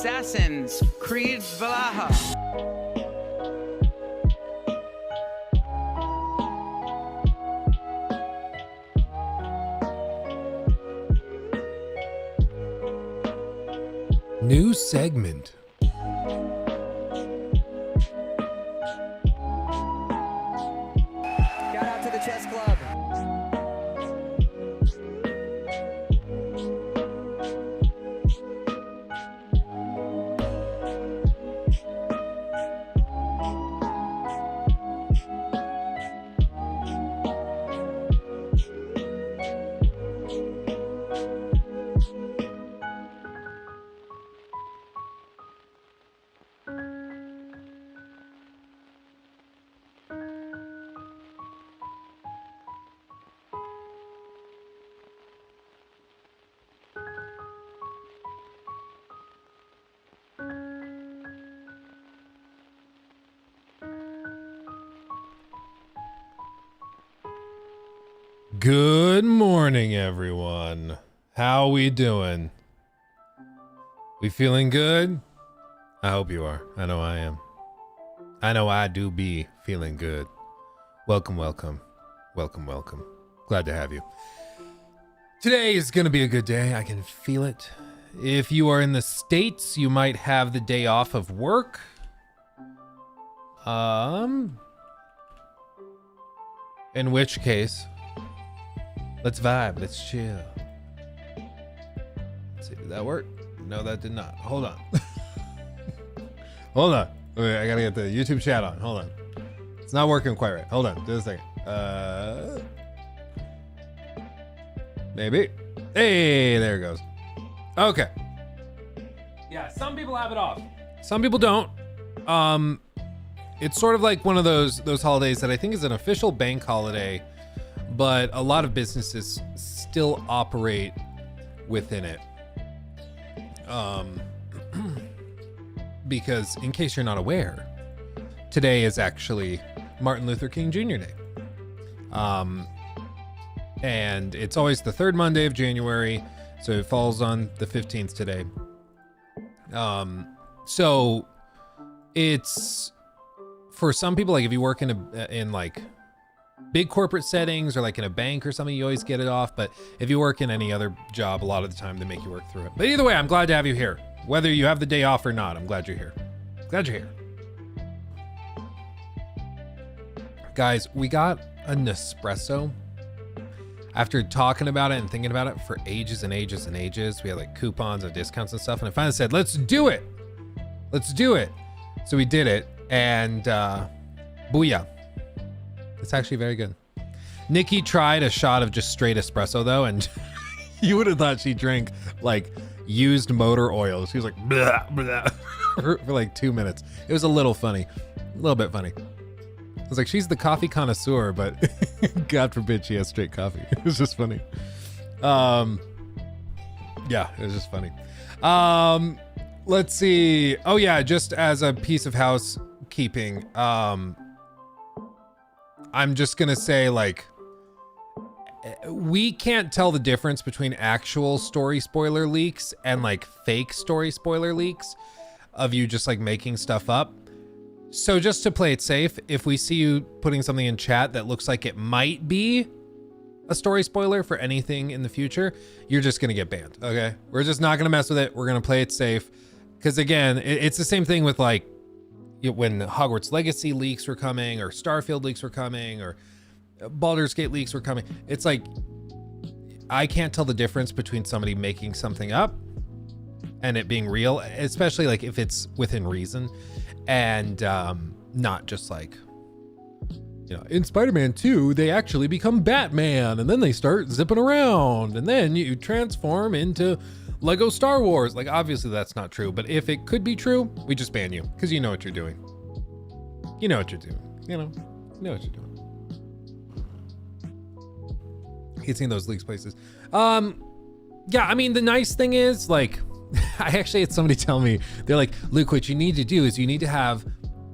Assassins, Creed Valaha. New segment. Good morning, everyone. How we doing? We feeling good? I hope you are. I know I am. I know I do be feeling good. Welcome, welcome. Welcome, welcome. Glad to have you. Today is going to be a good day. I can feel it. If you are in the States, you might have the day off of work. In which case, let's vibe, let's chill. Let's see, did that work? No, that did not. Hold on. Hold on. Wait, I gotta get the YouTube chat on. Hold on. It's not working quite right. Hold on, just a second. Maybe. Hey, there it goes. Okay. Yeah, some people have it off. Some people don't. It's sort of like one of those holidays that I think is an official bank holiday, but a lot of businesses still operate within it. Because in case you're not aware, today is actually Martin Luther King Jr. Day. And it's always the third Monday of January, so it falls on the 15th today. So it's for some people, like if you work in like big corporate settings or like in a bank or something, you always get it off. But if you work in any other job, a lot of the time they make you work through it. But either way, I'm glad to have you here. Whether you have the day off or not, I'm glad you're here. Glad you're here. Guys, we got a Nespresso. After talking about it and thinking about it for ages and ages and ages, we had like coupons and discounts and stuff. And I finally said, let's do it. Let's do it. So we did it. And booyah. It's actually very good. Nikki tried a shot of just straight espresso though, and you would have thought she drank like used motor oil. She was like blah, blah, for like 2 minutes. It was a little funny, a little bit funny. I was like, she's the coffee connoisseur, but God forbid she has straight coffee. It was just funny. Yeah, it was just funny. Let's see. Oh yeah, just as a piece of housekeeping, I'm just gonna say, like, we can't tell the difference between actual story spoiler leaks and like fake story spoiler leaks of you just like making stuff up. So just to play it safe, if we see you putting something in chat that looks like it might be a story spoiler for anything in the future, you're just gonna get banned, okay? We're just not gonna mess with it. We're gonna play it safe. Because again, it's the same thing with like when Hogwarts Legacy leaks were coming, or Starfield leaks were coming, or Baldur's Gate leaks were coming. It's like, I can't tell the difference between somebody making something up and it being real, especially like if it's within reason, and not just like, you know, in Spider-Man 2, they actually become Batman, and then they start zipping around, and then you transform into Lego Star Wars. Like, obviously that's not true, but if it could be true, we just ban you, because you know what you're doing. You know what you're doing. You know what you're doing. You've seen those leaks places. Yeah, I mean, the nice thing is, like, I actually had somebody tell me, they're like, Luke, what you need to do is you need to have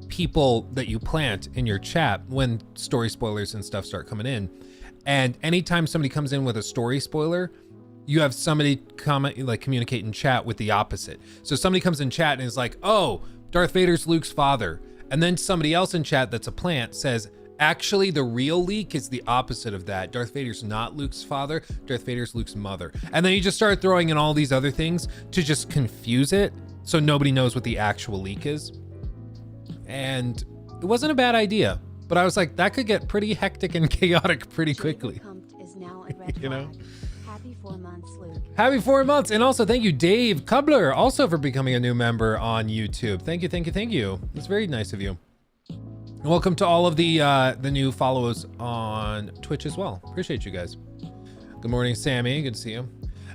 people that you plant in your chat when story spoilers and stuff start coming in. And anytime somebody comes in with a story spoiler, you have somebody comment, like communicate in chat with the opposite. So somebody comes in chat and is like, oh, Darth Vader's Luke's father. And then somebody else in chat that's a plant says, actually, the real leak is the opposite of that. Darth Vader's not Luke's father. Darth Vader's Luke's mother. And then you just start throwing in all these other things to just confuse it, so nobody knows what the actual leak is. And it wasn't a bad idea, but I was like, that could get pretty hectic and chaotic pretty quickly. Is now a red You know? Happy 4 months, Luke. Happy 4 months. And also thank you, Dave Kubler, also for becoming a new member on YouTube. Thank you, thank you, thank you. It's very nice of you. And welcome to all of the new followers on Twitch as well. Appreciate you guys. Good morning, Sammy. Good to see you.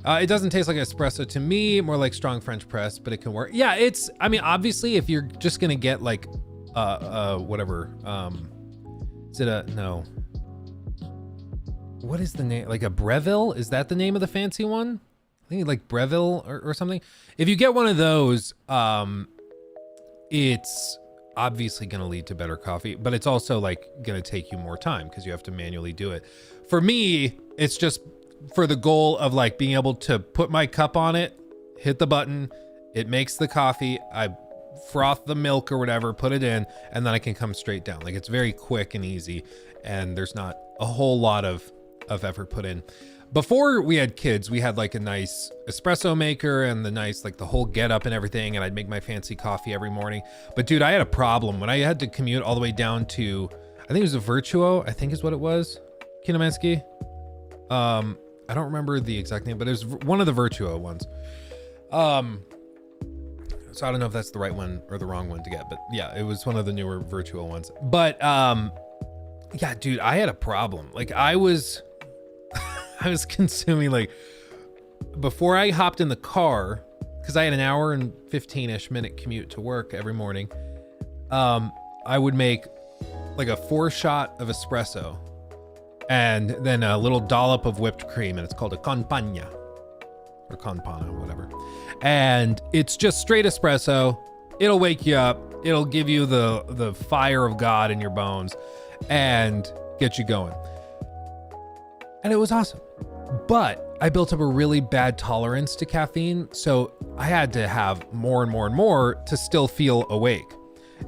It doesn't taste like espresso to me, more like strong French press, but it can work. Yeah, it's, I mean, obviously if you're just gonna get like, whatever, is it a, no. What is the name? Like a Breville? Is that the name of the fancy one? I think like Breville or something. If you get one of those, it's obviously going to lead to better coffee, but it's also like going to take you more time because you have to manually do it. for me, it's just for the goal of like being able to put my cup on it, hit the button, it makes the coffee, I froth the milk or whatever, put it in, and then I can come straight down. Like it's very quick and easy, and there's not a whole lot of effort put in. Before we had kids, we had like a nice espresso maker and the nice, like the whole get up and everything, and I'd make my fancy coffee every morning. But dude, I had a problem when I had to commute all the way down to, I think it was a Virtuo, I think is what it was, Kinamensky. I don't remember the exact name, but it was one of the Virtuo ones. So I don't know if that's the right one or the wrong one to get, but yeah, it was one of the newer Virtuo ones. But yeah, dude, I had a problem. Like I was consuming, like, before I hopped in the car, because I had an hour and 15-ish minute commute to work every morning, I would make like a 4-shot of espresso and then a little dollop of whipped cream, and it's called a campagna or campana, whatever. And it's just straight espresso. It'll wake you up. It'll give you the fire of God in your bones and get you going. And it was awesome. But I built up a really bad tolerance to caffeine, so I had to have more and more and more to still feel awake.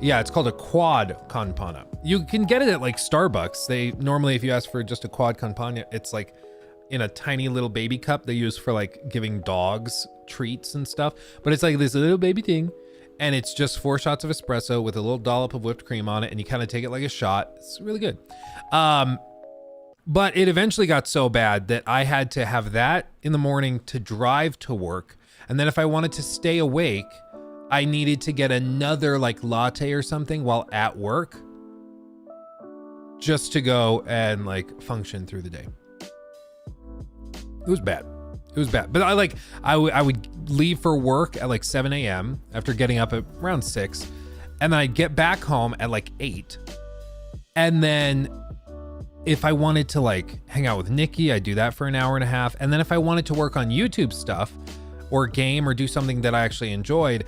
Yeah, it's called a quad campana. You can get it at like Starbucks. They normally, if you ask for just a quad campana, it's like in a tiny little baby cup they use for like giving dogs treats and stuff. But it's like this little baby thing, and it's just 4 shots of espresso with a little dollop of whipped cream on it, and you kind of take it like a shot. It's really good. But it eventually got so bad that I had to have that in the morning to drive to work. And then if I wanted to stay awake, I needed to get another like latte or something while at work just to go and like function through the day. It was bad. It was bad. But I would leave for work at like 7 a.m. after getting up at around 6. And then I'd get back home at like 8. And then if I wanted to like hang out with Nikki, I'd do that for an hour and a half. And then if I wanted to work on YouTube stuff or game or do something that I actually enjoyed,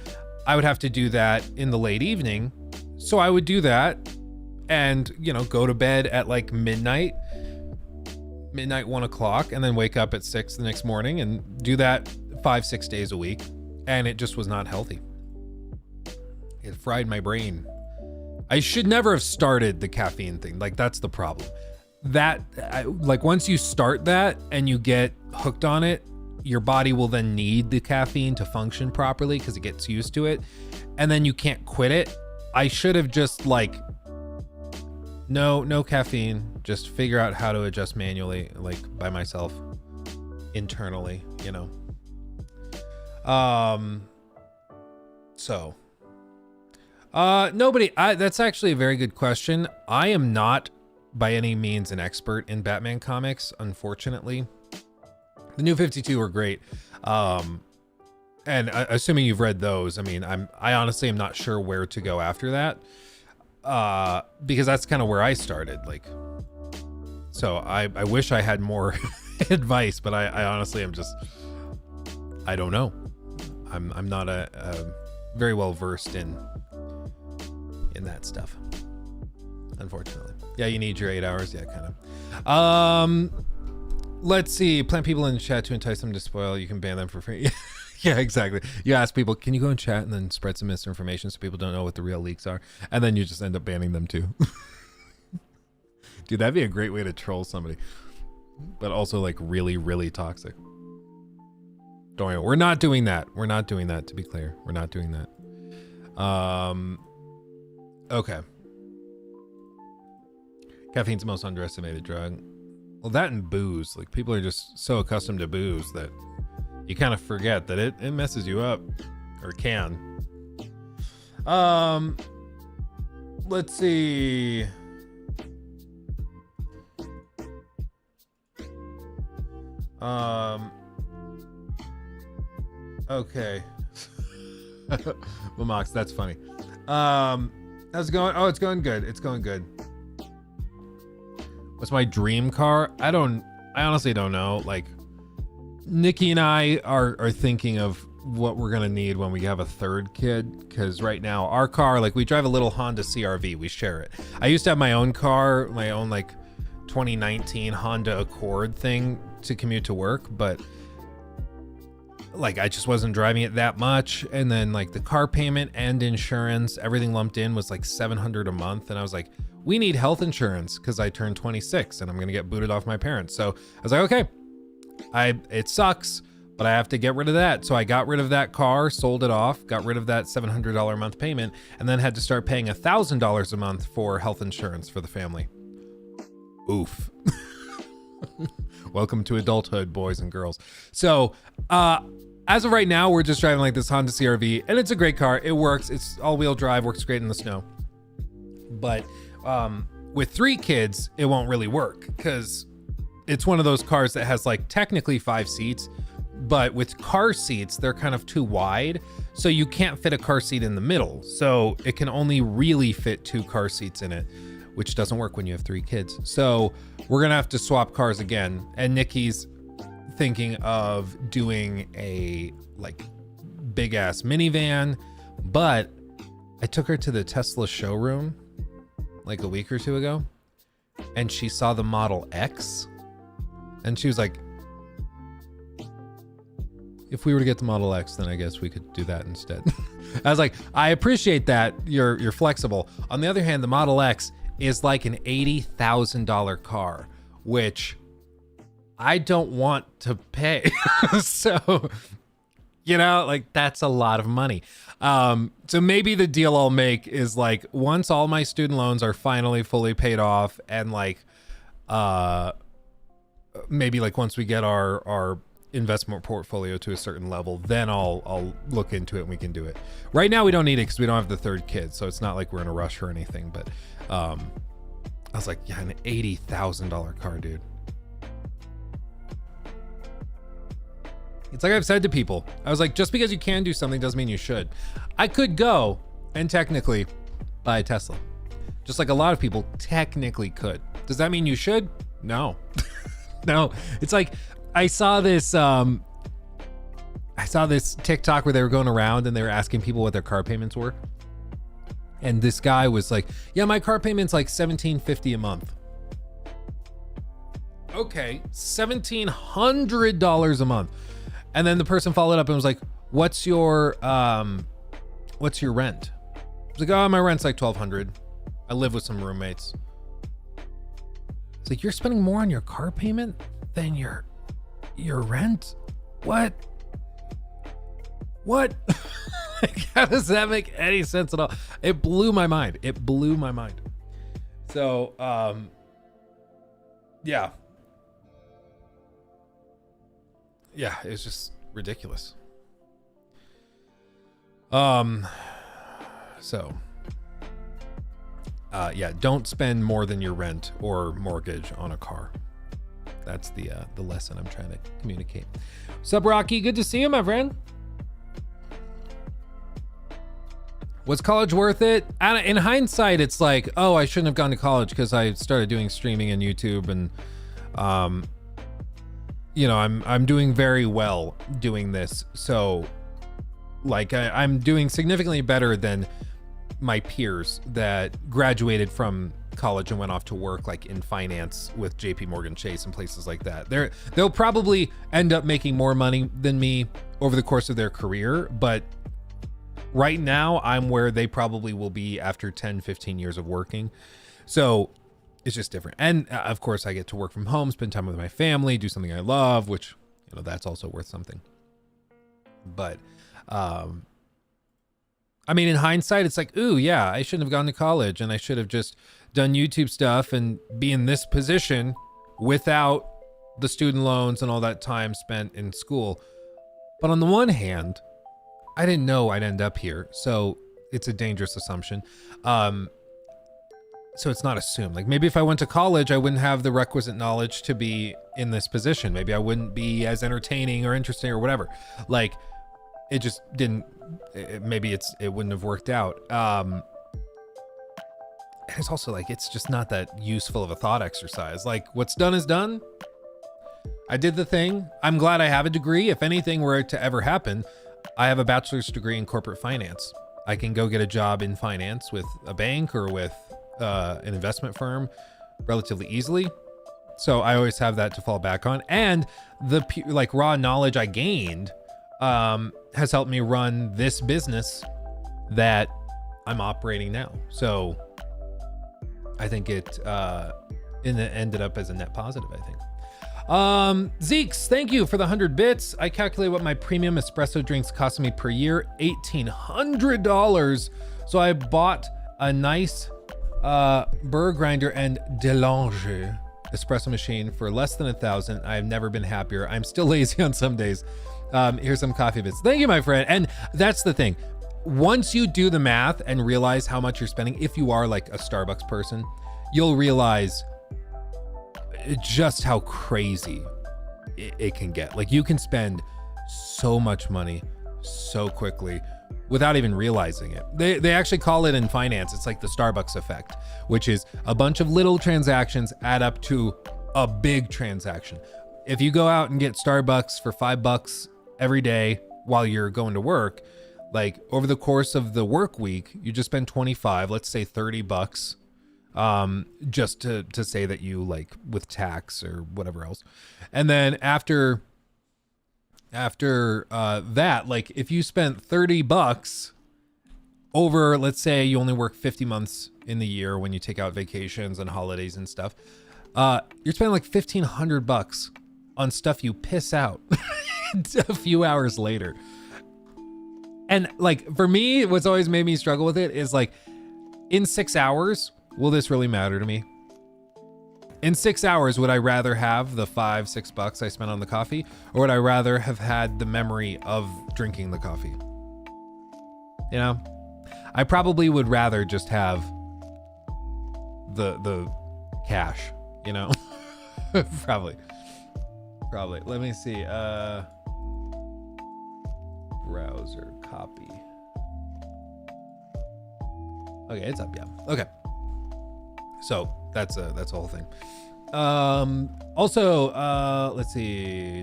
I would have to do that in the late evening. So I would do that and, you know, go to bed at like midnight, 1 o'clock, and then wake up at 6 the next morning and do that 5-6 days a week. And it just was not healthy. It fried my brain. I should never have started the caffeine thing. Like, that's the problem. Like once you start that and you get hooked on it, your body will then need the caffeine to function properly because it gets used to it, and then you can't quit it. I should have just like, no caffeine, just figure out how to adjust manually, like by myself internally, you know. That's actually a very good question. I am not by any means an expert in Batman comics, unfortunately. The New 52 were great. And assuming you've read those, I mean, I honestly am not sure where to go after that. Because that's kind of where I started. Like, so I wish I had more advice, but I honestly am just, I don't know. I'm not a very well versed in that stuff, unfortunately. Yeah, you need your 8 hours. Yeah, kind of. Let's see. Plant people in the chat to entice them to spoil. You can ban them for free. Yeah, exactly. You ask people, can you go in chat and then spread some misinformation so people don't know what the real leaks are? And then you just end up banning them too. Dude, that'd be a great way to troll somebody. But also like really, really toxic. Don't worry. We're not doing that. We're not doing that, to be clear. We're not doing that. Okay. Caffeine's the most underestimated drug. Well, that and booze. Like, people are just so accustomed to booze that you kind of forget that it messes you up, or can. Let's see. Okay. Mamox, that's funny. How's it going? Oh, it's going good. It's going good. What's my dream car? I honestly don't know. Like, Nikki and I are thinking of what we're gonna need when we have a third kid, because right now our car, like, we drive a little Honda CRV, we share it. I used to have my own car, my own like 2019 Honda Accord thing to commute to work, but like I just wasn't driving it that much. And then like the car payment and insurance, everything lumped in was like $700 a month. And I was like, we need health insurance because I turned 26 and I'm gonna get booted off my parents. So I was like, okay, it sucks, but I have to get rid of that. So I got rid of that car, sold it off, got rid of that $700 a month payment, and then had to start paying $1,000 a month for health insurance for the family. Oof. Welcome to adulthood, boys and girls. So, as of right now, we're just driving like this Honda CR-V, and it's a great car. It works. It's all-wheel drive, works great in the snow. But with 3 kids, it won't really work because it's one of those cars that has like technically 5 seats, but with car seats, they're kind of too wide. So you can't fit a car seat in the middle. So it can only really fit 2 car seats in it, which doesn't work when you have 3 kids. So we're gonna have to swap cars again. And Nikki's thinking of doing a like big ass minivan, but I took her to the Tesla showroom like a week or 2 ago, and she saw the Model X, and she was like, if we were to get the Model X, then I guess we could do that instead. I was like, I appreciate that you're flexible. On the other hand, the Model X is like an $80,000 car, which I don't want to pay. So, you know, like that's a lot of money. So maybe the deal I'll make is like once all my student loans are finally fully paid off, and like maybe like once we get our investment portfolio to a certain level, then I'll look into it and we can do it. Right now we don't need it because we don't have the 3rd kid, so it's not like we're in a rush or anything. But I was like, yeah, an $80,000 car, dude. It's like I've said to people, I was like, just because you can do something doesn't mean you should. I could go and technically buy a Tesla, just like a lot of people technically could. Does that mean you should? No. No. It's like I saw this TikTok where they were going around and they were asking people what their car payments were. And this guy was like, yeah, my car payment's like $1,750 a month. Okay, $1,700 a month. And then the person followed up and was like, what's your rent? I was like, oh, my rent's like $1,200. I live with some roommates. It's like, you're spending more on your car payment than your rent? What? Like, how does that make any sense at all? It blew my mind. So, yeah, it's just ridiculous. Yeah, don't spend more than your rent or mortgage on a car. That's the lesson I'm trying to communicate. What's up, Rocky? Good to see you, my friend. Was college worth it? In hindsight, it's like, oh, I shouldn't have gone to college because I started doing streaming and YouTube, and you know, I'm doing very well doing this. So like I'm doing significantly better than my peers that graduated from college and went off to work like in finance with JP Morgan Chase and places like that. They'll probably end up making more money than me over the course of their career, but right now I'm where they probably will be after 10-15 years of working. So it's just different. And of course I get to work from home, spend time with my family, do something I love, which, you know, that's also worth something. But I mean, in hindsight, it's like, ooh, yeah, I shouldn't have gone to college and I should have just done YouTube stuff and be in this position without the student loans and all that time spent in school. But on the one hand, I didn't know I'd end up here, so it's a dangerous assumption. So it's not assumed. Like maybe if I went to college, I wouldn't have the requisite knowledge to be in this position. Maybe I wouldn't be as entertaining or interesting or whatever. Like it just didn't, maybe it wouldn't have worked out. And it's also like, it's just not that useful of a thought exercise. Like what's done is done. I did the thing. I'm glad I have a degree. If anything were to ever happen, I have a bachelor's degree in corporate finance. I can go get a job in finance with a bank or with an investment firm relatively easily. So I always have that to fall back on. And the like raw knowledge I gained has helped me run this business that I'm operating now. So I think it ended up as a net positive, I think. Zeeks, thank you for the 100 bits. I calculate what my premium espresso drinks cost me per year, $1,800. So I bought a nice burr grinder and Delange espresso machine for less than $1,000. I've never been happier. I'm still lazy on some days. Here's some coffee bits. Thank you, my friend. And that's the thing. Once you do the math and realize how much you're spending, if you are like a Starbucks person, you'll realize just how crazy it can get. Like you can spend so much money so quickly without even realizing it. They actually call it in finance, it's like the Starbucks effect, which is a bunch of little transactions add up to a big transaction. If you go out and get Starbucks for $5 every day while you're going to work, like over the course of the work week, you just spend 25, let's say $30, just to say that you like with tax or whatever else. And then after that, like if you spent $30 over, let's say you only work 50 months in the year when you take out vacations and holidays and stuff, you're spending like $1,500 on stuff you piss out a few hours later. And like for me, what's always made me struggle with it is like, in 6 hours, will this really matter to me? In 6 hours, would I rather have the $5-6 I spent on the coffee, or would I rather have had the memory of drinking the coffee? You know, I probably would rather just have the cash, you know, probably. Let me see. Browser copy. Okay, it's up. Yeah. Okay. So that's a whole thing. Also, let's see.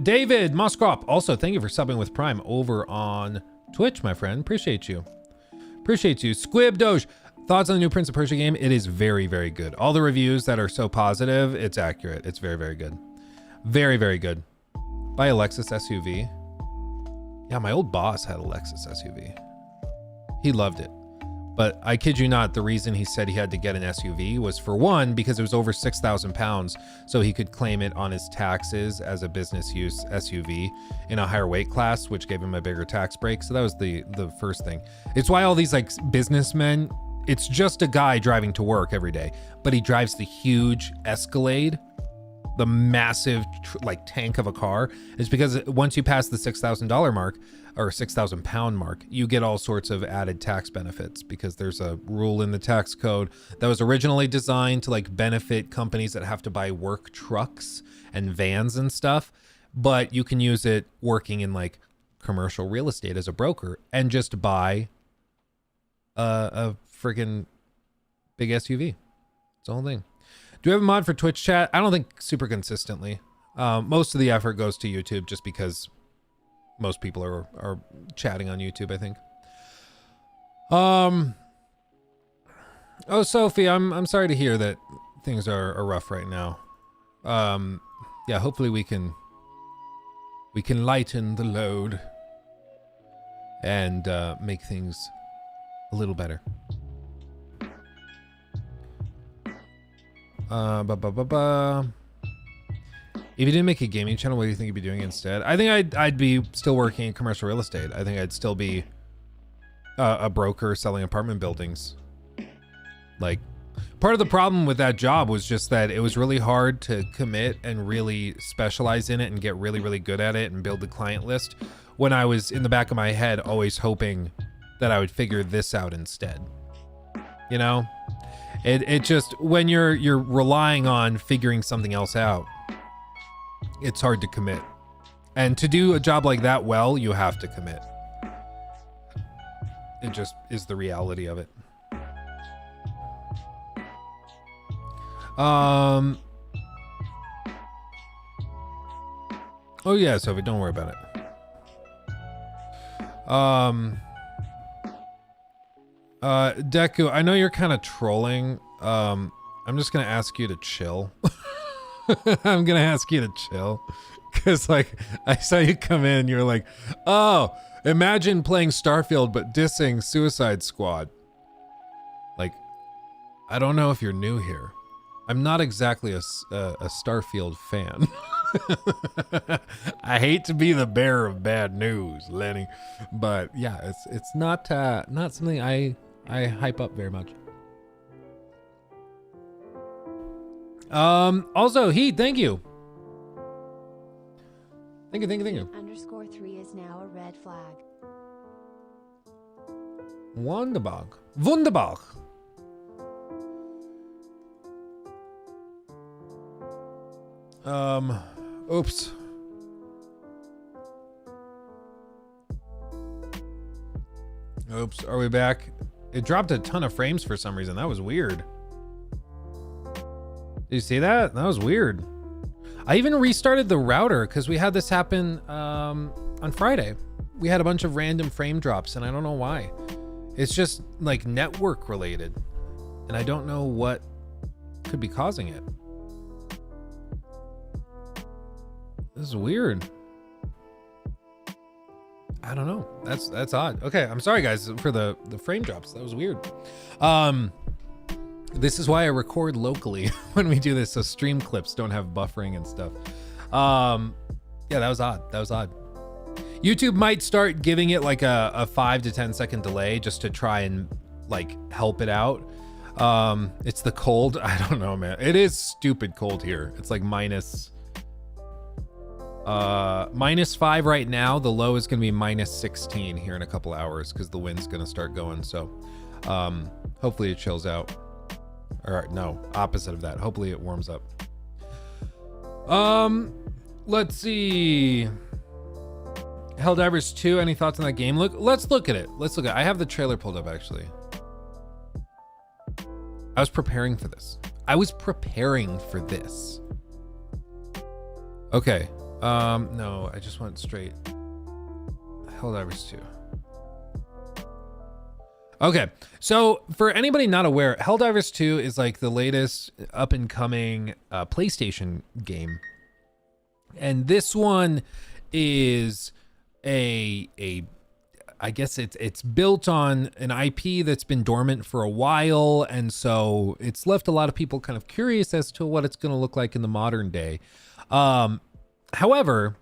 David Moskrop. Also, thank you for subbing with Prime over on Twitch, my friend. Appreciate you. Squib Doge. Thoughts on the new Prince of Persia game? It is very, very good. All the reviews that are so positive, it's accurate. It's very, very good. Very, very good. Buy a Lexus SUV. Yeah, my old boss had a Lexus SUV. He loved it. But I kid you not, the reason he said he had to get an SUV was, for one, because it was over 6,000 pounds, so he could claim it on his taxes as a business use SUV in a higher weight class, which gave him a bigger tax break. So that was the first thing. It's why all these like businessmen, it's just a guy driving to work every day, but he drives the huge Escalade, the massive like tank of a car. Is because once you pass the $6,000 mark or 6,000 pound mark, you get all sorts of added tax benefits, because there's a rule in the tax code that was originally designed to like benefit companies that have to buy work trucks and vans and stuff, but you can use it working in like commercial real estate as a broker and just buy a friggin' big SUV. It's the whole thing. Do we have a mod for Twitch chat? I don't think super consistently. Most of the effort goes to YouTube, just because most people are chatting on YouTube, I think. Oh, Sophie, I'm sorry to hear that things are rough right now. Yeah, hopefully we can lighten the load and make things a little better. If you didn't make a gaming channel, what do you think you'd be doing instead? I think I'd be still working in commercial real estate. I think I'd still be a broker selling apartment buildings. Like, part of the problem with that job was just that it was really hard to commit and really specialize in it and get really, really good at it and build the client list, when I was in the back of my head always hoping that I would figure this out instead. You know? It just, when you're relying on figuring something else out, it's hard to commit. And to do a job like that well, you have to commit. It just is the reality of it. Oh yeah, Sophie, don't worry about it. Deku, I know you're kind of trolling. I'm just gonna ask you to chill. I'm gonna ask you to chill. Cause like, I saw you come in, you're like, oh, imagine playing Starfield but dissing Suicide Squad. Like, I don't know if you're new here. I'm not exactly a Starfield fan. I hate to be the bearer of bad news, Lenny, but yeah, it's not something I hype up very much. Also, Heat, thank you. Thank you. _3 is now a red flag. Wunderbar. Oops. Oops, are we back? It dropped a ton of frames for some reason. That was weird. Did you see that? That was weird. I even restarted the router because we had this happen on Friday. We had a bunch of random frame drops and I don't know why. It's just like network related and I don't know what could be causing it. This is weird. I don't know. That's odd. Okay, I'm sorry guys for the frame drops. That was weird. This is why I record locally when we do this, so stream clips don't have buffering and stuff. Yeah, that was odd. YouTube might start giving it like a 5 to 10 second delay just to try and like help it out. It's the cold. I don't know, man. It is stupid cold here. It's like -5 right now. The low is gonna be -16 here in a couple hours because the wind's gonna start going. So hopefully it chills out. Or no, opposite of that. Hopefully it warms up. Let's see. Helldivers 2, any thoughts on that game? Let's look at it. I have the trailer pulled up actually. I was preparing for this. Okay. No, I just went straight. Helldivers 2. Okay, so for anybody not aware, Helldivers 2 is like the latest up and coming PlayStation game. And this one is I guess it's built on an IP that's been dormant for a while, and so it's left a lot of people kind of curious as to what it's going to look like in the modern day. However,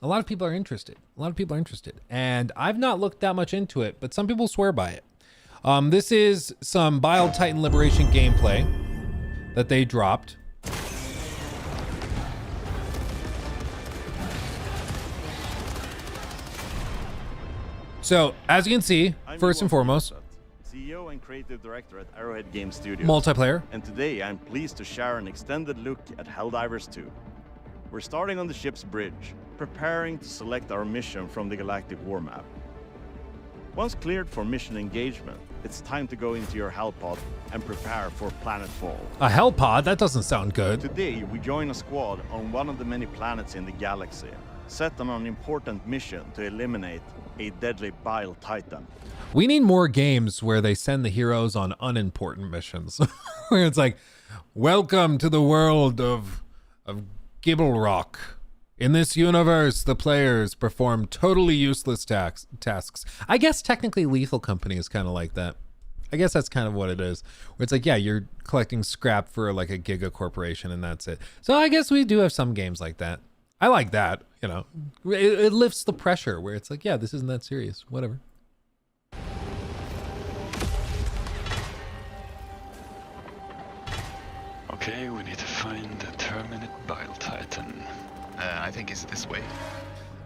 a lot of people are interested. And I've not looked that much into it, but some people swear by it. This is some Bile Titan Liberation gameplay that they dropped. So, as you can see, first and foremost, CEO and creative director at Arrowhead Game Studios. Multiplayer. And today I'm pleased to share an extended look at Helldivers 2. We're starting on the ship's bridge, preparing to select our mission from the Galactic War Map. Once cleared for mission engagement, it's time to go into your Hellpod and prepare for planetfall. A Hellpod? That doesn't sound good. Today, we join a squad on one of the many planets in the galaxy, set on an important mission to eliminate a deadly Bile Titan. We need more games where they send the heroes on unimportant missions. Where it's like, welcome to the world of Gibble Rock. In this universe, the players perform totally useless tasks. I guess technically Lethal Company is kind of like that. I guess that's kind of what it is. Where it's like, yeah, you're collecting scrap for like a giga corporation and that's it. So I guess we do have some games like that. I like that, you know. It lifts the pressure where it's like, yeah, this isn't that serious. Whatever. Okay, we need to find the Terminate Bile Titan. I think it's this way.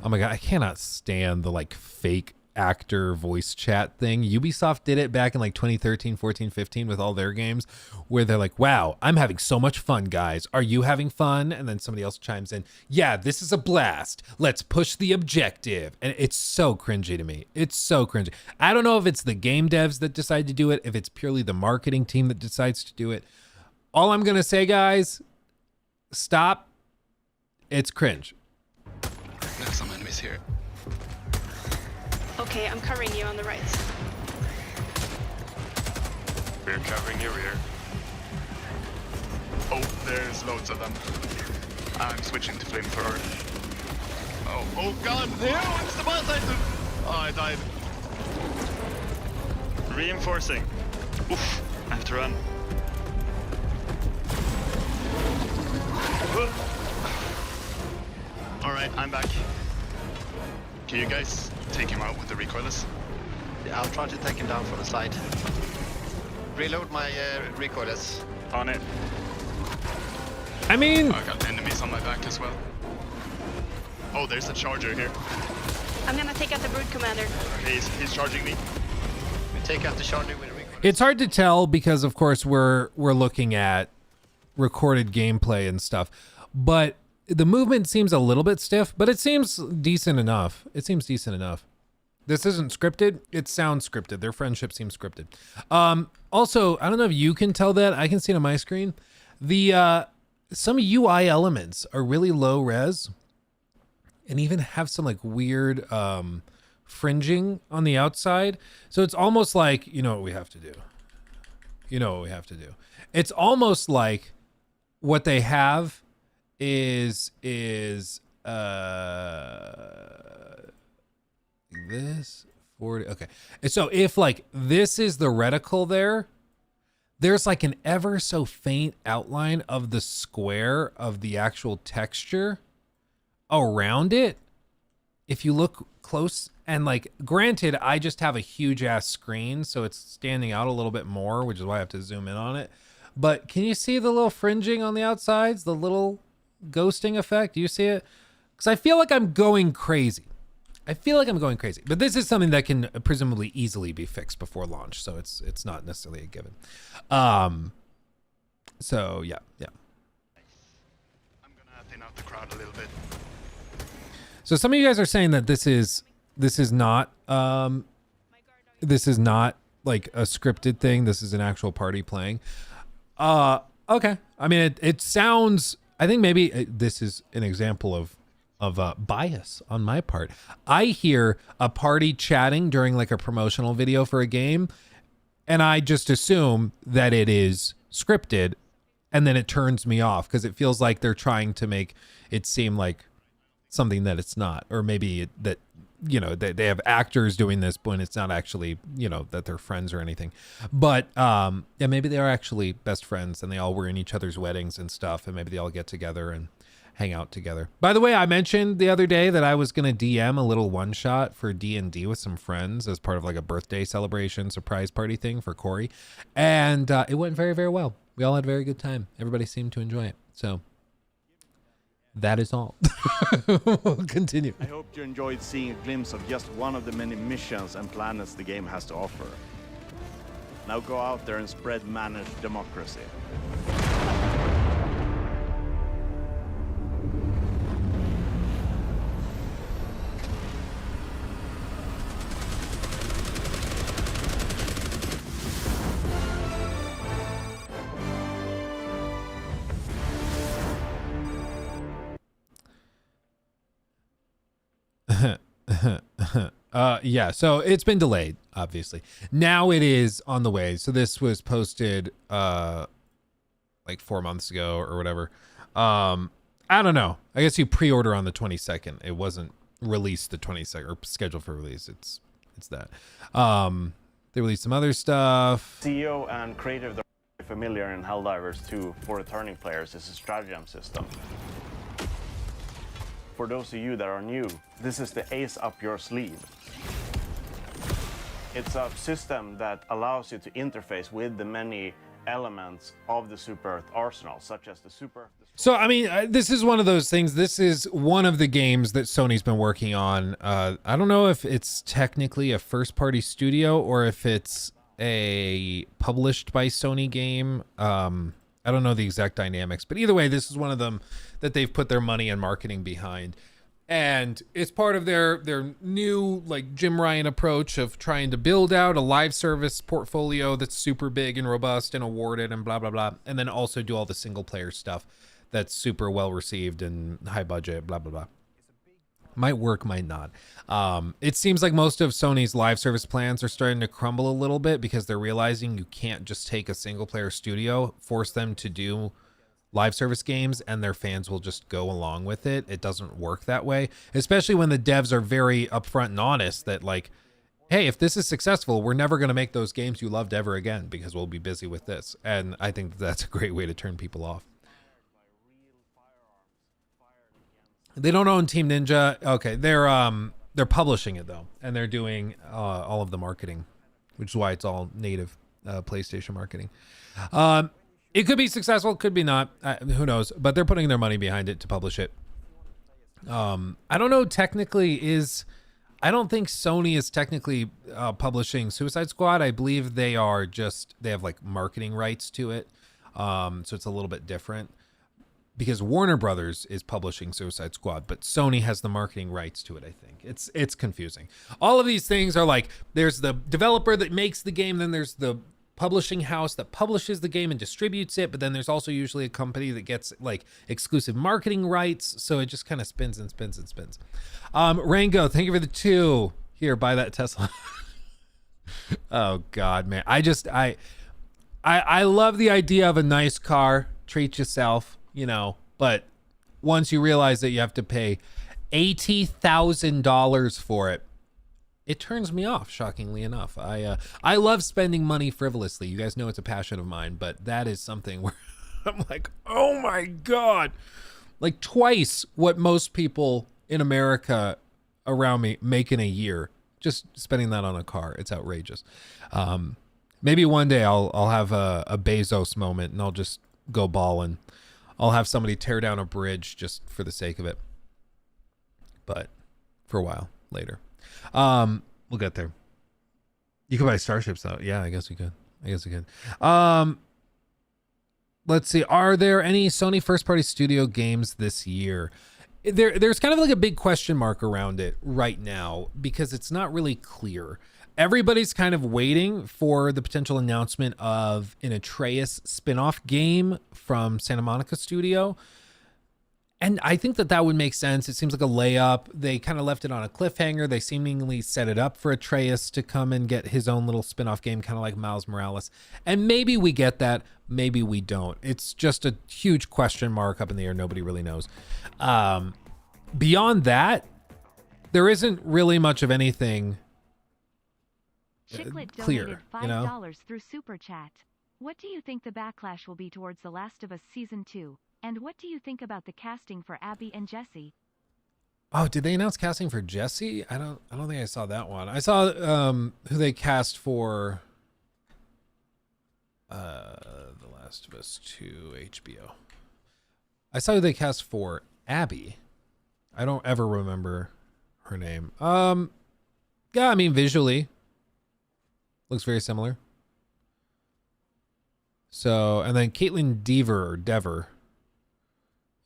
Oh my god, I cannot stand the like fake actor voice chat thing. Ubisoft did it back in like 2013, 14, 15 with all their games where they're like, wow, I'm having so much fun, guys. Are you having fun? And then somebody else chimes in, yeah, this is a blast. Let's push the objective. And it's so cringy to me. It's so cringy. I don't know if it's the game devs that decide to do it, if it's purely the marketing team that decides to do it. All I'm going to say, guys, stop. It's cringe. There's some enemies here. Okay, I'm covering you on the right. We're covering your rear. Oh, there's loads of them. I'm switching to flamethrower. Oh god! Ew, it's the boss item! Oh, I died. Reinforcing. Oof, I have to run. Alright, I'm back. Can you guys take him out with the recoilless? Yeah, I'll try to take him down from the side. Reload my recoilless. On it. I mean, Oh, I got enemies on my back as well. Oh, there's a charger here. I'm gonna take out the brood commander. He's charging me. We take out the charger with a recoilless. it's hard to tell because of course we're looking at recorded gameplay and stuff, but the movement seems a little bit stiff, but it seems decent enough. This isn't scripted. It sounds scripted. Their friendship seems scripted. Also, I don't know if you can tell that. I can see it on my screen. The some UI elements are really low res and even have some like weird fringing on the outside. So it's almost like, you know what we have to do. It's almost like what they have is this 40. Okay. So if like this is the reticle there's like an ever so faint outline of the square of the actual texture around it. If you look close, and like granted, I just have a huge ass screen, so it's standing out a little bit more, which is why I have to zoom in on it. But can you see the little fringing on the outsides, the little ghosting effect? Do you see it? Because I feel like I'm going crazy. But this is something that can presumably easily be fixed before launch, so it's not necessarily a given. So yeah. I'm gonna thin out the crowd a little bit. So some of you guys are saying that this is not like a scripted thing. This is an actual party playing. Okay. I mean, it sounds. I think maybe this is an example of bias on my part. I hear a party chatting during like a promotional video for a game, and I just assume that it is scripted, and then it turns me off because it feels like they're trying to make it seem like something that it's not, or maybe that, you know, they have actors doing this when it's not actually, you know, that they're friends or anything. But yeah, maybe they are actually best friends and they all were in each other's weddings and stuff, and maybe they all get together and hang out together. By the way, I mentioned the other day that I was going to DM a little one shot for D&D with some friends as part of like a birthday celebration surprise party thing for Corey, and it went very, very well. We all had a very good time. Everybody seemed to enjoy it. So that is all. We'll continue. I hope you enjoyed seeing a glimpse of just one of the many missions and planets the game has to offer. Now go out there and spread managed democracy. Yeah, so it's been delayed, obviously. Now it is on the way. So this was posted like 4 months ago or whatever. I don't know. I guess you pre-order on the 22nd. It wasn't released the 22nd or scheduled for release. It's that. They released some other stuff. CEO and creator of the familiar in Helldivers 2 for returning players is a stratagem system. For those of you that are new, this is the ace up your sleeve. It's a system that allows you to interface with the many elements of the Super Earth arsenal, such as the Super... So, I mean, this is one of those things. This is one of the games that Sony's been working on. I don't know if it's technically a first-party studio or if it's a published by Sony game. I don't know the exact dynamics, but either way, this is one of them that they've put their money and marketing behind. And it's part of their new like Jim Ryan approach of trying to build out a live service portfolio that's super big and robust and awarded and blah, blah, blah. And then also do all the single player stuff that's super well received and high budget, blah, blah, blah. Might work, might not. It seems like most of Sony's live service plans are starting to crumble a little bit because they're realizing you can't just take a single player studio, force them to do live service games and their fans will just go along with it. It doesn't work that way, especially when the devs are very upfront and honest that like, hey, if this is successful, we're never going to make those games you loved ever again because we'll be busy with this. And I think that's a great way to turn people off. They don't own Team Ninja. Okay, they're publishing it though, and they're doing all of the marketing, which is why it's all native PlayStation marketing. It could be successful, could be not. Who knows? But they're putting their money behind it to publish it. I don't know. Technically, I don't think Sony is technically publishing Suicide Squad. I believe they have like marketing rights to it, so it's a little bit different. Because Warner Brothers is publishing Suicide Squad, but Sony has the marketing rights to it, I think. It's confusing. All of these things are like, there's the developer that makes the game, then there's the publishing house that publishes the game and distributes it, but then there's also usually a company that gets like exclusive marketing rights, so it just kind of spins and spins and spins. Rango, thank you for the 2. Here, buy that Tesla. Oh God, man. I love the idea of a nice car, treat yourself. You know, but once you realize that you have to pay $80,000 for it, it turns me off, shockingly enough. I love spending money frivolously. You guys know it's a passion of mine, but that is something where I'm like, oh my God, like twice what most people in America around me make in a year, just spending that on a car. It's outrageous. Maybe one day I'll have a Bezos moment and I'll just go ballin'. I'll have somebody tear down a bridge just for the sake of it. But for a while later. We'll get there. You can buy starships though. Yeah, I guess we could. Let's see. Are there any Sony first-party studio games this year? There's kind of like a big question mark around it right now because it's not really clear. Everybody's kind of waiting for the potential announcement of an Atreus spin-off game from Santa Monica Studio. And I think that would make sense. It seems like a layup. They kind of left it on a cliffhanger. They seemingly set it up for Atreus to come and get his own little spin-off game, kind of like Miles Morales. And maybe we get that. Maybe we don't. It's just a huge question mark up in the air. Nobody really knows. Beyond that, there isn't really much of anything Chiclet clear, donated $5 you know? through Super Chat. What do you think the backlash will be towards The Last of Us Season 2? And what do you think about the casting for Abby and Jesse? Oh, did they announce casting for Jesse? I don't think I saw that one. I saw who they cast for The Last of Us 2 HBO. I saw who they cast for Abby. I don't ever remember her name. Yeah, I mean visually looks very similar. So, and then Caitlin Dever.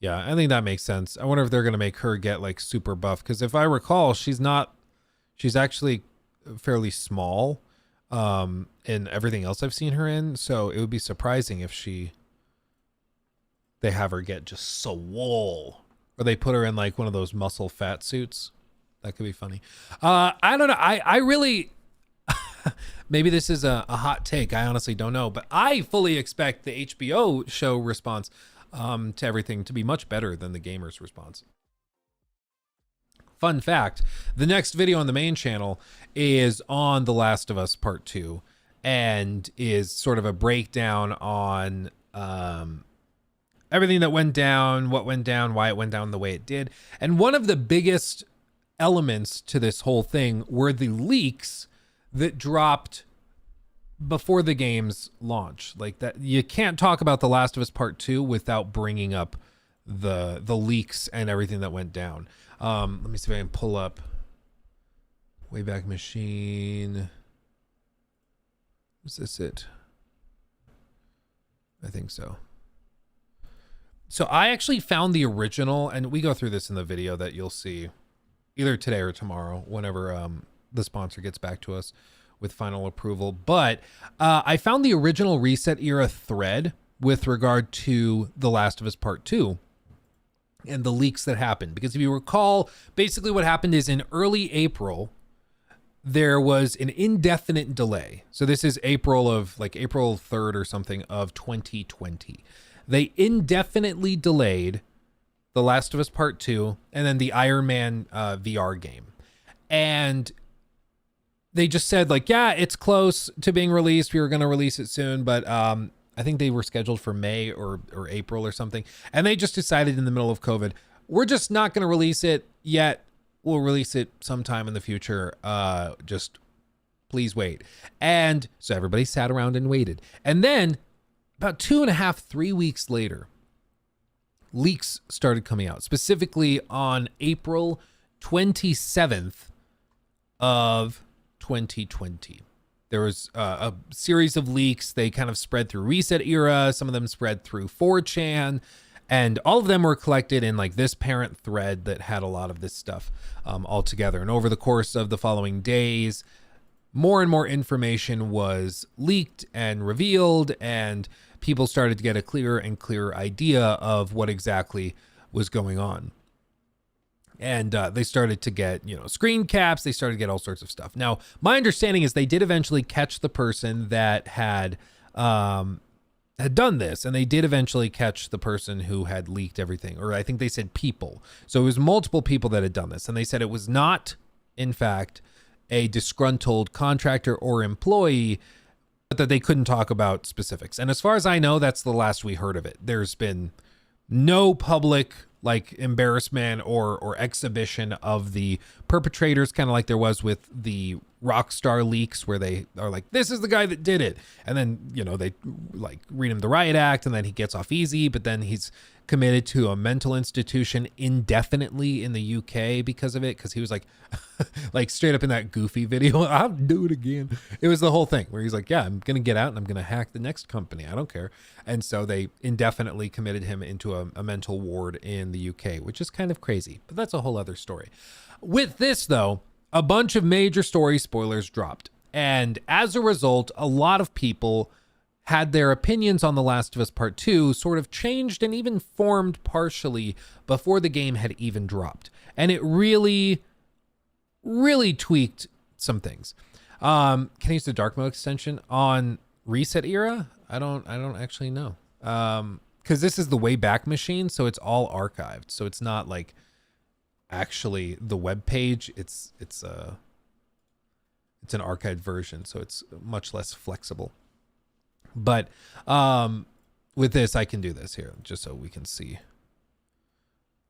Yeah, I think that makes sense. I wonder if they're going to make her get like super buff. Because if I recall, she's actually fairly small in everything else I've seen her in. So it would be surprising if they have her get just swole. Or they put her in like one of those muscle fat suits. That could be funny. I don't know. I really... Maybe this is a hot take. I honestly don't know. But I fully expect the HBO show response to everything to be much better than the gamers' response. Fun fact, the next video on the main channel is on The Last of Us Part 2 and is sort of a breakdown on everything that went down, what went down, why it went down the way it did. And one of the biggest elements to this whole thing were the leaks that dropped before the game's launch. Like that, you can't talk about The Last of Us Part 2 without bringing up the leaks and everything that went down. Let me see if I can pull up Wayback Machine. Is this it? I think so. So I actually found the original, and we go through this in the video that you'll see either today or tomorrow, whenever the sponsor gets back to us with final approval. But I found the original Reset Era thread with regard to The Last of Us Part 2 and the leaks that happened. Because if you recall, basically what happened is in early April, there was an indefinite delay. So this is April 3rd or something of 2020. they indefinitely delayed The Last of Us Part 2 and then the Iron Man VR game. And they just said like, yeah, it's close to being released. We were going to release it soon, but I think they were scheduled for May or April or something. And they just decided in the middle of COVID, we're just not going to release it yet. We'll release it sometime in the future. Just please wait. And so everybody sat around and waited. And then about 2.5, 3 weeks later, leaks started coming out, specifically on April 27th of 2020. There was a series of leaks. They kind of spread through Reset Era. Some of them spread through 4chan. And all of them were collected in like this parent thread that had a lot of this stuff all together. And over the course of the following days, more and more information was leaked and revealed, and people started to get a clearer and clearer idea of what exactly was going on. And they started to get, screen caps. They started to get all sorts of stuff. Now, my understanding is they did eventually catch the person that had done this, and they did eventually catch the person who had leaked everything, or I think they said people. So it was multiple people that had done this, and they said it was not, in fact, a disgruntled contractor or employee, but that they couldn't talk about specifics. And as far as I know, that's the last we heard of it. There's been no public embarrassment or exhibition of the perpetrators, kind of like there was with the Rockstar leaks, where they are like, this is the guy that did it, and then they read him the riot act, and then he gets off easy, but then he's committed to a mental institution indefinitely in the UK because of it, because he was like straight up in that Goofy video, I'll do it again. It was the whole thing where he's like, yeah, I'm gonna get out and I'm gonna hack the next company, I don't care. And so they indefinitely committed him into a mental ward in the UK, which is kind of crazy, but that's a whole other story. With this though, a bunch of major story spoilers dropped, and as a result, a lot of people had their opinions on The Last of Us Part 2 sort of changed and even formed partially before the game had even dropped. And it really, really tweaked some things. Can I use the dark mode extension on Reset Era? I don't actually know. Because this is the Wayback Machine, so it's all archived. So it's not like actually the web page. It's an archived version, so it's much less flexible. But with this, I can do this here just so we can see.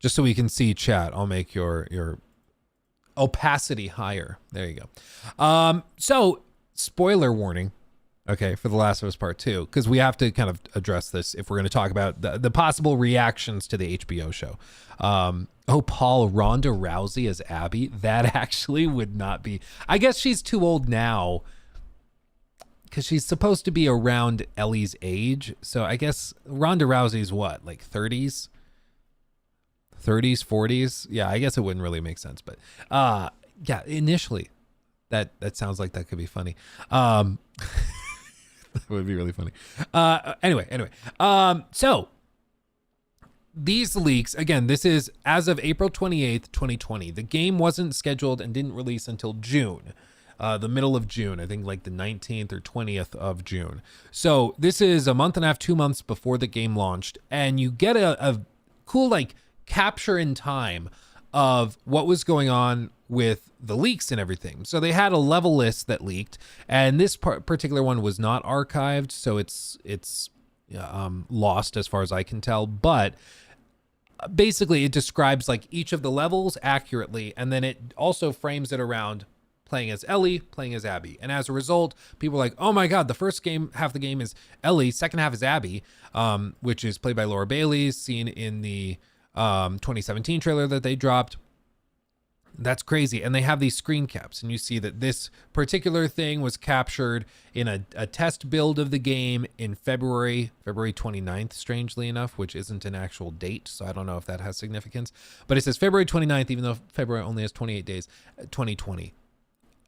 Just so we can see chat. I'll make your opacity higher. There you go. So spoiler warning. Okay, for The Last of Us Part 2, because we have to kind of address this if we're going to talk about the possible reactions to the HBO show. Paul, Ronda Rousey as Abby. That actually would not be. I guess she's too old now, because she's supposed to be around Ellie's age. So I guess Ronda Rousey's what, like 30s, 40s? Yeah, I guess it wouldn't really make sense. But yeah, initially, that sounds like that could be funny. That would be really funny. Anyway. So these leaks, again, this is as of April 28th, 2020. The game wasn't scheduled and didn't release until June. The middle of June, I think like the 19th or 20th of June. So this is a month and a half, 2 months before the game launched. And you get a cool capture in time of what was going on with the leaks and everything. So they had a level list that leaked, and this particular one was not archived, so it's lost as far as I can tell. But basically, it describes each of the levels accurately, and then it also frames it around playing as Ellie, playing as Abby. And as a result, people are like, oh my God, the first game, half the game is Ellie, second half is Abby, which is played by Laura Bailey, seen in the 2017 trailer that they dropped. That's crazy. And they have these screen caps, and you see that this particular thing was captured in a test build of the game in February 29th, strangely enough, which isn't an actual date, so I don't know if that has significance. But it says February 29th, even though February only has 28 days, 2020.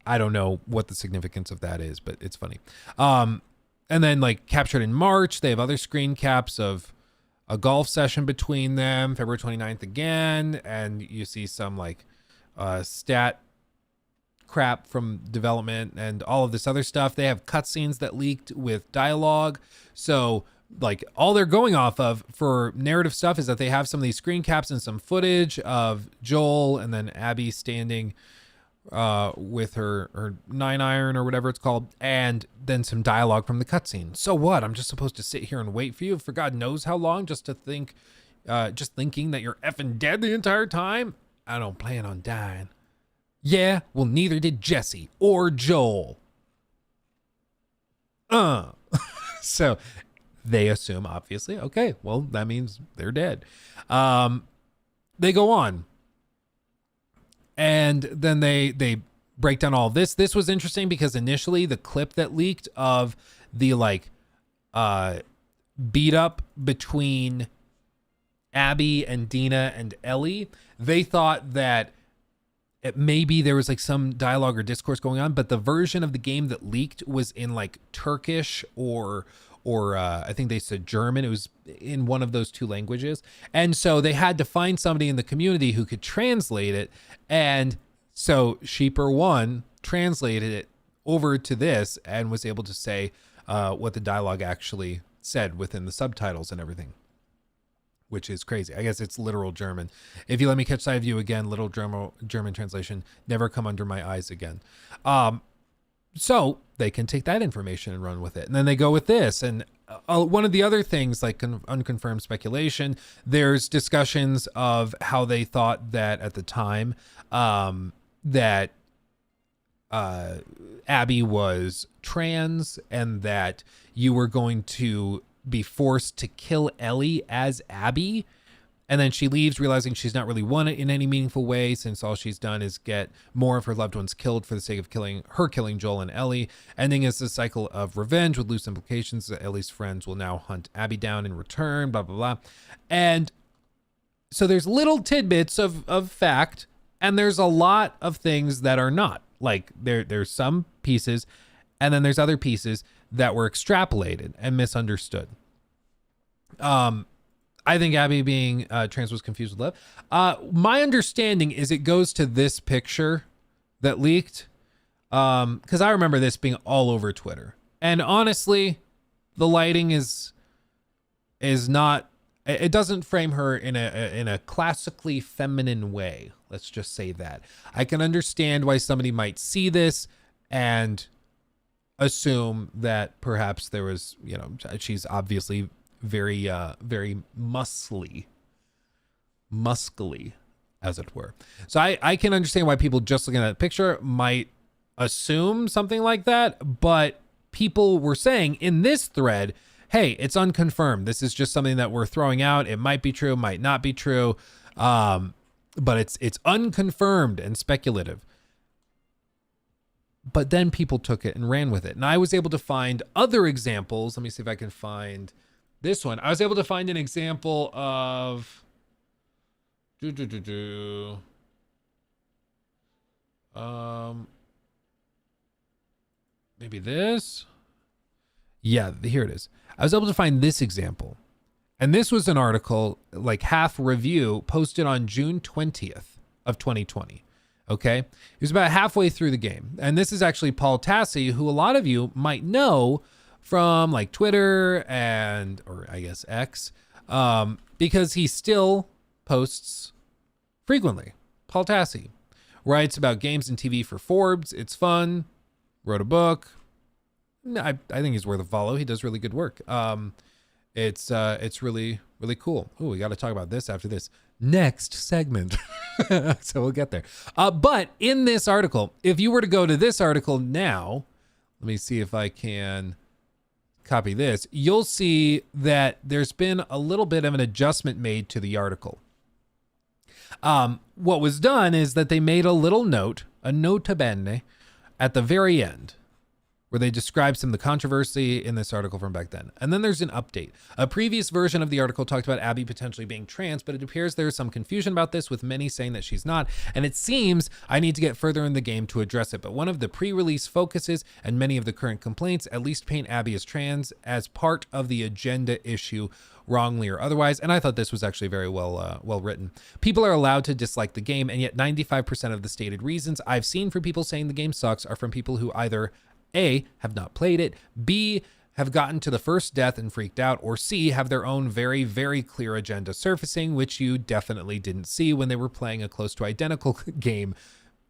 I don't know what the significance of that is, but it's funny. And then captured in March, they have other screen caps of a golf session between them, February 29th again, and you see some stat crap from development and all of this other stuff. They have cutscenes that leaked with dialogue. So like all they're going off of for narrative stuff is that they have some of these screen caps and some footage of Joel and then Abby standing with her 9-iron or whatever it's called, and then some dialogue from the cutscene. So what? I'm just supposed to sit here and wait for you for God knows how long just to think, just thinking that you're effing dead the entire time? I don't plan on dying. Yeah, well, neither did Jesse or Joel. So they assume, obviously, okay, well, that means they're dead. They go on. And then they break down all this. This was interesting because initially the clip that leaked of the like beat up between Abby and Dina and Ellie, they thought that maybe there was like some dialogue or discourse going on, but the version of the game that leaked was in like Turkish or I think they said German. It was in one of those two languages. And so they had to find somebody in the community who could translate it. And so Sheeper1 translated it over to this and was able to say what the dialogue actually said within the subtitles and everything, which is crazy. I guess it's literal German. If you let me catch sight of you again, literal German translation, never come under my eyes again. So they can take that information and run with it. And then they go with this. And one of the other things, like unconfirmed speculation, there's discussions of how they thought that at the time that Abby was trans and that you were going to be forced to kill Ellie as Abby. And then she leaves, realizing she's not really won it in any meaningful way, since all she's done is get more of her loved ones killed for the sake of killing Joel and Ellie. Ending is a cycle of revenge with loose implications that Ellie's friends will now hunt Abby down in return, blah, blah, blah. And so there's little tidbits of fact, and there's a lot of things that are not. Like there's some pieces, and then there's other pieces that were extrapolated and misunderstood. I think Abby being trans was confused with love. My understanding is it goes to this picture that leaked, because I remember this being all over Twitter. And honestly, the lighting is not. It doesn't frame her in a classically feminine way. Let's just say that. I can understand why somebody might see this and assume that perhaps there was, she's obviously very muscly, as it were. So I can understand why people just looking at that picture might assume something like that, but people were saying in this thread, hey, it's unconfirmed. This is just something that we're throwing out. It might be true, might not be true, but it's unconfirmed and speculative. But then people took it and ran with it. And I was able to find other examples. Let me see if I can find this one. I was able to find an example of maybe this. Yeah, here it is. I was able to find this example. And this was an article, like half review, posted on June 20th of 2020. Okay. It was about halfway through the game. And this is actually Paul Tassi, who a lot of you might know from like Twitter or I guess X, because he still posts frequently. Paul Tassi writes about games and TV for Forbes. It's fun. Wrote a book. I think he's worth a follow. He does really good work. It's really, really cool. Oh, we got to talk about this after this next segment. So we'll get there. But in this article, if you were to go to this article now, let me see if I can copy this. You'll see that there's been a little bit of an adjustment made to the article. What was done is that they made a little note, a nota bene, at the very end, where they describe some of the controversy in this article from back then. And then there's an update. A previous version of the article talked about Abby potentially being trans, but it appears there's some confusion about this, with many saying that she's not. And it seems I need to get further in the game to address it. But one of the pre-release focuses and many of the current complaints at least paint Abby as trans as part of the agenda issue, wrongly or otherwise. And I thought this was actually very well written. People are allowed to dislike the game, and yet 95% of the stated reasons I've seen for people saying the game sucks are from people who either A, have not played it, B, have gotten to the first death and freaked out, or C, have their own very, very clear agenda surfacing, which you definitely didn't see when they were playing a close to identical game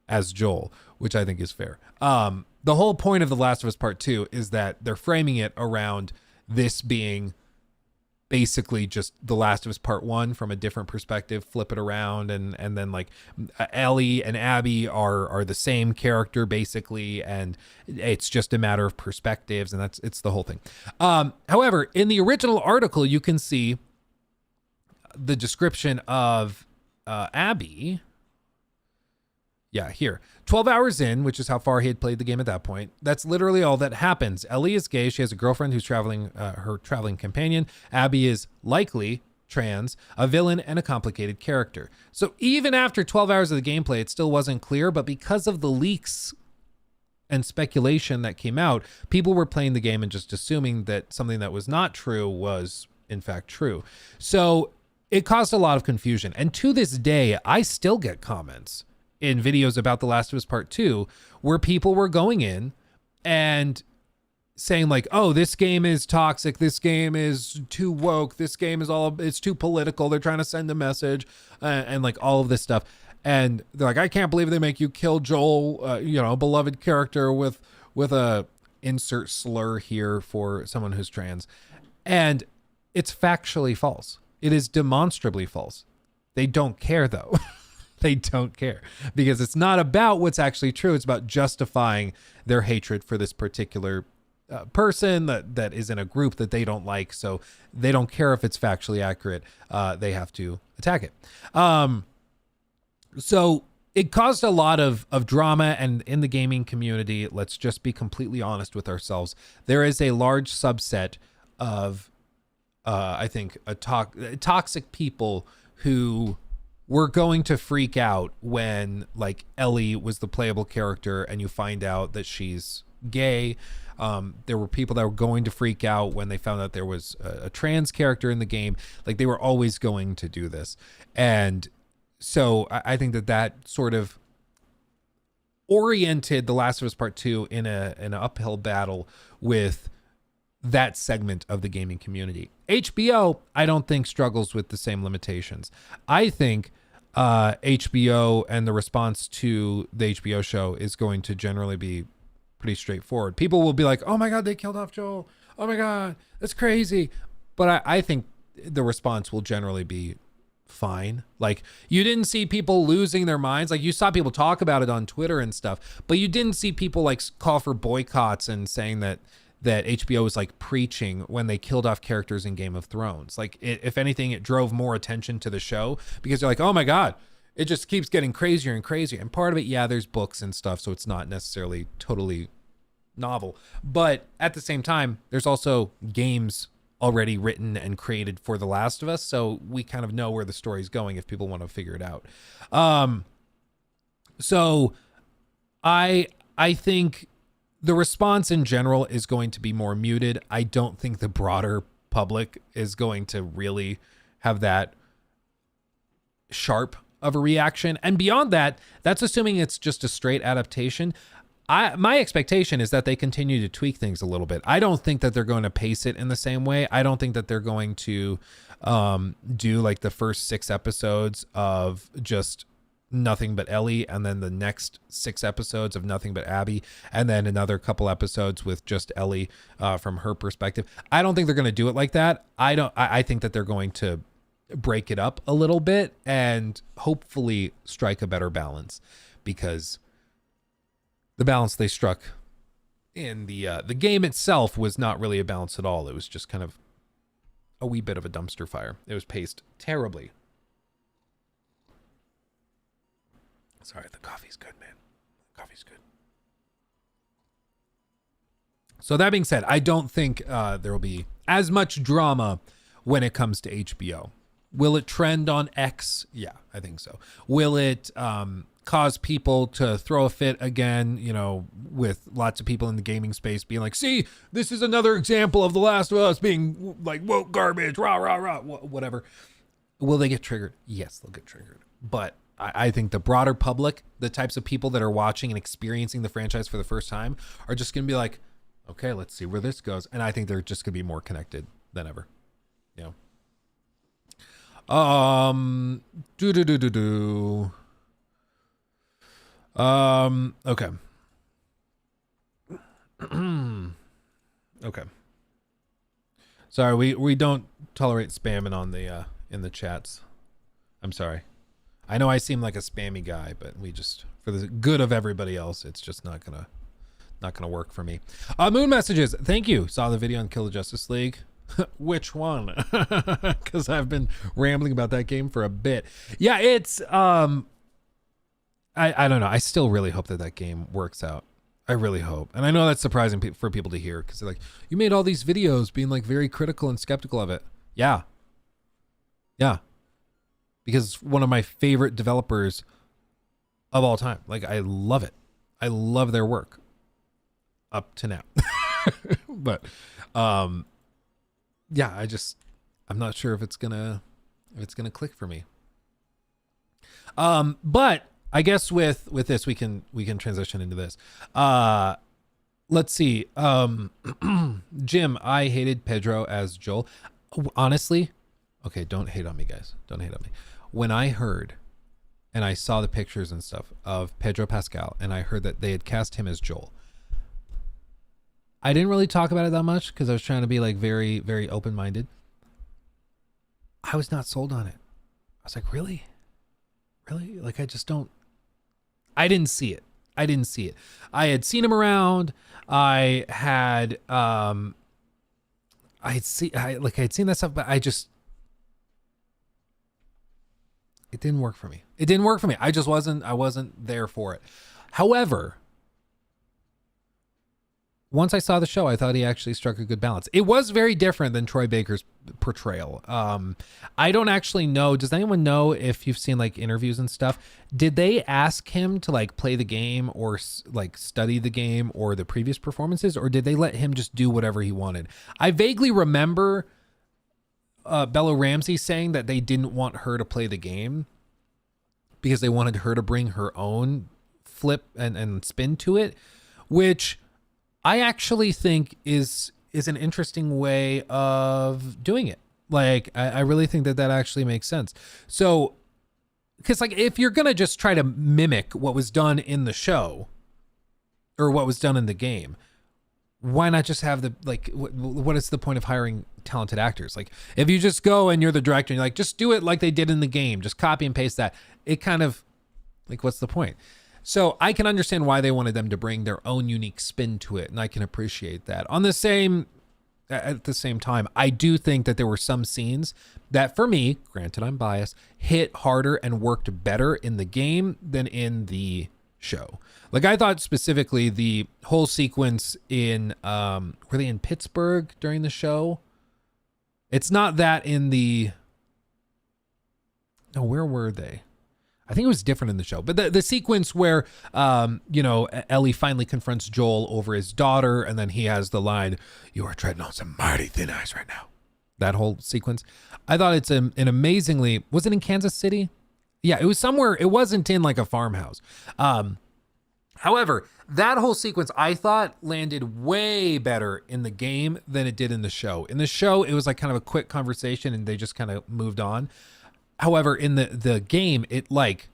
as Joel, which I think is fair. The whole point of The Last of Us Part 2 is that they're framing it around this being basically just The Last of Us Part 1 from a different perspective, flip it around, and then like Ellie and Abby are the same character basically, and it's just a matter of perspectives, and it's the whole thing. However, in the original article, you can see the description of Abby. Yeah, here. 12 hours in, which is how far he had played the game at that point. That's literally all that happens. Ellie is gay. She has a girlfriend who's traveling, her traveling companion. Abby is likely trans, a villain, and a complicated character. So even after 12 hours of the gameplay, it still wasn't clear, but because of the leaks and speculation that came out, people were playing the game and just assuming that something that was not true was in fact true. So it caused a lot of confusion. And to this day, I still get comments in videos about The Last of Us Part 2 where people were going in and saying like, oh, this game is toxic, this game is too woke, this game is it's too political, they're trying to send a message, and like all of this stuff. And they're like, I can't believe they make you kill Joel, beloved character with a insert slur here for someone who's trans. And it's factually false. It is demonstrably false. They don't care though. They don't care because it's not about what's actually true. It's about justifying their hatred for this particular person that is in a group that they don't like. So they don't care if it's factually accurate. They have to attack it. So it caused a lot of drama, and in the gaming community, let's just be completely honest with ourselves. There is a large subset of, I think, toxic people who were going to freak out when like Ellie was the playable character and you find out that she's gay. There were people that were going to freak out when they found out there was a trans character in the game. Like they were always going to do this. And so I think that sort of oriented The Last of Us Part 2 in an uphill battle with that segment of the gaming community. HBO, I don't think struggles with the same limitations. I think HBO and the response to the HBO show is going to generally be pretty straightforward. People will be like, oh my God, they killed off Joel. Oh my God, that's crazy. But I think the response will generally be fine. Like you didn't see people losing their minds. Like you saw people talk about it on Twitter and stuff, but you didn't see people like call for boycotts and saying that HBO was like preaching when they killed off characters in Game of Thrones. Like if anything, it drove more attention to the show because they're like, oh my God, it just keeps getting crazier and crazier. And part of it, yeah, there's books and stuff, so it's not necessarily totally novel. But at the same time, there's also games already written and created for The Last of Us, so we kind of know where the story's going if people want to figure it out. So I think the response in general is going to be more muted. I don't think the broader public is going to really have that sharp of a reaction. And beyond that, that's assuming it's just a straight adaptation. My expectation is that they continue to tweak things a little bit. I don't think that they're going to pace it in the same way. I don't think that they're going to do like the first 6 episodes of just nothing but Ellie, and then the next 6 episodes of nothing but Abby, and then another couple episodes with just Ellie from her perspective. I don't think they're going to do it like that. I think that they're going to break it up a little bit and hopefully strike a better balance, because the balance they struck in the game itself was not really a balance at all. It was just kind of a wee bit of a dumpster fire. It was paced terribly. Sorry, the coffee's good, man. Coffee's good. So that being said, I don't think there will be as much drama when it comes to HBO. Will it trend on X? Yeah, I think so. Will it cause people to throw a fit again, with lots of people in the gaming space being like, see, this is another example of The Last of Us being like woke garbage, rah, rah, rah, whatever. Will they get triggered? Yes, they'll get triggered. But I think the broader public, the types of people that are watching and experiencing the franchise for the first time, are just going to be like, Okay, let's see where this goes. And I think they're just gonna be more connected than ever. You know. Okay. Okay. Sorry, we don't tolerate spamming on the in the chats. I'm sorry. I know I seem like a spammy guy, but we just, for the good of everybody else, it's just not gonna work for me. Moon messages. Thank you. Saw the video on Kill the Justice League. Which one? Because I've been rambling about that game for a bit. Yeah, it's I don't know. I still really hope that game works out. I really hope. And I know that's surprising for people to hear, because they're like, you made all these videos being like very critical and skeptical of it. Yeah. Because one of my favorite developers of all time. Like, I love it. I love their work up to now. But yeah, I'm not sure if it's gonna click for me. But I guess with this we can transition into this. Let's see. Jim, I hated Pedro as Joel. Honestly, okay, don't hate on me, guys. Don't hate on me. When I heard and I saw the pictures and stuff of Pedro Pascal, and I heard that they had cast him as Joel, I didn't really talk about it that much because I was trying to be like very, very open-minded. I was not sold on it. I was like, really? Like, I didn't see it. I had seen him around. I had seen that stuff, but it didn't work for me. I wasn't there for it. However, once I saw the show, I thought he actually struck a good balance. It was very different than Troy Baker's portrayal. I don't actually know. Does anyone know, if you've seen like interviews and stuff, did they ask him to like play the game or like study the game or the previous performances, or did they let him just do whatever he wanted? I vaguely remember Bella Ramsey saying that they didn't want her to play the game because they wanted her to bring her own flip and spin to it, which I actually think is an interesting way of doing it. Like, I really think that actually makes sense. So, because like, if you're going to just try to mimic what was done in the show or what was done in the game, why not just have what is the point of hiring talented actors? Like, if you just go and you're the director and you're like, just do it like they did in the game, just copy and paste that. It kind of like, what's the point? So I can understand why they wanted them to bring their own unique spin to it, and I can appreciate that. At the same time, I do think that there were some scenes that, for me, granted I'm biased, hit harder and worked better in the game than in the show. Like, I thought specifically the whole sequence in were they in Pittsburgh during the show? It's not that in the... No, where were they? I think it was different in the show, but the sequence where, Ellie finally confronts Joel over his daughter, and then he has the line, "You are treading on some mighty thin ice right now." That whole sequence, I thought it's an amazingly. Was it in Kansas City? Yeah, it was somewhere. It wasn't in like a farmhouse. However, that whole sequence I thought landed way better in the game than it did in the show. In the show, it was like kind of a quick conversation, and they just kind of moved on. However, in the game, it like,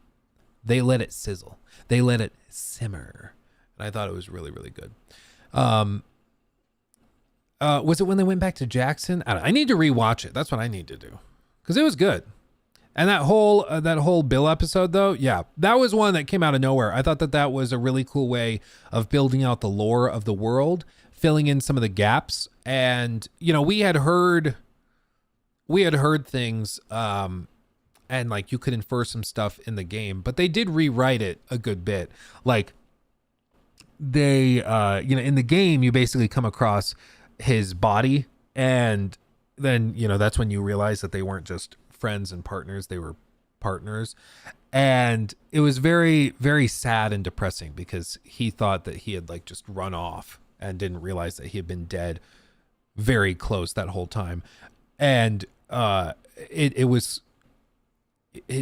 they let it sizzle. They let it simmer. And I thought it was really, really good. Was it when they went back to Jackson? I need to rewatch it. That's what I need to do. Because it was good. And that whole Bill episode, though, yeah, that was one that came out of nowhere. I thought that was a really cool way of building out the lore of the world, filling in some of the gaps. And, we had heard things, and like, you could infer some stuff in the game, but they did rewrite it a good bit. Like, they, in the game, you basically come across his body, and then, that's when you realize that they weren't just friends and partners, they were partners. And it was very, very sad and depressing, because he thought that he had like just run off and didn't realize that he had been dead very close that whole time. And it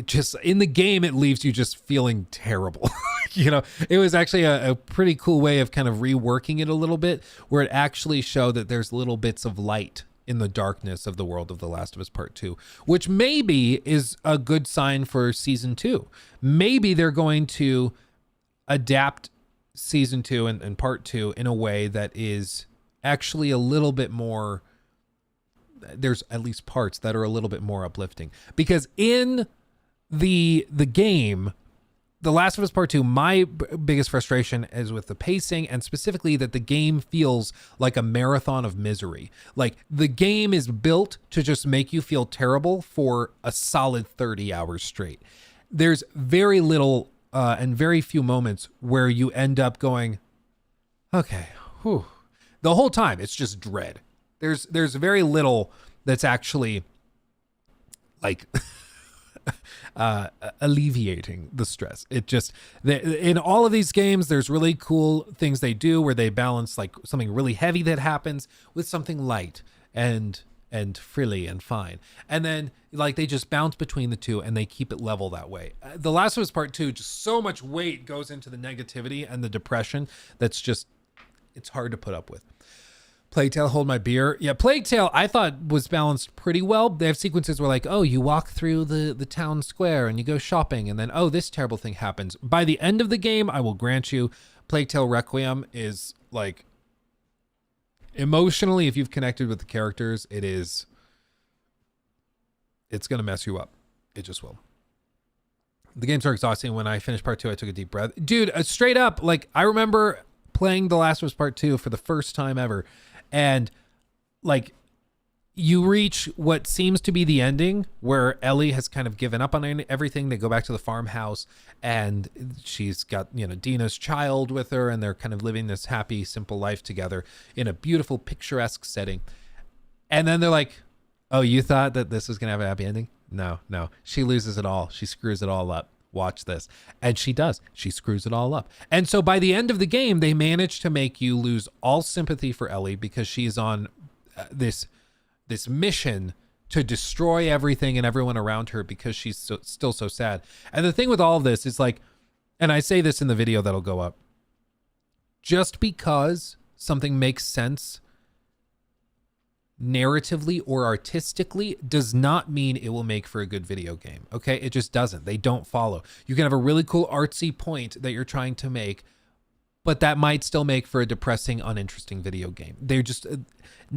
just, in the game, it leaves you just feeling terrible. You know, it was actually a pretty cool way of kind of reworking it a little bit, where it actually showed that there's little bits of light in the darkness of the world of The Last of Us Part 2, which maybe is a good sign for season 2. Maybe they're going to adapt season 2 and part 2 in a way that is actually a little bit more, there's at least parts that are a little bit more uplifting. Because in the game, The Last of Us Part 2, my biggest frustration is with the pacing, and specifically that the game feels like a marathon of misery. Like, the game is built to just make you feel terrible for a solid 30 hours straight. There's very little and very few moments where you end up going, okay, whew. The whole time it's just dread. There's very little that's actually like alleviating the stress. It just, in all of these games, there's really cool things they do where they balance like something really heavy that happens with something light and frilly and fine. And then like they just bounce between the two and they keep it level that way. The Last of Us Part 2, just so much weight goes into the negativity and the depression that's just, it's hard to put up with. Plague Tale, Hold My Beer. Yeah, Plague Tale I thought was balanced pretty well. They have sequences where like, oh, you walk through the town square and you go shopping, and then, oh, this terrible thing happens. By the end of the game, I will grant you, Plague Tale Requiem is like, emotionally, if you've connected with the characters, it's going to mess you up. It just will. The games are exhausting. When I finished part 2, I took a deep breath. Dude, straight up, like, I remember playing The Last of Us Part 2 for the first time ever, and like, you reach what seems to be the ending where Ellie has kind of given up on everything. They go back to the farmhouse and she's got, you know, Dina's child with her, and they're kind of living this happy, simple life together in a beautiful, picturesque setting. And then they're like, oh, you thought that this was going to have a happy ending? No. She loses it all. She screws it all up. Watch this. And she does. She screws it all up. And so by the end of the game, they manage to make you lose all sympathy for Ellie because she's on this mission to destroy everything and everyone around her because she's still so sad. And the thing with all of this is like, and I say this in the video that'll go up, just because something makes sense narratively or artistically does not mean it will make for a good video game. Okay, it just doesn't. They don't follow. You can have a really cool artsy point that you're trying to make, but that might still make for a depressing, uninteresting video game. They're just,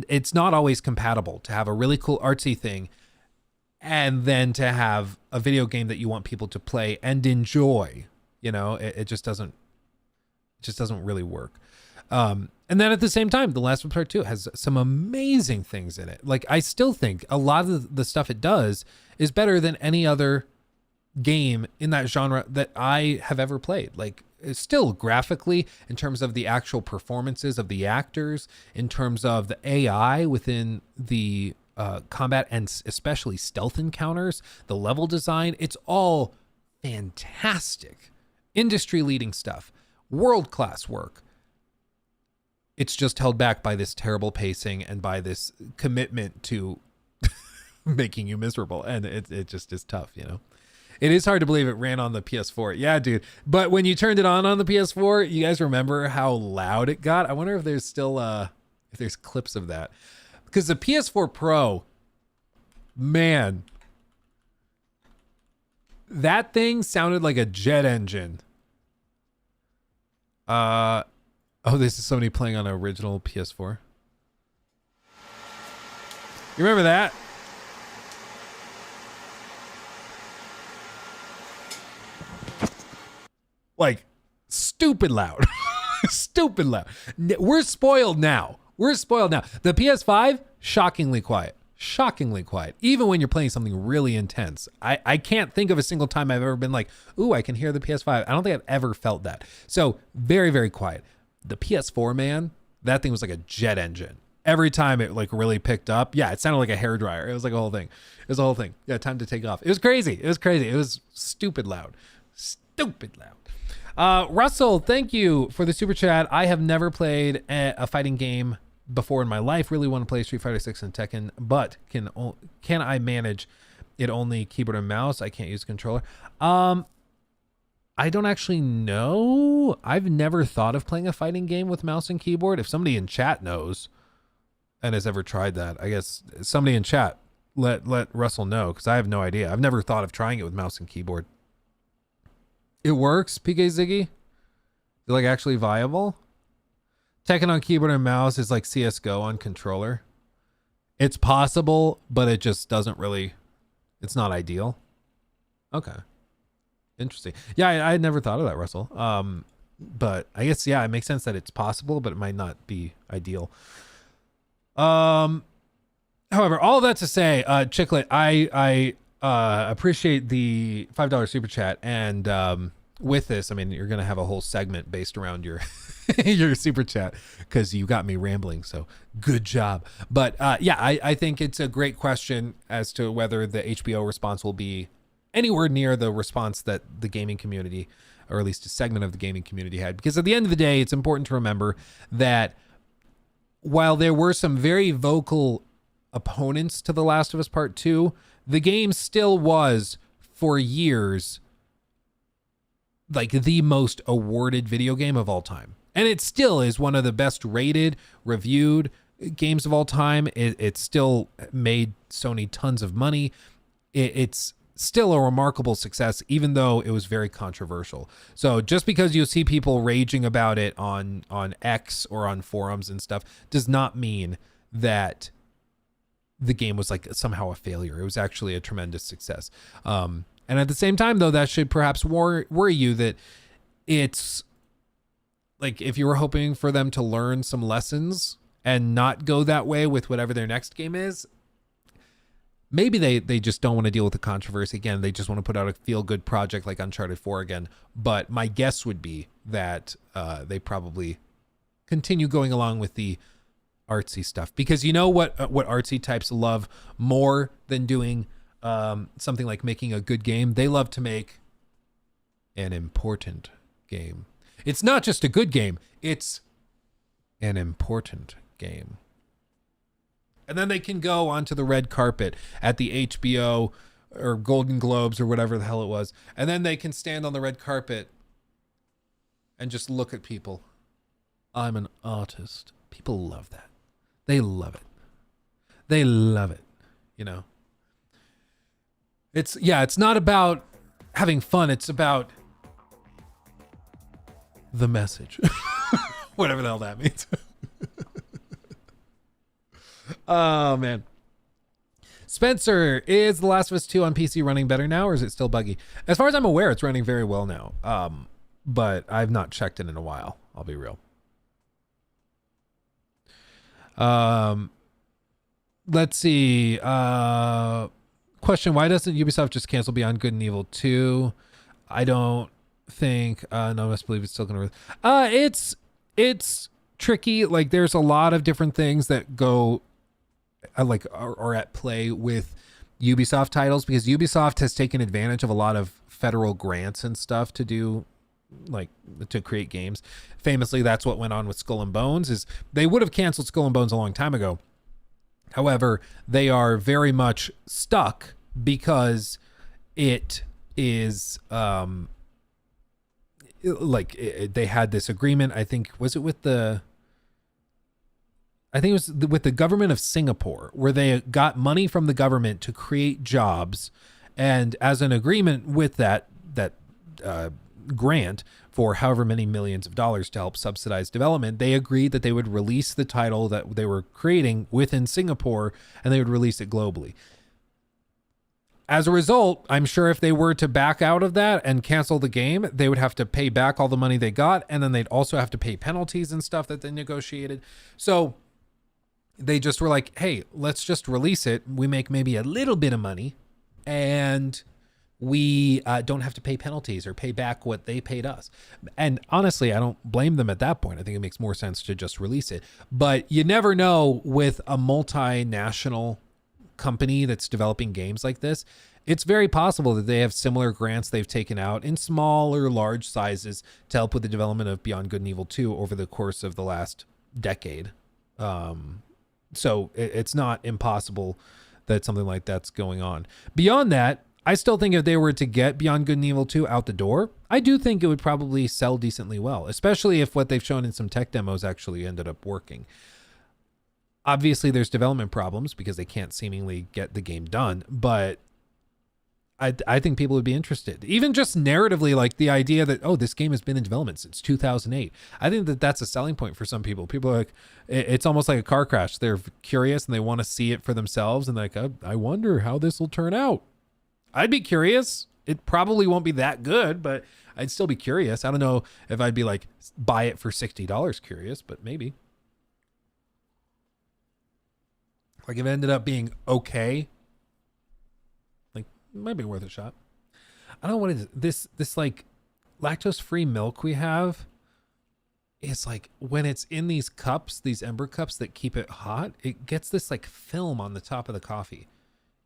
it's not always compatible to have a really cool artsy thing and then to have a video game that you want people to play and enjoy. You know, it just doesn't really work. And then at the same time, The Last of Us Part 2 has some amazing things in it. Like, I still think a lot of the stuff it does is better than any other game in that genre that I have ever played. Like, still graphically, in terms of the actual performances of the actors, in terms of the AI within the combat and especially stealth encounters, the level design, it's all fantastic. Industry-leading stuff. World-class work. It's just held back by this terrible pacing and by this commitment to making you miserable. And it just is tough, you know? It is hard to believe it ran on the PS4. Yeah, dude. But when you turned it on the PS4, you guys remember how loud it got? I wonder if there's still, if there's clips of that. Because the PS4 Pro, man, that thing sounded like a jet engine. Oh, this is somebody playing on an original PS4. You remember that? Like, stupid loud. Stupid loud. We're spoiled now. The PS5, shockingly quiet. Shockingly quiet. Even when you're playing something really intense. I can't think of a single time I've ever been like, ooh, I can hear the PS5. I don't think I've ever felt that. So, very, very quiet. The PS4, man, that thing was like a jet engine. Every time it like really picked up, yeah, it sounded like a hairdryer. It was like a whole thing. Yeah, time to take off. It was crazy. It was stupid loud. Russell, thank you for the super chat. I have never played a fighting game before in my life. Really want to play Street Fighter 6 and Tekken, but can I manage it only keyboard and mouse? I can't use a controller. I don't actually know. I've never thought of playing a fighting game with mouse and keyboard. If somebody in chat knows and has ever tried that, I guess somebody in chat let Russell know, because I have no idea. I've never thought of trying it with mouse and keyboard. It works, PK Ziggy? Is it like actually viable? Tekken on keyboard and mouse is like CSGO on controller. It's possible, but it just doesn't really, it's not ideal. Okay. Interesting. Yeah, I had never thought of that, Russell. But I guess, yeah, it makes sense that it's possible, but it might not be ideal. However, all that to say, Chicklet, I appreciate the $5 super chat. And with this, I mean, you're going to have a whole segment based around your your super chat, because you got me rambling. So good job. But yeah, I think it's a great question as to whether the HBO response will be anywhere near the response that the gaming community, or at least a segment of the gaming community, had. Because at the end of the day, it's important to remember that while there were some very vocal opponents to The Last of Us Part 2, the game still was, for years, like the most awarded video game of all time. And it still is one of the best rated, reviewed games of all time. It still made Sony tons of money. It's still a remarkable success, even though it was very controversial. So just because you see people raging about it on X or on forums and stuff does not mean that the game was like somehow a failure. It was actually a tremendous success. And at the same time, though, that should perhaps worry you that it's like, if you were hoping for them to learn some lessons and not go that way with whatever their next game is, maybe they just don't want to deal with the controversy again. They just want to put out a feel-good project like Uncharted 4 again. But my guess would be that they probably continue going along with the artsy stuff, because you know what artsy types love more than doing something like making a good game? They love to make an important game. It's not just a good game, it's an important game. And then they can go onto the red carpet at the HBO or Golden Globes or whatever the hell it was. And then they can stand on the red carpet and just look at people. I'm an artist. People love that. They love it. They love it. You know? It's not about having fun. It's about the message. Whatever the hell that means. Oh, man. Spencer, is The Last of Us 2 on PC running better now, or is it still buggy? As far as I'm aware, it's running very well now. But I've not checked it in a while. I'll be real. Let's see. Question, why doesn't Ubisoft just cancel Beyond Good and Evil 2? I don't think... no, I must believe it's still going to... It's tricky. Like, there's a lot of different things that go... are at play with Ubisoft titles, because Ubisoft has taken advantage of a lot of federal grants and stuff to do, like, to create games. Famously, that's what went on with Skull and Bones. Is they would have canceled Skull and Bones a long time ago. However, they are very much stuck because it is they had this agreement. I think it was with the government of Singapore, where they got money from the government to create jobs, and as an agreement with that grant for however many millions of dollars to help subsidize development, they agreed that they would release the title that they were creating within Singapore, and they would release it globally. As a result, I'm sure if they were to back out of that and cancel the game, they would have to pay back all the money they got, and then they'd also have to pay penalties and stuff that they negotiated. So they just were like, hey, let's just release it. We make maybe a little bit of money, and we don't have to pay penalties or pay back what they paid us. And honestly, I don't blame them at that point. I think it makes more sense to just release it. But you never know with a multinational company that's developing games like this. It's very possible that they have similar grants they've taken out in small or large sizes to help with the development of Beyond Good and Evil 2 over the course of the last decade. So it's not impossible that something like that's going on. Beyond that, I still think if they were to get Beyond Good and Evil 2 out the door, I do think it would probably sell decently well, especially if what they've shown in some tech demos actually ended up working. Obviously, there's development problems because they can't seemingly get the game done, but I think people would be interested. Even just narratively, like the idea that, oh, this game has been in development since 2008. I think that that's a selling point for some people. People are like, it's almost like a car crash. They're curious and they want to see it for themselves. And like, I wonder how this will turn out. I'd be curious. It probably won't be that good, but I'd still be curious. I don't know if I'd be like, buy it for $60 curious, but maybe. Like if it ended up being okay, like it might be worth a shot. I don't know what it is. This like lactose-free milk we have, it's like when it's in these cups, these ember cups that keep it hot, it gets this like film on the top of the coffee.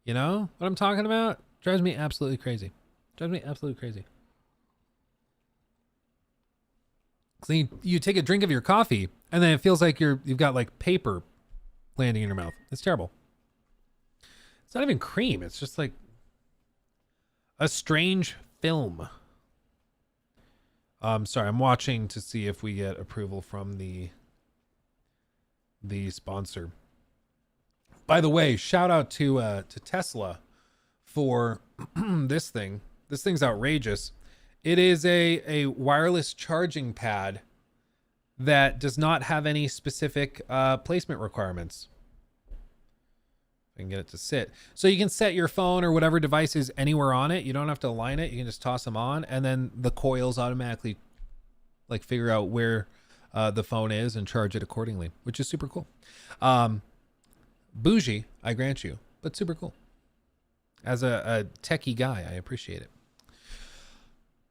You know what I'm talking about? Drives me absolutely crazy. Drives me absolutely crazy. So you take a drink of your coffee and then it feels like you've got like paper landing in your mouth. It's terrible. It's not even cream. It's just like a strange film. Sorry, I'm watching to see if we get approval from the sponsor. By the way, shout out to Tesla for this thing. This thing's outrageous. It is a wireless charging pad that does not have any specific placement requirements. I can get it to sit. So you can set your phone or whatever device is anywhere on it. You don't have to align it. You can just toss them on, and then the coils automatically like figure out where the phone is and charge it accordingly, which is super cool. Bougie, I grant you, but super cool. As a techie guy, I appreciate it.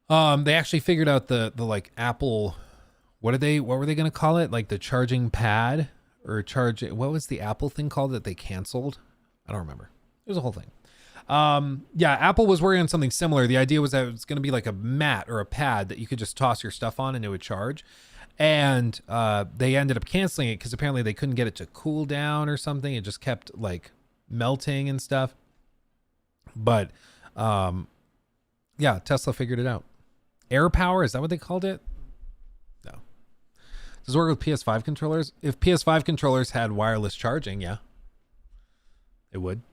They actually figured out the like Apple, what were they going to call it? Like the charging pad or what was the Apple thing called that they canceled? I don't remember. It was a whole thing. Yeah, Apple was working on something similar. The idea was that it was going to be like a mat or a pad that you could just toss your stuff on and it would charge. And they ended up canceling it because apparently they couldn't get it to cool down or something. It just kept like melting and stuff. But yeah, Tesla figured it out. Air power, is that what they called it? No. Does it work with PS5 controllers? If PS5 controllers had wireless charging, yeah, it would.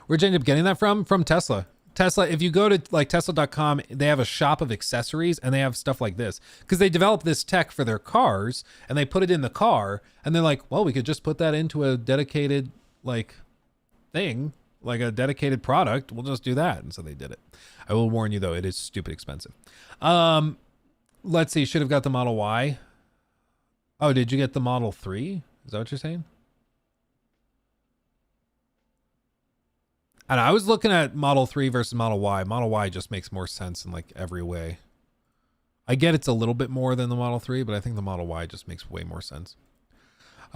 Where'd you end up getting that from? From Tesla. Tesla, if you go to like tesla.com, they have a shop of accessories and they have stuff like this because they developed this tech for their cars and they put it in the car and they're like, well, we could just put that into a dedicated like thing, like a dedicated product. We'll just do that. And so they did it. I will warn you though, it is stupid expensive. Let's see. Should have got the Model Y. Oh, did you get the Model 3? Is that what you're saying? And I was looking at Model 3 versus Model Y. Model Y just makes more sense in like every way. I get it's a little bit more than the Model 3, but I think the Model Y just makes way more sense.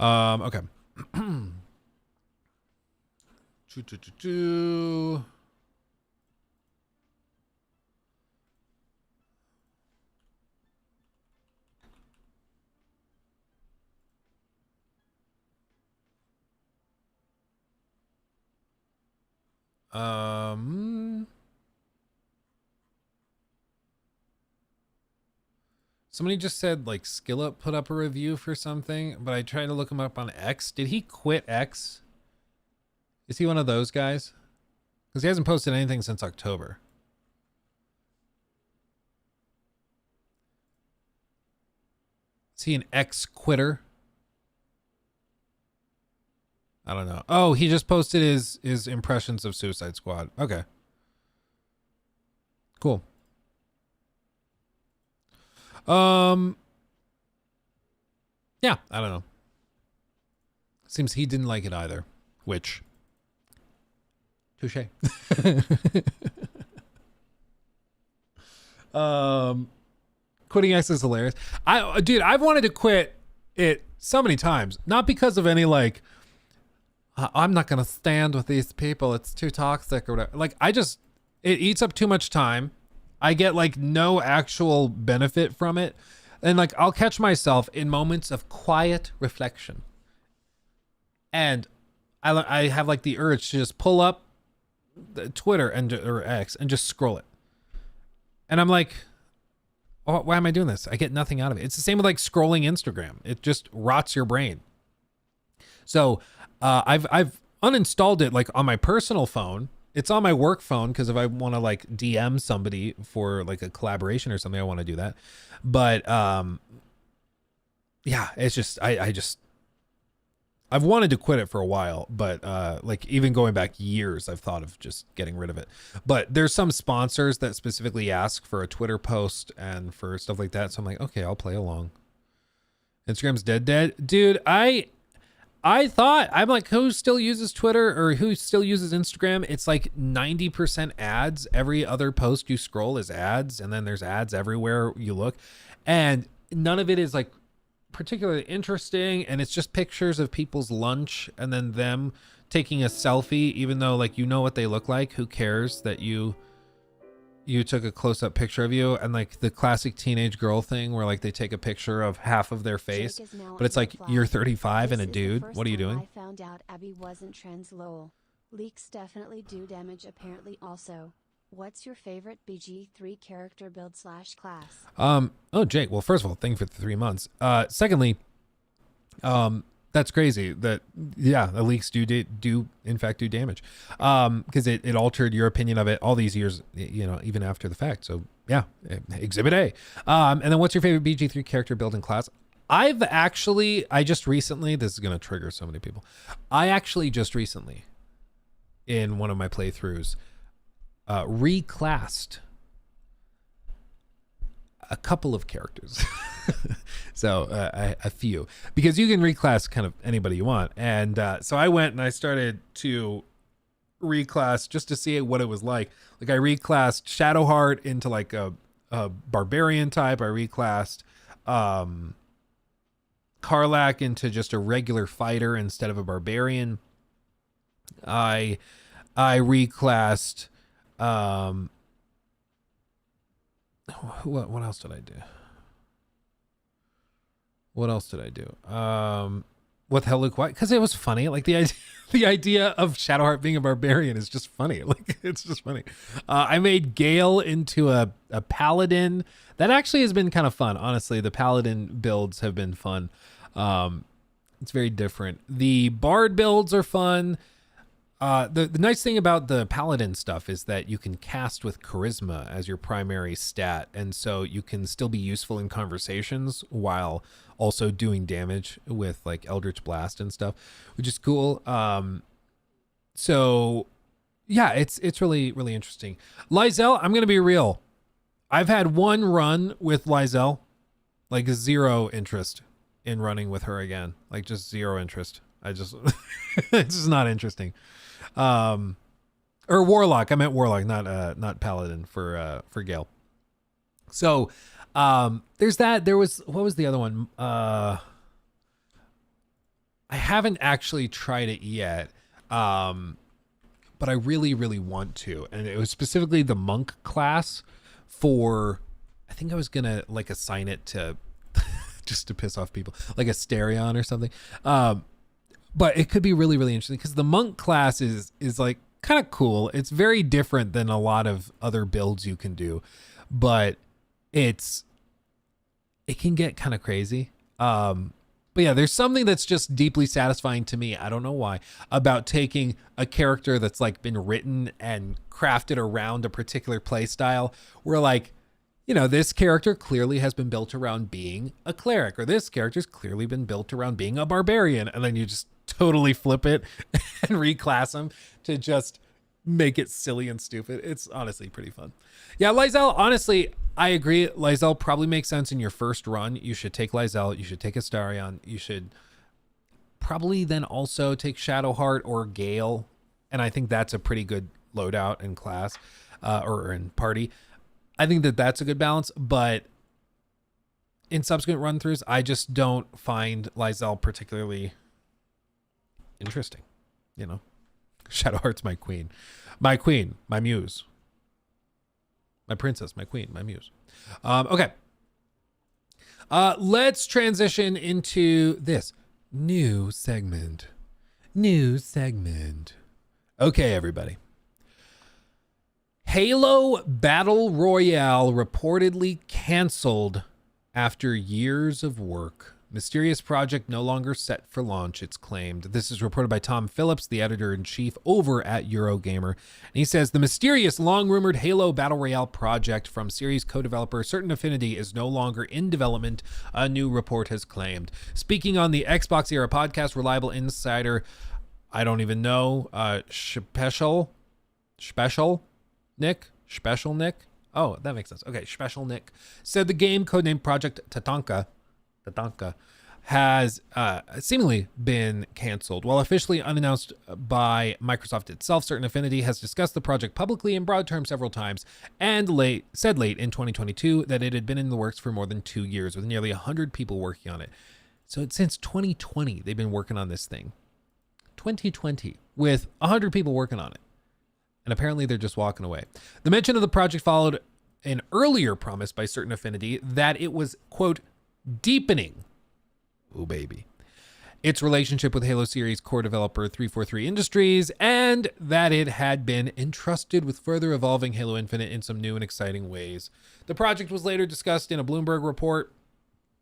Okay. Somebody just said like Skillup put up a review for something, but I tried to look him up on X. Did he quit X? Is he one of those guys? Because he hasn't posted anything since October. Is he an X quitter? I don't know. Oh, he just posted his impressions of Suicide Squad. Okay. Cool. Yeah, I don't know. Seems he didn't like it either, which touche. Quitting X is hilarious. Dude, I've wanted to quit it so many times, not because of any like I'm not going to stand with these people. It's too toxic or whatever. Like, it eats up too much time. I get like no actual benefit from it. And like, I'll catch myself in moments of quiet reflection. And I have like the urge to just pull up Twitter or X and just scroll it. And I'm like, oh, why am I doing this? I get nothing out of it. It's the same with like scrolling Instagram. It just rots your brain. So I've uninstalled it like on my personal phone. It's on my work phone because if I want to like DM somebody for like a collaboration or something, I want to do that. But yeah, it's just I've wanted to quit it for a while, but like even going back years, I've thought of just getting rid of it. But there's some sponsors that specifically ask for a Twitter post and for stuff like that. So I'm like, okay, I'll play along. Instagram's dead. Dude, I thought, I'm like, who still uses Twitter or who still uses Instagram? It's like 90% ads. Every other post you scroll is ads. And then there's ads everywhere you look. And none of it is like particularly interesting. And it's just pictures of people's lunch and then them taking a selfie, even though like, you know what they look like. Who cares that you took a close-up picture of you? And like the classic teenage girl thing where like they take a picture of half of their face, but it's like you're 35 and a dude. What are you doing? I found out Abby wasn't trans. Lol. Leaks definitely do damage apparently also. What's your favorite BG3 character build / class? Oh, Jake. Well, first of all, thank you for the 3 months. Secondly, that's crazy that, yeah, the leaks do in fact do damage. Because it altered your opinion of it all these years, you know, even after the fact. So yeah, exhibit A. And then what's your favorite BG3 character build in class? I just recently, this is going to trigger so many people. I actually just recently in one of my playthroughs, reclassed a couple of characters. So a few, because you can reclass kind of anybody you want. And so I went and I started to reclass just to see what it was like. Like I reclassed Shadowheart into like a barbarian type. I reclassed Karlach into just a regular fighter instead of a barbarian. I reclassed what else did I do? What else did I do? What the hell, Luke? Why? Because it was funny. Like the idea of Shadowheart being a barbarian is just funny. Like it's just funny. I made Gale into a paladin. That actually has been kind of fun. Honestly, the paladin builds have been fun. It's very different. The bard builds are fun. The nice thing about the paladin stuff is that you can cast with charisma as your primary stat, and so you can still be useful in conversations while also doing damage with like Eldritch Blast and stuff, which is cool. So yeah, it's really, really interesting. Lysel, I'm gonna be real. I've had one run with Lysel, like zero interest in running with her again. Like just zero interest. It's just not interesting. Or Warlock. I meant Warlock, not Paladin for Gale. So, there's that. There was, what was the other one? I haven't actually tried it yet. But I really, really want to. And it was specifically the monk class for, I think I was gonna like assign it to just to piss off people, like a Asterion or something. But it could be really, really interesting because the monk class is like kind of cool. It's very different than a lot of other builds you can do, but it can get kind of crazy. But yeah, there's something that's just deeply satisfying to me. I don't know why, about taking a character that's like been written and crafted around a particular play style where like, you know, this character clearly has been built around being a cleric, or this character's clearly been built around being a barbarian. And then you just totally flip it and reclass them to just make it silly and stupid. It's honestly pretty fun. Yeah, Lysel, honestly, I agree. Lysel probably makes sense in your first run. You should take Lysel. You should take Astarion. You should probably then also take Shadowheart or Gale. And I think that's a pretty good loadout in class or in party. I think that's a good balance, but in subsequent run-throughs, I just don't find Lysel particularly interesting. You know, Shadowheart's my queen, my muse, my princess, my queen, my muse. Okay. Let's transition into this new segment. Okay, everybody. Halo Battle Royale reportedly canceled after years of work. Mysterious project no longer set for launch, it's claimed. This is reported by Tom Phillips, the editor-in-chief over at Eurogamer. And he says, the mysterious, long-rumored Halo Battle Royale project from series co-developer Certain Affinity is no longer in development, a new report has claimed. Speaking on the Xbox Era podcast, reliable insider, I don't even know, Special Nick? Oh, that makes sense. Okay, Special Nick said the game, codenamed Project Tatanka, has seemingly been canceled. While officially unannounced by Microsoft itself, Certain Affinity has discussed the project publicly in broad terms several times and said late in 2022 that it had been in the works for more than 2 years with nearly 100 people working on it. So since 2020, they've been working on this thing. 2020 with 100 people working on it. And apparently they're just walking away. The mention of the project followed an earlier promise by Certain Affinity that it was, quote, deepening, oh baby, its relationship with Halo series core developer 343 Industries, and that it had been entrusted with further evolving Halo Infinite in some new and exciting ways. The project was later discussed in a Bloomberg report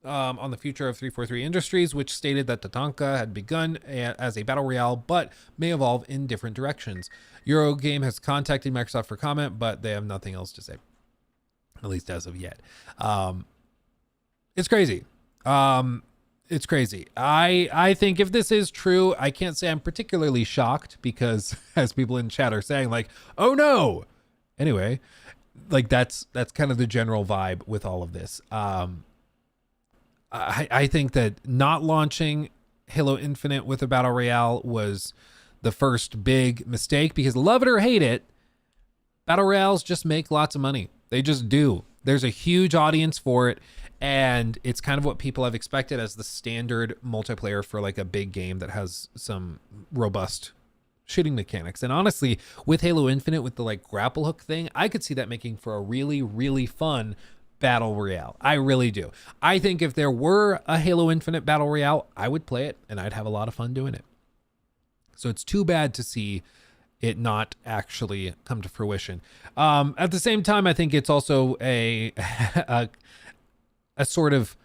on the future of 343 Industries, which stated that Tatanka had begun as a battle royale, but may evolve in different directions. Eurogame has contacted Microsoft for comment, but they have nothing else to say, at least as of yet. It's crazy. It's crazy. I think if this is true, I can't say I'm particularly shocked because, as people in chat are saying, like, oh no. Anyway, like that's kind of the general vibe with all of this. I think that not launching Halo Infinite with a battle royale was the first big mistake because, love it or hate it, battle royales just make lots of money. They just do. There's a huge audience for it, and it's kind of what people have expected as the standard multiplayer for like a big game that has some robust shooting mechanics. And honestly, with Halo Infinite, with the like grapple hook thing, I could see that making for a really, really fun battle royale. I really do. I think if there were a Halo Infinite battle royale, I would play it and I'd have a lot of fun doing it. So it's too bad to see it not actually come to fruition. At the same time, I think it's also a sort of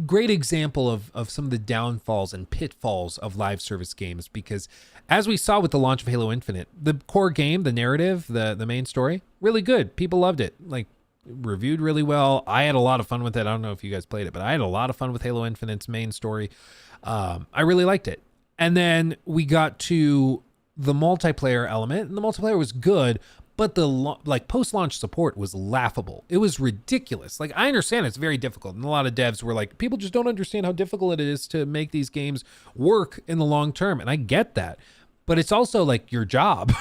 great example of some of the downfalls and pitfalls of live service games, because as we saw with the launch of Halo Infinite, the core game, the narrative, the main story, really good. People loved it. Like, reviewed really well. I had a lot of fun with it. I don't know if you guys played it, but I had a lot of fun with Halo Infinite's main story. I really liked it. And then we got to the multiplayer element, and the multiplayer was good, but the like post-launch support was laughable. It was ridiculous. Like, I understand it's very difficult, and a lot of devs were like, people just don't understand how difficult it is to make these games work in the long term, and I get that. But it's also like your job.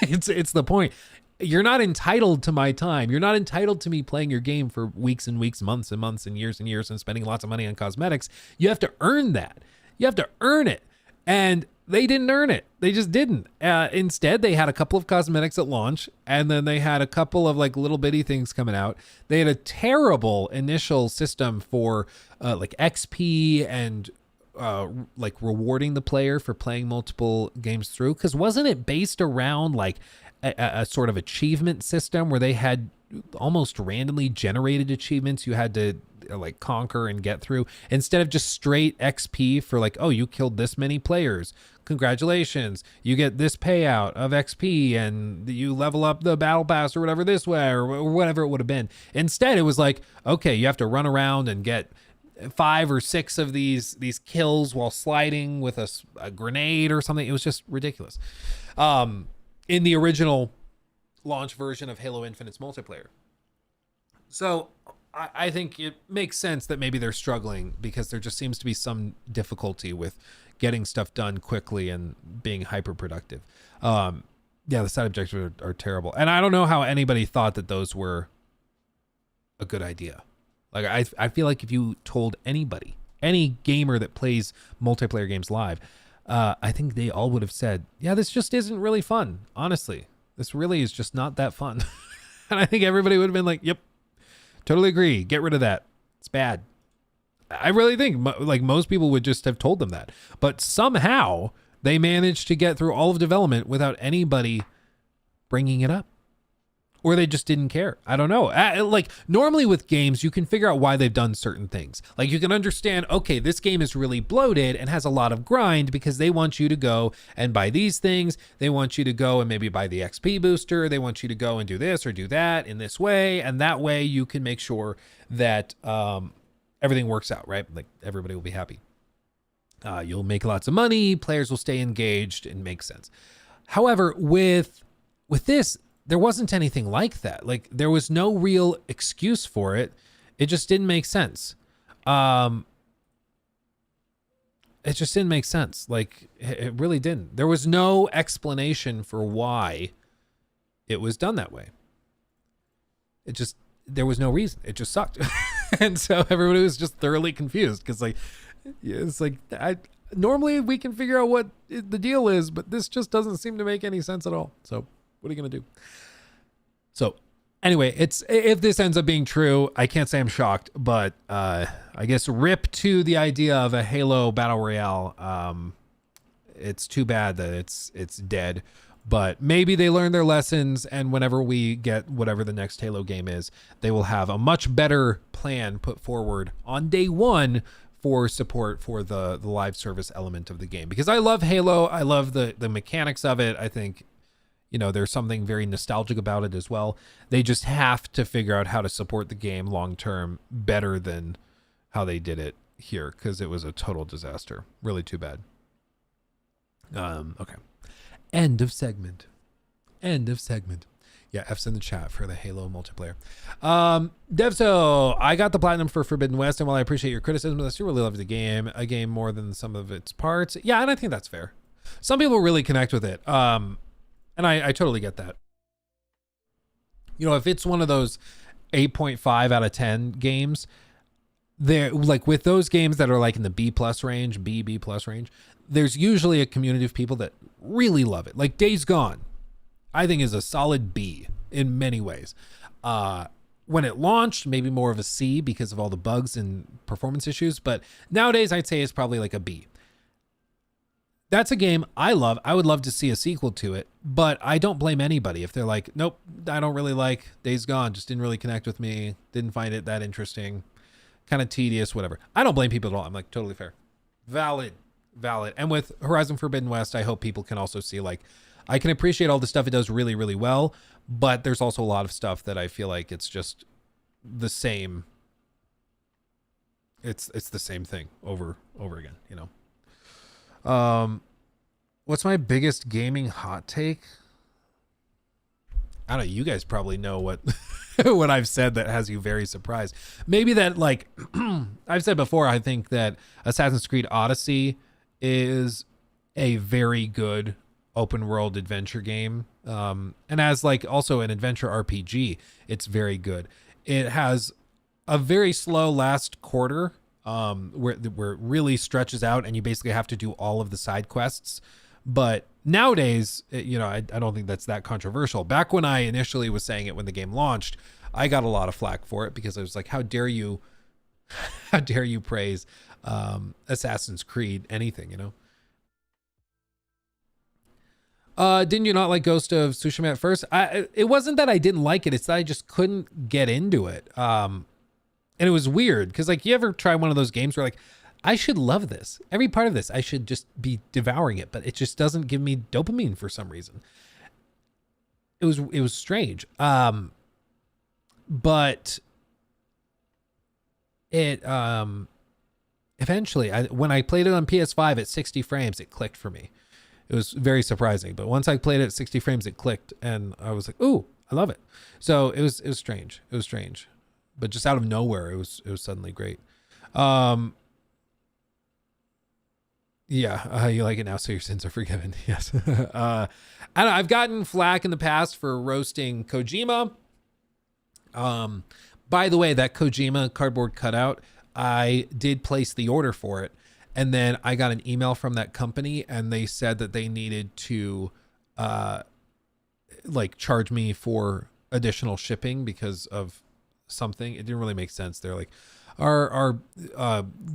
It's the point. You're not entitled to my time. You're not entitled to me playing your game for weeks and weeks, months and months and years and spending lots of money on cosmetics. You have to earn that. You have to earn it. And they didn't earn it. They just didn't. Instead, they had a couple of cosmetics at launch, and then they had a couple of like little bitty things coming out. They had a terrible initial system for like XP and like rewarding the player for playing multiple games through. Because wasn't it based around like a sort of achievement system where they had almost randomly generated achievements you had to like conquer and get through, instead of just straight XP for like, oh, you killed this many players, congratulations, you get this payout of XP and you level up the battle pass or whatever this way, or whatever it would have been. Instead, it was like, okay, you have to run around and get 5 or 6 of these kills while sliding with a grenade or something. It was just ridiculous. In the original launch version of Halo Infinite's multiplayer. So I think it makes sense that maybe they're struggling because there just seems to be some difficulty with getting stuff done quickly and being hyper productive. Yeah, the side objectives are terrible. And I don't know how anybody thought that those were a good idea. Like, I feel like if you told anybody, any gamer that plays multiplayer games live, I think they all would have said, yeah, this just isn't really fun. Honestly, this really is just not that fun. And I think everybody would have been like, yep, totally agree. Get rid of that. It's bad. I really think like most people would just have told them that. But somehow they managed to get through all of development without anybody bringing it up. Or they just didn't care. I don't know. Like normally with games, you can figure out why they've done certain things. Like you can understand, okay, this game is really bloated and has a lot of grind because they want you to go and buy these things. They want you to go and maybe buy the XP booster. They want you to go and do this or do that in this way. And that way you can make sure that everything works out, right? Like everybody will be happy. You'll make lots of money. Players will stay engaged and make sense. However, with this, there wasn't anything like that. Like there was no real excuse for it. It just didn't make sense. It just didn't make sense. Like it really didn't. There was no explanation for why it was done that way. There was no reason. It just sucked. And so everybody was just thoroughly confused because like, it's like, normally we can figure out what the deal is, but this just doesn't seem to make any sense at all. So what are you going to do? So anyway, if this ends up being true, I can't say I'm shocked, but I guess rip to the idea of a Halo Battle Royale. It's too bad that it's dead, but maybe they learned their lessons, and whenever we get whatever the next Halo game is, they will have a much better plan put forward on day one for support for the live service element of the game. Because I love Halo. I love the mechanics of it. I think, you know, there's something very nostalgic about it as well. They just have to figure out how to support the game long-term better than how they did it here, because it was a total disaster. Really too bad. Okay. End of segment. Yeah, F's in the chat for the Halo multiplayer. Devso, I got the platinum for Forbidden West, and while I appreciate your criticism, I still really love the game. A game more than some of its parts. Yeah, and I think that's fair. Some people really connect with it. And I totally get that. You know, if it's one of those 8.5 out of 10 games, they're like with those games that are like in the B+ range, B+ range, there's usually a community of people that really love it. Like Days Gone, I think is a solid B in many ways. When it launched, maybe more of a C because of all the bugs and performance issues, but nowadays I'd say it's probably like a B. That's a game I love. I would love to see a sequel to it, but I don't blame anybody if they're like, nope, I don't really like Days Gone, just didn't really connect with me, didn't find it that interesting, kind of tedious, whatever. I don't blame people at all. I'm like, totally fair. Valid. And with Horizon Forbidden West, I hope people can also see, like, I can appreciate all the stuff it does really, really well, but there's also a lot of stuff that I feel like it's just the same. It's the same thing over again, you know? What's my biggest gaming hot take? I don't know. You guys probably know what, what I've said that has you very surprised. Maybe that, like, I've said before, I think that Assassin's Creed Odyssey is a very good open world adventure game. And as like also an adventure RPG, it's very good. It has a very slow last quarter, where it really stretches out and you basically have to do all of the side quests. But nowadays, you know, I don't think that's that controversial. Back when I initially was saying it when the game launched, I got a lot of flack for it because I was like, how dare you praise Assassin's Creed anything, you know? Didn't you not like Ghost of Tsushima at first? It wasn't that I didn't like it, it's that I just couldn't get into it. And it was weird because, like, you ever try one of those games where, like, I should love this. Every part of this, I should just be devouring it, but it just doesn't give me dopamine for some reason. It was strange. But it eventually, when I played it on PS5 at 60 frames, it clicked for me. It was very surprising, but once I played it at 60 frames, it clicked, and I was like, "Ooh, I love it." So it was strange. It was strange, but just out of nowhere, it was suddenly great. Yeah, you like it now, so your sins are forgiven. Yes. I've gotten flack in the past for roasting Kojima. By the way, that Kojima cardboard cutout, I did place the order for it. And then I got an email from that company and they said that they needed to like charge me for additional shipping because of something. It didn't really make sense. They're like, our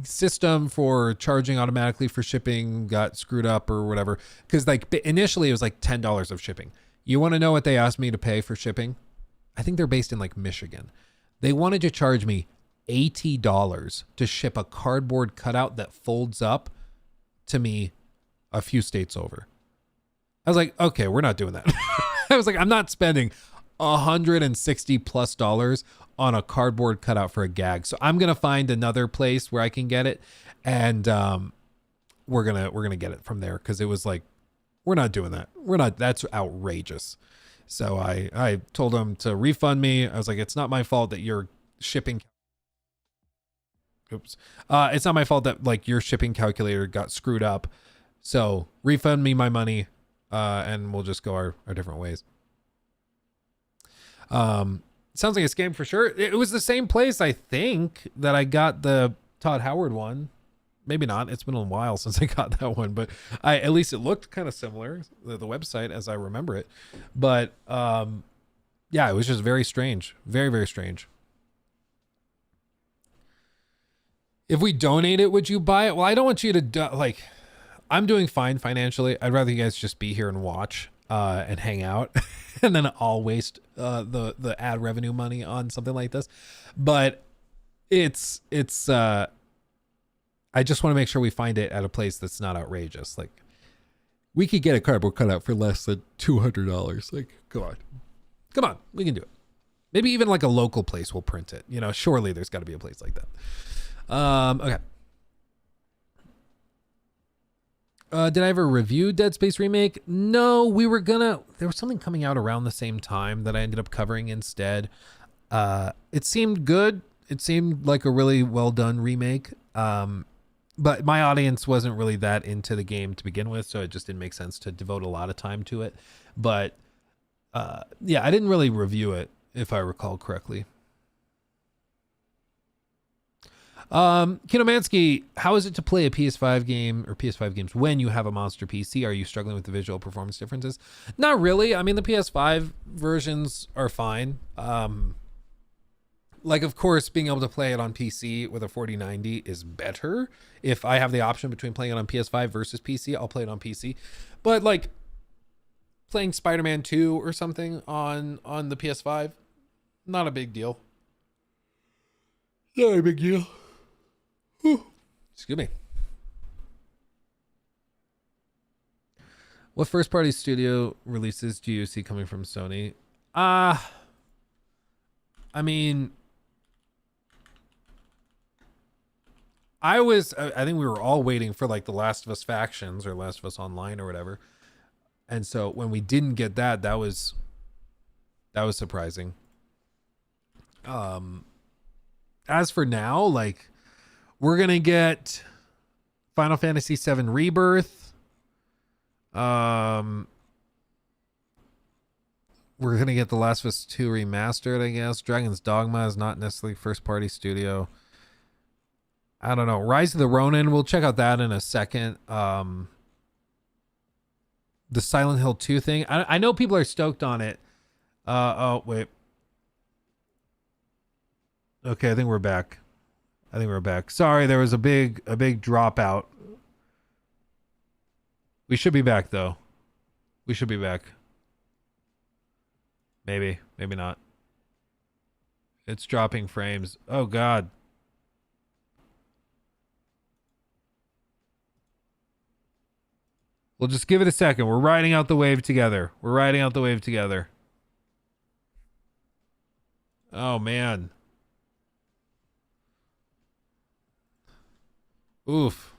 system for charging automatically for shipping got screwed up or whatever. Because like initially it was like $10 of shipping. You want to know what they asked me to pay for shipping? I think they're based in like Michigan. They wanted to charge me $80 to ship a cardboard cutout that folds up to me a few states over. I was like, okay, we're not doing that. I was like, I'm not spending $160+ on a cardboard cutout for a gag. So I'm gonna find another place where I can get it, and we're gonna get it from there, because it was like, we're not doing that. We're not. That's outrageous. So I told them to refund me. I was like, it's not my fault that your shipping. Oops. It's not my fault that like your shipping calculator got screwed up. So refund me my money, and we'll just go our different ways. Sounds like a scam for sure. It was the same place, I think, that I got the Todd Howard one. Maybe not. It's been a while since I got that one, but at least it looked kind of similar, the website, as I remember it. But yeah, it was just very strange. Very, very strange. If we donate it, would you buy it? Well, I don't want you to like, I'm doing fine financially. I'd rather you guys just be here and watch and hang out, and then I'll waste the ad revenue money on something like this. But it's I just want to make sure we find it at a place that's not outrageous. Like, we could get a cardboard cutout for less than $200. Like, come on, we can do it. Maybe even like a local place will print it. You know, surely there's got to be a place like that. Okay. Did I ever review Dead Space Remake? No, there was something coming out around the same time that I ended up covering instead. It seemed good. It seemed like a really well done remake. But my audience wasn't really that into the game to begin with, so it just didn't make sense to devote a lot of time to it. But yeah, I didn't really review it, if I recall correctly. Kinomansky, how is it to play a PS5 game or PS5 games when you have a monster PC? Are you struggling with the visual performance differences? Not really. I mean, the PS5 versions are fine. Like, of course, being able to play it on PC with a 4090 is better. If I have the option between playing it on PS5 versus PC, I'll play it on PC. But like playing Spider-Man 2 or something on the PS5, not a big deal. Not a big deal. Whew. Excuse me. What first-party studio releases do you see coming from Sony? I mean, I think we were all waiting for like the Last of Us Factions or Last of Us Online or whatever. And so when we didn't get that was surprising. As for now, like, we're going to get Final Fantasy VII Rebirth. We're going to get The Last of Us 2 Remastered, I guess. Dragon's Dogma is not necessarily first-party studio. I don't know. Rise of the Ronin, we'll check out that in a second. The Silent Hill 2 thing. I know people are stoked on it. Oh, wait. Okay, I think we're back. Sorry, there was a big dropout. We should be back, though. We should be back. Maybe not. It's dropping frames. Oh, God. We'll just give it a second. We're riding out the wave together. Oh, man. Oof.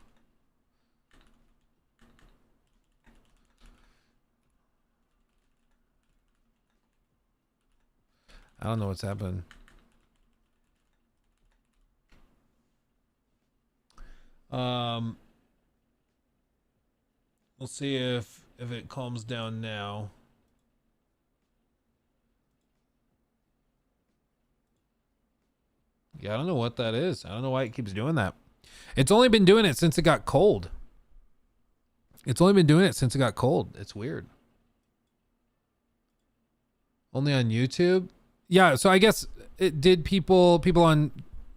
I don't know what's happened. We'll see if it calms down now. Yeah, I don't know what that is. I don't know why it keeps doing that. It's only been doing it since it got cold. It's weird. Only on YouTube? Yeah, so I guess it did people on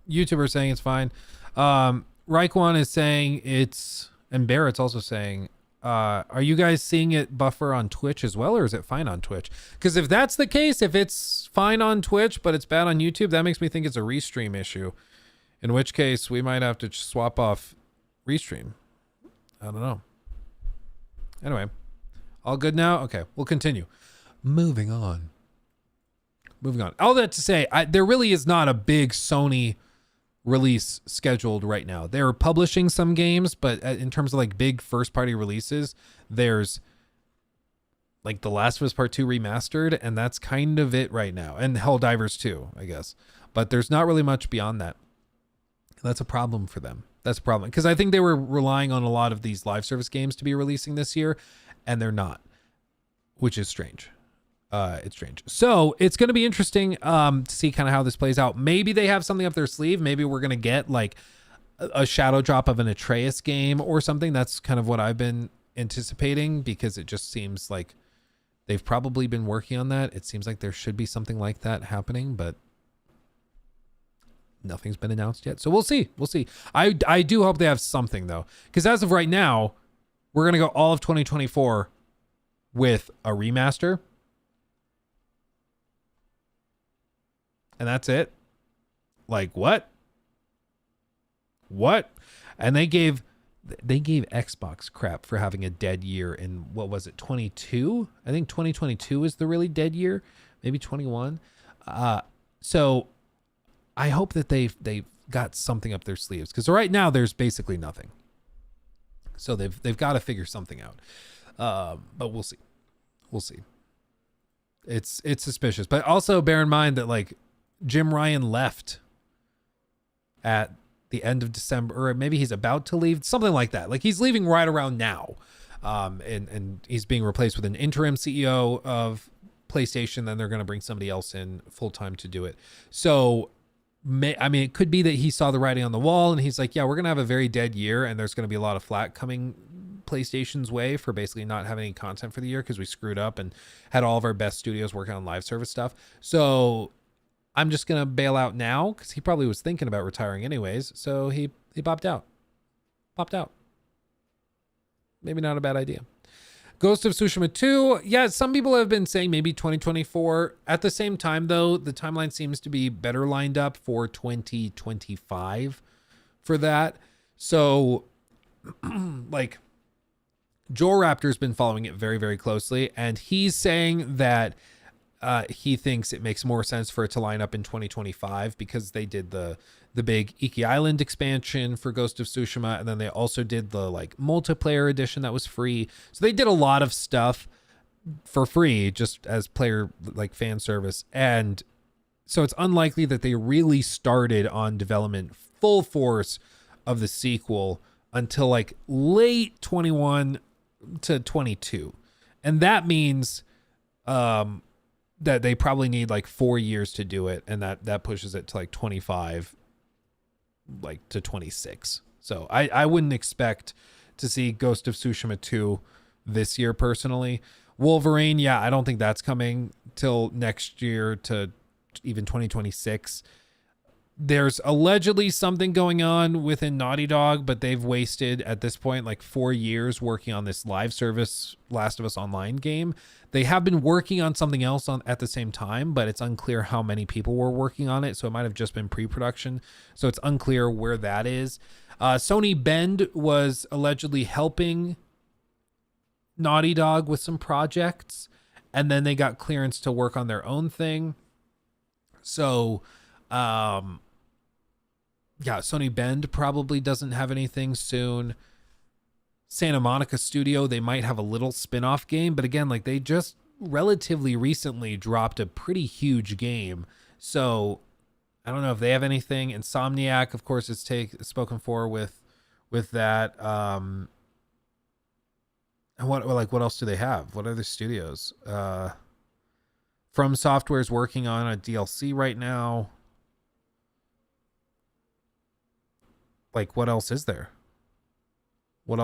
YouTube are saying it's fine. Raikwan is saying it's, and Barrett's also saying Are you guys seeing it buffer on Twitch as well, or is it fine on Twitch? Because if that's the case, if it's fine on Twitch but it's bad on YouTube, that makes me think it's a restream issue. In which case, we might have to swap off restream. I don't know. Anyway, all good now? Okay, we'll continue. Moving on. All that to say, there really is not a big Sony release scheduled right now. They're publishing some games, but in terms of like big first party releases, there's like The Last of Us Part 2 remastered, and that's kind of it right now. And Helldivers 2, I guess. But there's not really much beyond that. That's a problem for them. That's a problem. Because I think they were relying on a lot of these live service games to be releasing this year, and they're not, which is strange. It's strange. So it's going to be interesting to see kind of how this plays out. Maybe they have something up their sleeve. Maybe we're going to get like a shadow drop of an Atreus game or something. That's kind of what I've been anticipating, because it just seems like they've probably been working on that. It seems like there should be something like that happening, but nothing's been announced yet. So we'll see. We'll see. I do hope they have something though, because as of right now, we're going to go all of 2024 with a remaster. And that's it. Like what? And they gave Xbox crap for having a dead year in, what was it, 22? I think 2022 is the really dead year, maybe 21. So I hope that they've got something up their sleeves, because right now there's basically nothing. So they've got to figure something out. But we'll see. It's suspicious, but also bear in mind that like Jim Ryan left at the end of December, or maybe he's about to leave, something like that. Like he's leaving right around now. And he's being replaced with an interim CEO of PlayStation. Then they're going to bring somebody else in full time to do it. So it could be that he saw the writing on the wall and he's like, yeah, we're going to have a very dead year, and there's going to be a lot of flack coming PlayStation's way for basically not having any content for the year because we screwed up and had all of our best studios working on live service stuff. So I'm just going to bail out now, because he probably was thinking about retiring anyways. So he popped out. Maybe not a bad idea. Ghost of Tsushima 2. Yeah, some people have been saying maybe 2024. At the same time, though, the timeline seems to be better lined up for 2025 for that. So, like, Joel Raptor's been following it very, very closely, and he's saying that he thinks it makes more sense for it to line up in 2025 because they did the big Iki Island expansion for Ghost of Tsushima, and then they also did the like multiplayer edition that was free. So they did a lot of stuff for free just as player like fan service, and so it's unlikely that they really started on development full force of the sequel until like late 21 to 22, and that means that they probably need like 4 years to do it, and that pushes it to like 25, like to 26. So I wouldn't expect to see Ghost of Tsushima 2 this year personally. Wolverine, yeah, I don't think that's coming till next year to even 2026. There's allegedly something going on within Naughty Dog, but they've wasted at this point like 4 years working on this live service Last of Us Online game. They have been working on something else at the same time, but it's unclear how many people were working on it. So it might have just been pre-production. So it's unclear where that is. Sony Bend was allegedly helping Naughty Dog with some projects, and then they got clearance to work on their own thing. So, yeah, Sony Bend probably doesn't have anything soon. Santa Monica Studio, they might have a little spin-off game, but again, like they just relatively recently dropped a pretty huge game. So I don't know if they have anything. Insomniac, of course, is spoken for with that. And what else do they have? What other studios? From Software is working on a DLC right now. Like, what else is there? Oh,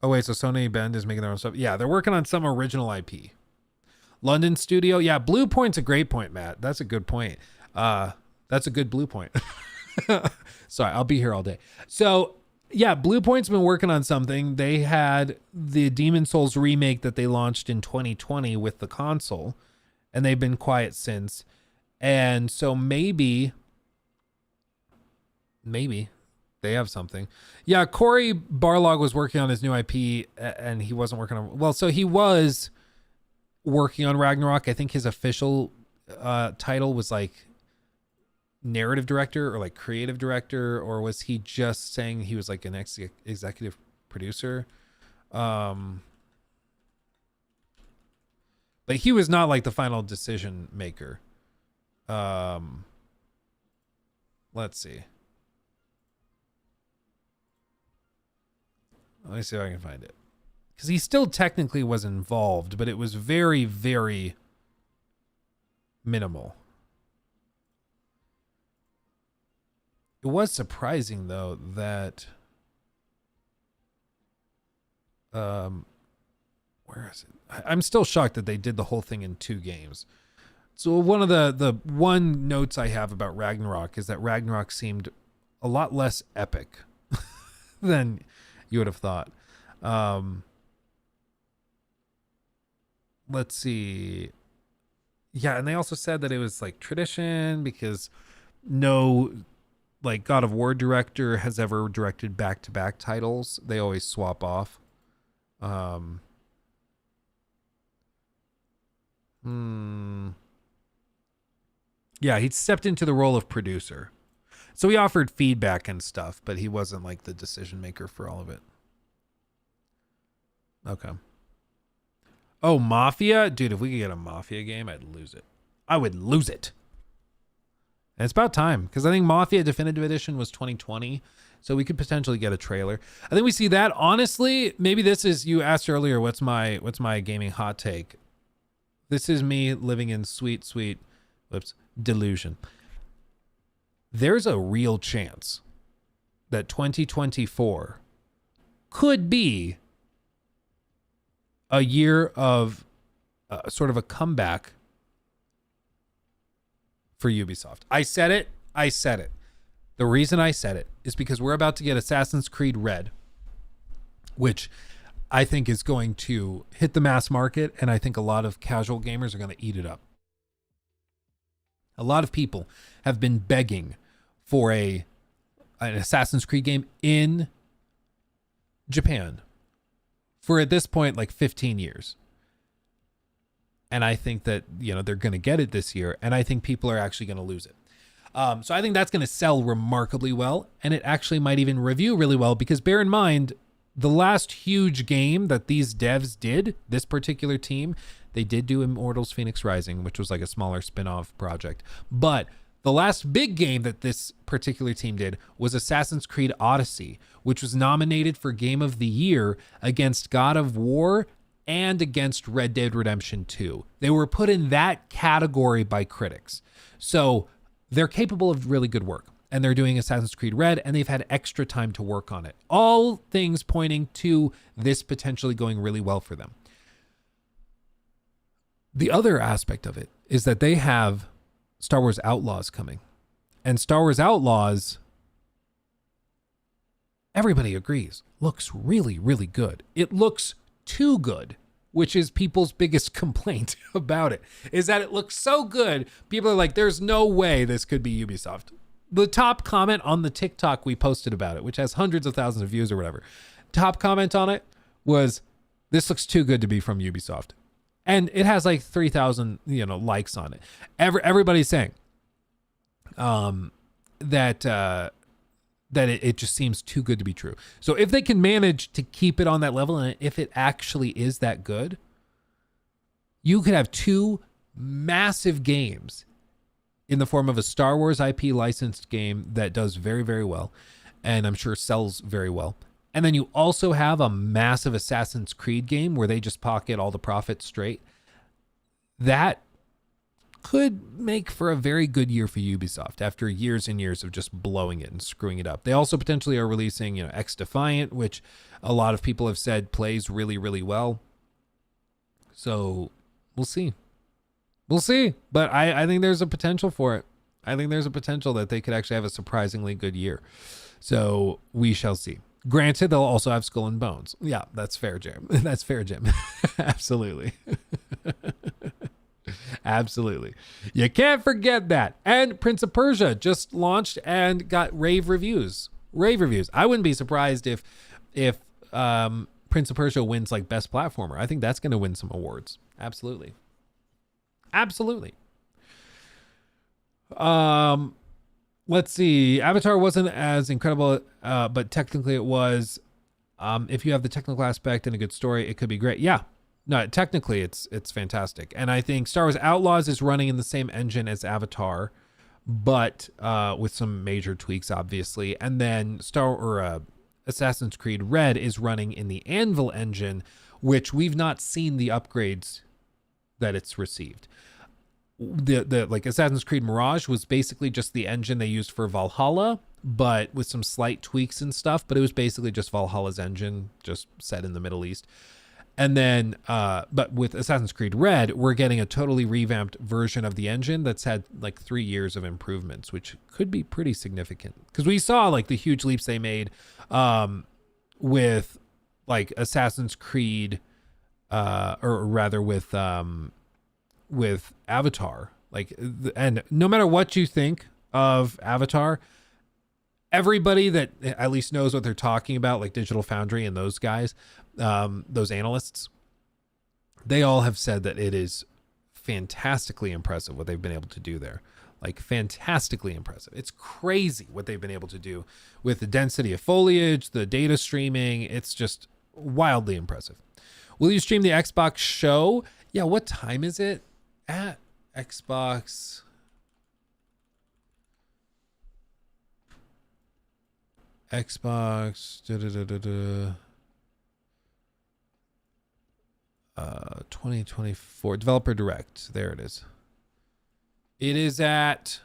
wait, so Sony Bend is making their own stuff. Yeah, they're working on some original IP. London Studio. Yeah, Blue Point's a great point, Matt. That's a good point. That's a good Blue Point. Sorry, I'll be here all day. So Yeah, Blue Point's been working on something. They had the Demon Souls remake that they launched in 2020 with the console, and they've been quiet since. And so maybe they have something. Yeah, Corey Barlog was working on his new IP, and he wasn't working on... Well, so he was working on Ragnarok. I think his official title was like narrative director or like creative director, or was he just saying he was like an executive producer? But he was not like the final decision maker. Let's see. Let me see if I can find it. Because he still technically was involved, but it was very, very minimal. It was surprising, though, that... where is it? I'm still shocked that they did the whole thing in 2 games. So one of the one notes I have about Ragnarok is that Ragnarok seemed a lot less epic than you would have thought. Let's see. Yeah, and they also said that it was like tradition because no like God of War director has ever directed back-to-back titles. They always swap off. Yeah, he stepped into the role of producer. So he offered feedback and stuff, but he wasn't like the decision maker for all of it. Okay. Oh, Mafia? Dude, if we could get a Mafia game, I'd lose it. I would lose it. And it's about time, because I think Mafia Definitive Edition was 2020, so we could potentially get a trailer. I think we see that. Honestly, maybe this is, you asked earlier, what's my gaming hot take? This is me living in sweet delusion. There's a real chance that 2024 could be a year of sort of a comeback for Ubisoft. I said it. The reason I said it is because we're about to get Assassin's Creed Red, which I think is going to hit the mass market, and I think a lot of casual gamers are going to eat it up. A lot of people have been begging for an Assassin's Creed game in Japan for, at this point, like 15 years. And I think that, they're going to get it this year, and I think people are actually going to lose it. So I think that's going to sell remarkably well, and it actually might even review really well, because bear in mind, the last huge game that these devs did, this particular team, they did do Immortals Phoenix Rising, which was like a smaller spin-off project. But the last big game that this particular team did was Assassin's Creed Odyssey, which was nominated for Game of the Year against God of War and against Red Dead Redemption 2. They were put in that category by critics. So they're capable of really good work. And they're doing Assassin's Creed Red, and they've had extra time to work on it. All things pointing to this potentially going really well for them. The other aspect of it is that they have Star Wars Outlaws coming. And Star Wars Outlaws, everybody agrees, looks really, really good. It looks too good, which is people's biggest complaint about it, is that it looks so good. People are like, there's no way this could be Ubisoft. The top comment on the TikTok we posted about it, which has hundreds of thousands of views or whatever, top comment on it was, this looks too good to be from Ubisoft. And it has like 3,000, likes on it. Everybody's saying that it just seems too good to be true. So if they can manage to keep it on that level, and if it actually is that good, you could have 2 massive games in the form of a Star Wars IP licensed game that does very, very well, and I'm sure sells very well. And then you also have a massive Assassin's Creed game where they just pocket all the profits straight. That could make for a very good year for Ubisoft after years and years of just blowing it and screwing it up. They also potentially are releasing, X Defiant, which a lot of people have said plays really, really well. So we'll see. We'll see. But I think there's a potential for it. I think there's a potential that they could actually have a surprisingly good year. So we shall see. Granted, they'll also have Skull and Bones. Yeah, that's fair, Jim. That's fair, Jim. Absolutely. Absolutely. You can't forget that. And Prince of Persia just launched and got rave reviews. Rave reviews. I wouldn't be surprised if Prince of Persia wins like best platformer. I think that's going to win some awards. Absolutely. Absolutely. Let's see. Avatar wasn't as incredible, but technically it was. If you have the technical aspect and a good story, it could be great. Yeah. No, technically it's fantastic. And I think Star Wars Outlaws is running in the same engine as Avatar, but with some major tweaks, obviously. And then Assassin's Creed Red is running in the Anvil engine, which we've not seen the upgrades that it's received. The like Assassin's Creed Mirage was basically just the engine they used for Valhalla, but with some slight tweaks and stuff. But it was basically just Valhalla's engine, just set in the Middle East. And then, but with Assassin's Creed Red, we're getting a totally revamped version of the engine that's had like 3 years of improvements, which could be pretty significant. Because we saw like the huge leaps they made with like Assassin's Creed, or rather with Avatar. Like, and no matter what you think of Avatar, everybody that at least knows what they're talking about, like Digital Foundry and those guys, those analysts, they all have said that it is fantastically impressive what they've been able to do there. Like, fantastically impressive. It's crazy what they've been able to do with the density of foliage, the data streaming. It's just wildly impressive. Will you stream the Xbox show? Yeah, what time is it? At Xbox... 2024 Developer Direct. There it is. It is at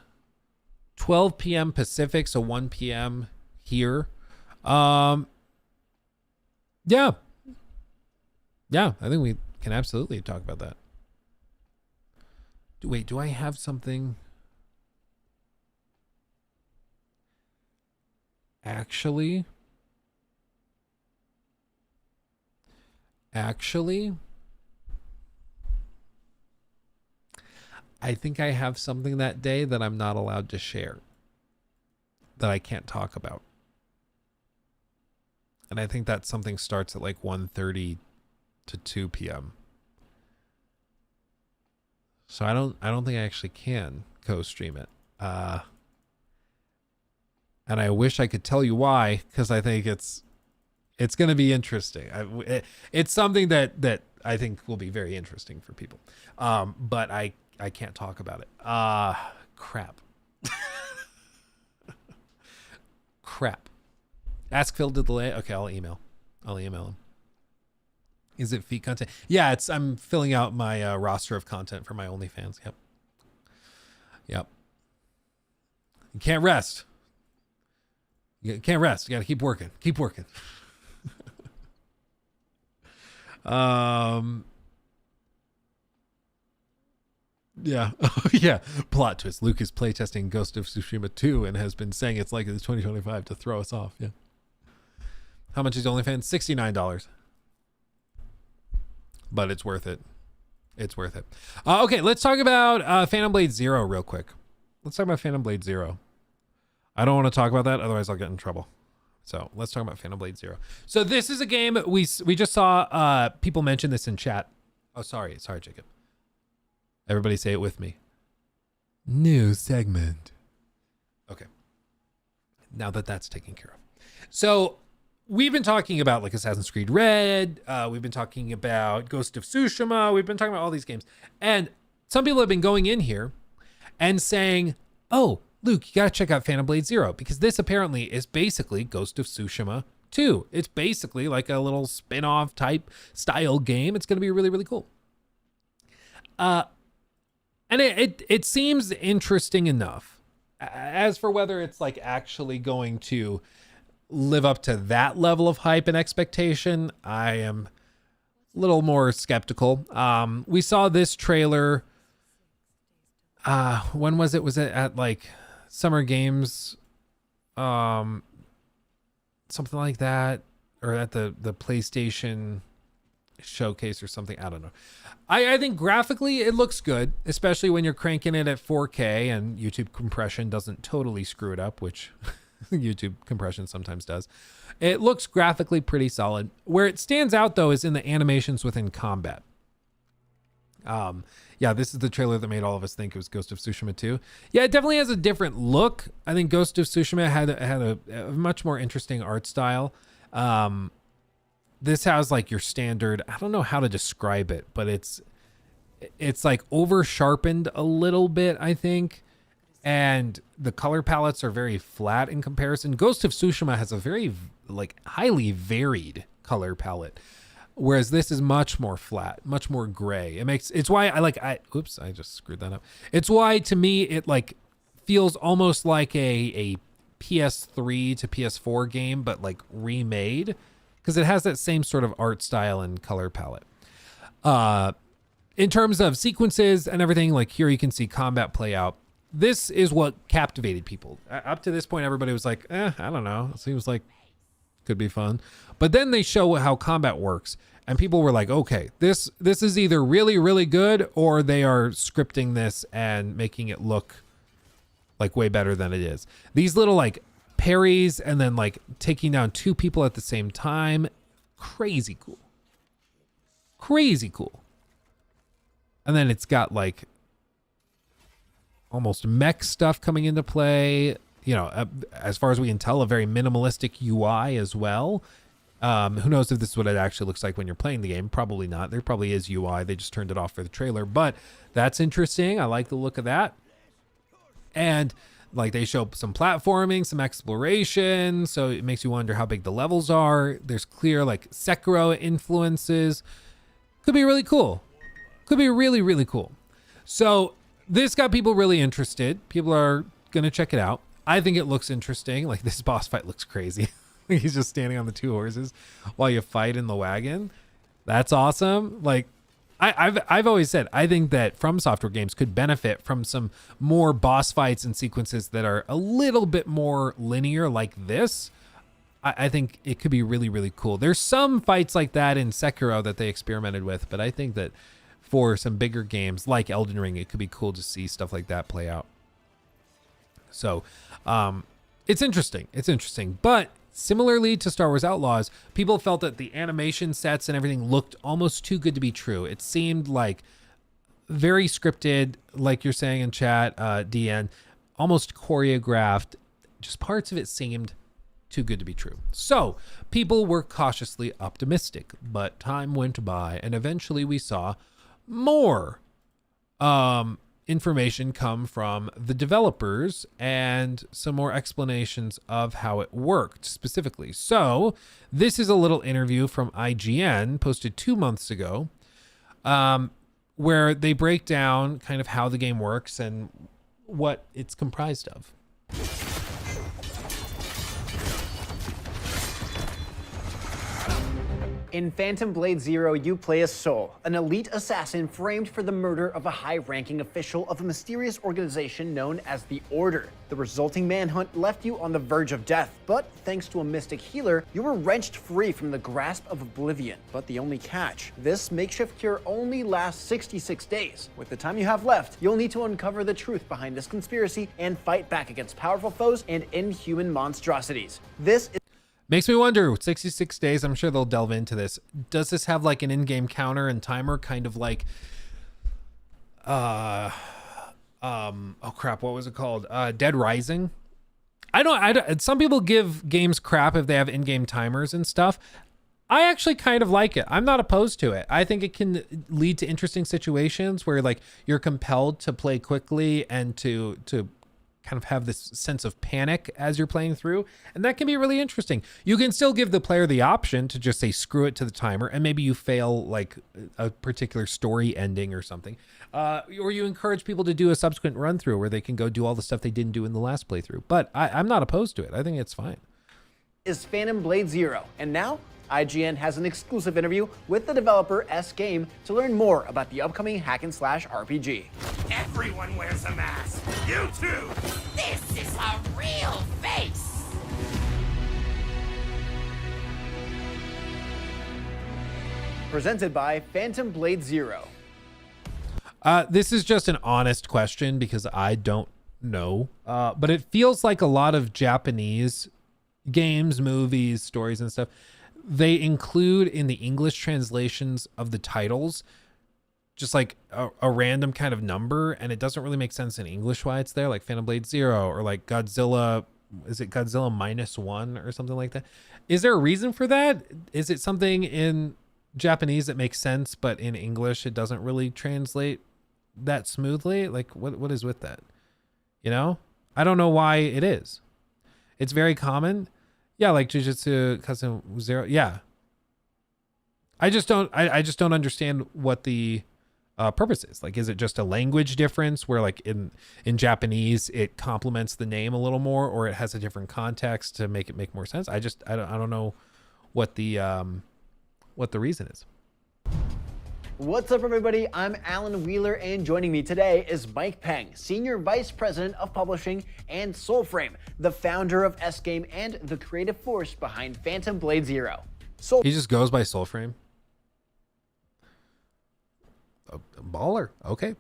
12 p.m. Pacific, so 1 p.m. here. Yeah. Yeah, I think we can absolutely talk about that. Wait, do I have something? Actually, I think I have something that day that I'm not allowed to share, that I can't talk about. And I think that something starts at like 1:30 to 2 p.m. So I don't think I actually can co-stream it. And I wish I could tell you why, because I think it's going to be interesting. It's something that I think will be very interesting for people. But I can't talk about it. Crap. Crap. Ask Phil to delay. Okay, I'll email him. Is it feed content? Yeah, I'm filling out my roster of content for my OnlyFans. Yep. You can't rest. You can't rest. You got to keep working. Yeah. Yeah. Plot twist. Luke is playtesting Ghost of Tsushima 2 and has been saying it's like it's 2025 to throw us off. Yeah. How much is OnlyFans? $69. But it's worth it. It's worth it. Okay, let's talk about Phantom Blade Zero real quick. Let's talk about Phantom Blade Zero. I don't want to talk about that, otherwise I'll get in trouble. So let's talk about Phantom Blade Zero. So this is a game we just saw people mention this in chat. Oh, sorry, Jacob. Everybody say it with me. New segment. Okay. Now that's taken care of. So we've been talking about like Assassin's Creed Red. We've been talking about Ghost of Tsushima. We've been talking about all these games. And some people have been going in here and saying, oh, Luke, you got to check out Phantom Blade Zero, because this apparently is basically Ghost of Tsushima 2. It's basically like a little spin-off type style game. It's going to be really, really cool. And it seems interesting enough. As for whether it's like actually going to live up to that level of hype and expectation, I am a little more skeptical. We saw this trailer. When was it? Was it at like Summer Games something like that, or at the PlayStation showcase or something. I don't know. I think graphically it looks good, especially when you're cranking it at 4K and YouTube compression doesn't totally screw it up, which YouTube compression sometimes does. It looks graphically pretty solid. Where it stands out though is in the animations within combat. Yeah, this is the trailer that made all of us think it was Ghost of Tsushima 2. Yeah, it definitely has a different look. I think Ghost of Tsushima had a much more interesting art style. This has like your standard, I don't know how to describe it, but it's like over sharpened a little bit, I think. And the color palettes are very flat in comparison. Ghost of Tsushima has a very like highly varied color palette, whereas this is much more flat, much more gray. It's why oops, I just screwed that up. It's why to me it like feels almost like a PS3 to PS4 game, but like remade, because it has that same sort of art style and color palette. In terms of sequences and everything, like here you can see combat play out. This is what captivated people. Up to this point, everybody was like, I don't know. It seems like could be fun. But then they show how combat works. And people were like, okay, this is either really, really good, or they are scripting this and making it look like way better than it is. These little like parries and then like taking down two people at the same time. Crazy cool. Crazy cool. And then it's got like almost mech stuff coming into play. You know, as far as we can tell, a very minimalistic UI as well. Who knows if this is what it actually looks like when you're playing the game? Probably not. There probably is UI. They just turned it off for the trailer, but that's interesting. I like the look of that. And like they show some platforming, some exploration. So it makes you wonder how big the levels are. There's clear like Sekiro influences. Could be really cool. Could be really, really cool. So this got people really interested. People are going to check it out. I think it looks interesting. Like this boss fight looks crazy. He's just standing on the two horses while you fight in the wagon. That's awesome. Like I've always said, I think that From Software games could benefit from some more boss fights and sequences that are a little bit more linear like this. I think it could be really, really cool. There's some fights like that in Sekiro that they experimented with, but I think that for some bigger games like Elden Ring, it could be cool to see stuff like that play out. So it's interesting. It's interesting. But similarly to Star Wars Outlaws, people felt that the animation sets and everything looked almost too good to be true. It seemed like very scripted, like you're saying in chat, DN, almost choreographed. Just parts of it seemed too good to be true. So people were cautiously optimistic, but time went by and eventually we saw more information come from the developers and some more explanations of how it worked specifically. So this is a little interview from IGN posted 2 months ago, where they break down kind of how the game works and what it's comprised of. In Phantom Blade Zero, you play as Sol, an elite assassin framed for the murder of a high-ranking official of a mysterious organization known as the Order. The resulting manhunt left you on the verge of death, but thanks to a mystic healer, you were wrenched free from the grasp of oblivion. But the only catch, this makeshift cure only lasts 66 days. With the time you have left, you'll need to uncover the truth behind this conspiracy and fight back against powerful foes and inhuman monstrosities. This is Makes me wonder, 66 days, I'm sure they'll delve into this. Does this have like an in-game counter and timer, kind of like, oh crap, what was it called? Dead Rising? I don't, some people give games crap if they have in-game timers and stuff. I actually kind of like it. I'm not opposed to it. I think it can lead to interesting situations where like you're compelled to play quickly and to kind of have this sense of panic as you're playing through, and that can be really interesting. You can still give the player the option to just say screw it to the timer, and maybe you fail like a particular story ending or something, or you encourage people to do a subsequent run through where they can go do all the stuff they didn't do in the last playthrough. But I'm not opposed to it. I think it's fine. Is Phantom Blade Zero, and now IGN has an exclusive interview with the developer S-Game to learn more about the upcoming hack-and-slash RPG. Everyone wears a mask. You too. This is a real face. presented by Phantom Blade Zero. This is just an honest question because I don't know. But it feels like a lot of Japanese games, movies, stories, and stuff, they include in the English translations of the titles just like a random kind of number, and it doesn't really make sense in English why it's there, like Phantom Blade Zero or like Godzilla. Is it Godzilla -1 or something like that? Is there a reason for that? Is it something in Japanese that makes sense, but in English it doesn't really translate that smoothly? Like what is with that? You know, I don't know why it is. It's very common. Yeah, like Jujutsu Kaisen Zero. Yeah. I just don't understand what the purpose is. Like, is it just a language difference where like in Japanese it complements the name a little more, or it has a different context to make it make more sense? I don't know what the reason is. What's up, everybody? I'm Alan Wheeler, and joining me today is Mike Peng, Senior Vice President of Publishing, and Soulframe, the founder of S-Game and the creative force behind Phantom Blade Zero. He just goes by Soulframe. A baller. Okay.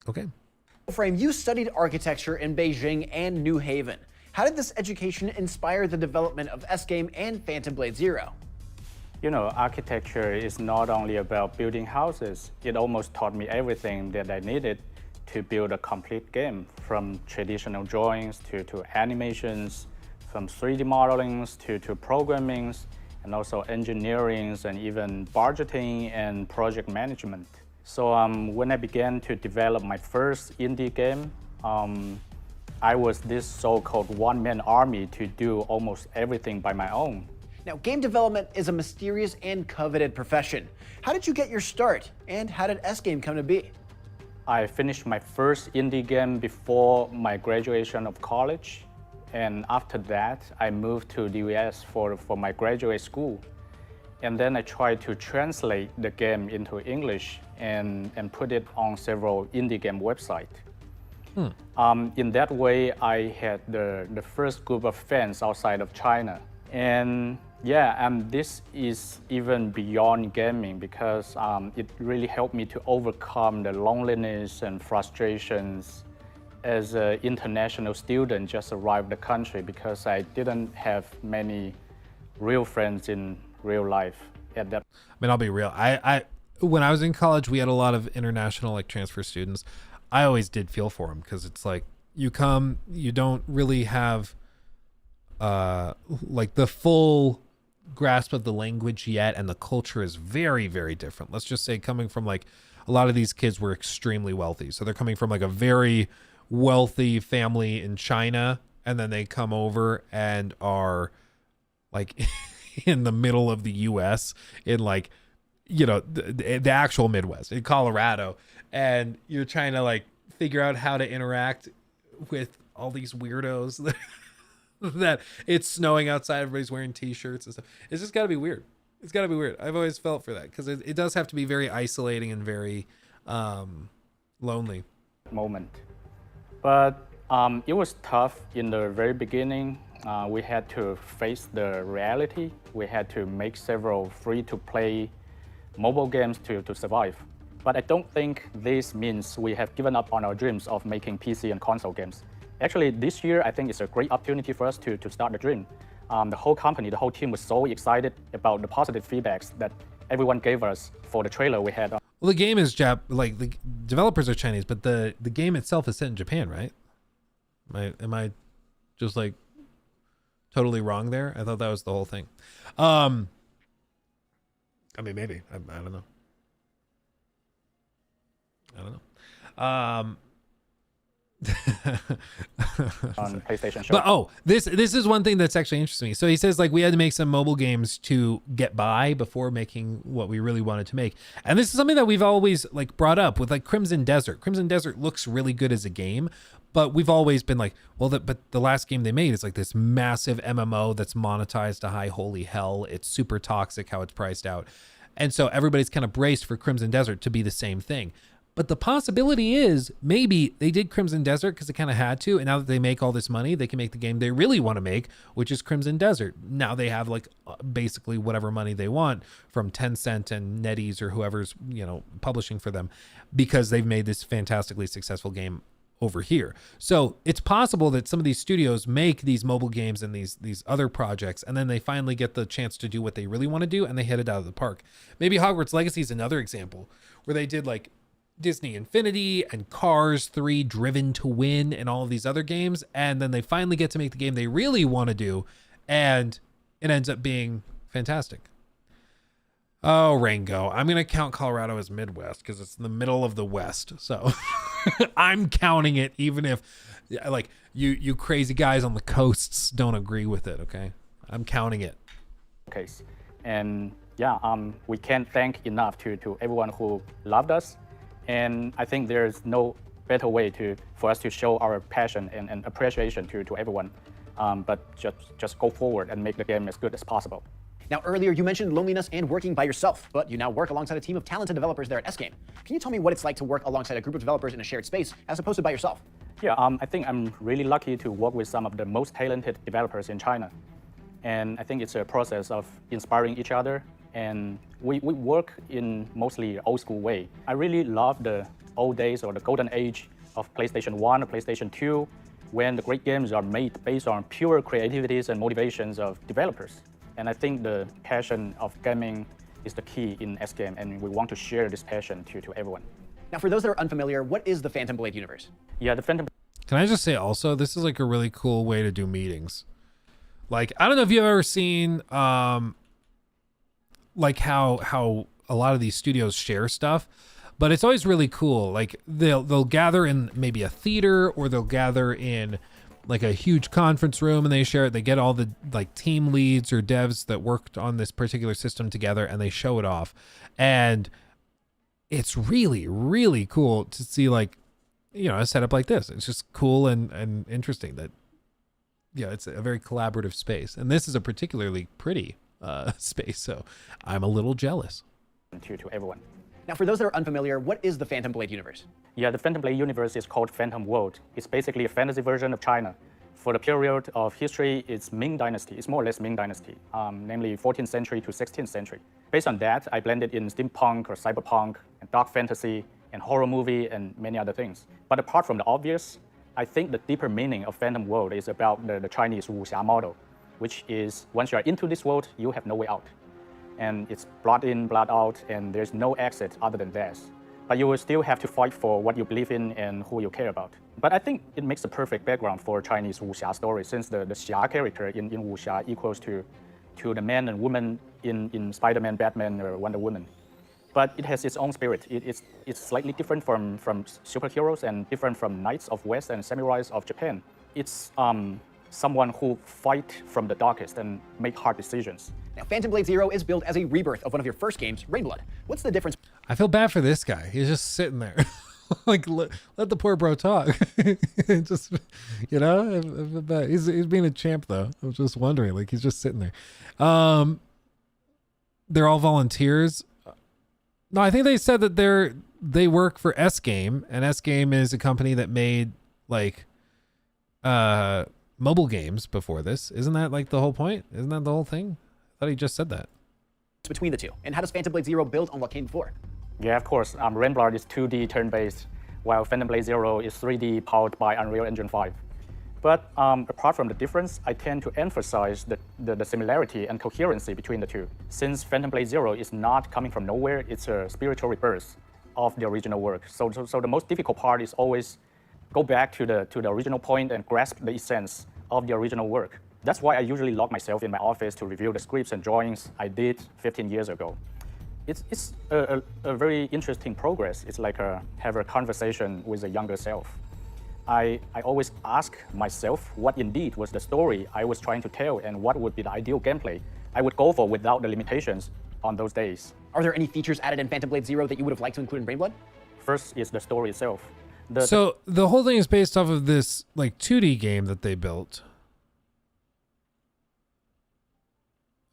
Soulframe, you studied architecture in Beijing and New Haven. How did this education inspire the development of S-Game and Phantom Blade Zero? You know, architecture is not only about building houses. It almost taught me everything that I needed to build a complete game, from traditional drawings to animations, from 3D modelings to programming, and also engineering and even budgeting and project management. So when I began to develop my first indie game, I was this so-called one-man army to do almost everything by my own. Now, game development is a mysterious and coveted profession. How did you get your start, and how did S-Game come to be? I finished my first indie game before my graduation of college, and after that, I moved to the US for my graduate school. And then I tried to translate the game into English and put it on several indie game websites. In that way, I had the first group of fans outside of China. And yeah, this is even beyond gaming because it really helped me to overcome the loneliness and frustrations as an international student just arrived the country, because I didn't have many real friends in real life at that. I mean, I'll be real. I when I was in college, we had a lot of international like transfer students. I always did feel for them because it's like you come, you don't really have like the full grasp of the language yet, and the culture is very, very different. Let's just say coming from like a lot of these kids were extremely wealthy, so they're coming from like a very wealthy family in China, and then they come over and are like in the middle of the US in like, you know, the actual Midwest in Colorado, and you're trying to like figure out how to interact with all these weirdos that it's snowing outside, everybody's wearing t-shirts and stuff. It's just got to be weird. It's got to be weird. I've always felt for that because it does have to be very isolating and very lonely Moment. But it was tough in the very beginning. We had to face the reality. We had to make several free-to-play mobile games to survive. But I don't think this means we have given up on our dreams of making PC and console games. Actually, this year, I think it's a great opportunity for us to start the dream. The whole company, the whole team was so excited about the positive feedbacks that everyone gave us for the trailer we had. Well, the game is like the developers are Chinese, but the game itself is set in Japan, right? Am I just like totally wrong there? I thought that was the whole thing. I mean, maybe. I don't know. On PlayStation Show. But this is one thing that's actually interesting to me. So he says like we had to make some mobile games to get by before making what we really wanted to make. And this is something that we've always like brought up with like Crimson Desert. Crimson Desert looks really good as a game, but we've always been like, well, but the last game they made is like this massive MMO that's monetized to high holy hell. It's super toxic how it's priced out. And so everybody's kind of braced for Crimson Desert to be the same thing. But the possibility is maybe they did Crimson Desert because they kind of had to. And now that they make all this money, they can make the game they really want to make, which is Crimson Desert. Now they have like basically whatever money they want from Tencent and NetEase or whoever's, you know, publishing for them, because they've made this fantastically successful game over here. So it's possible that some of these studios make these mobile games and these other projects, and then they finally get the chance to do what they really want to do and they hit it out of the park. Maybe Hogwarts Legacy is another example where they did like Disney Infinity and Cars 3 Driven to Win and all of these other games, and then they finally get to make the game they really want to do, and it ends up being fantastic. Oh, Rango. I'm going to count Colorado as Midwest because it's in the middle of the West. So I'm counting it, even if like you crazy guys on the coasts don't agree with it. Okay. I'm counting it. Case. And yeah, we can't thank enough to everyone who loved us. And I think there's no better way for us to show our passion and appreciation to everyone. But just go forward and make the game as good as possible. Now, earlier you mentioned loneliness and working by yourself, but you now work alongside a team of talented developers there at S-Game. Can you tell me what it's like to work alongside a group of developers in a shared space as opposed to by yourself? Yeah, I think I'm really lucky to work with some of the most talented developers in China. And I think it's a process of inspiring each other. And we work in mostly old school way. I really love the old days or the golden age of PlayStation 1 or PlayStation 2, when the great games are made based on pure creativities and motivations of developers. And I think the passion of gaming is the key in S-Game, and we want to share this passion to everyone. Now, for those that are unfamiliar, what is the Phantom Blade universe? Yeah, the Phantom... Can I just say also, this is like a really cool way to do meetings. Like, I don't know if you've ever seen like how a lot of these studios share stuff, but it's always really cool. Like they'll gather in maybe a theater, or they'll gather in like a huge conference room and they share it. They get all the like team leads or devs that worked on this particular system together and they show it off. And it's really, really cool to see, like, you know, a setup like this. It's just cool and interesting that, yeah, it's a very collaborative space. And this is a particularly pretty space. So I'm a little jealous. To everyone. Now, for those that are unfamiliar, what is the Phantom Blade universe? Yeah, the Phantom Blade universe is called Phantom World. It's basically a fantasy version of China. For the period of history, it's Ming Dynasty. It's more or less Ming Dynasty, namely 14th century to 16th century. Based on that, I blended in steampunk or cyberpunk and dark fantasy and horror movie and many other things. But apart from the obvious, I think the deeper meaning of Phantom World is about the Chinese wuxia model, which is once you are into this world, you have no way out. And it's blood in, blood out, and there's no exit other than death. But you will still have to fight for what you believe in and who you care about. But I think it makes the perfect background for Chinese wuxia story, since the xia character in wuxia equals to the man and woman in Spider-Man, Batman, or Wonder Woman. But it has its own spirit. It's slightly different from superheroes and different from knights of West and samurais of Japan. It's someone who fight from the darkest and make hard decisions. Now, Phantom Blade Zero is billed as a rebirth of one of your first games, Rainblood. What's the difference? I feel bad for this guy. He's just sitting there. Like, let the poor bro talk. Just, you know, I feel bad. He's being a champ, though. I was just wondering, like, he's just sitting there. They're all volunteers. No, I think they said that they work for S-Game, and S-Game is a company that made, like, mobile games before this. Isn't that, like, the whole point? Isn't that the whole thing? I thought he just said that. Between the two, and how does Phantom Blade Zero build on what came before? Yeah, of course. Rainblood is 2D turn-based, while Phantom Blade Zero is 3D powered by Unreal Engine 5. But apart from the difference, I tend to emphasize the similarity and coherency between the two. Since Phantom Blade Zero is not coming from nowhere, it's a spiritual rebirth of the original work. So the most difficult part is always go back to the original point and grasp the essence of the original work. That's why I usually lock myself in my office to review the scripts and drawings I did 15 years ago. It's a very interesting progress. It's like have a conversation with a younger self. I always ask myself what indeed was the story I was trying to tell and what would be the ideal gameplay I would go for without the limitations on those days. Are there any features added in Phantom Blade Zero that you would have liked to include in Rainblood? First is the story itself. So the whole thing is based off of this like 2D game that they built.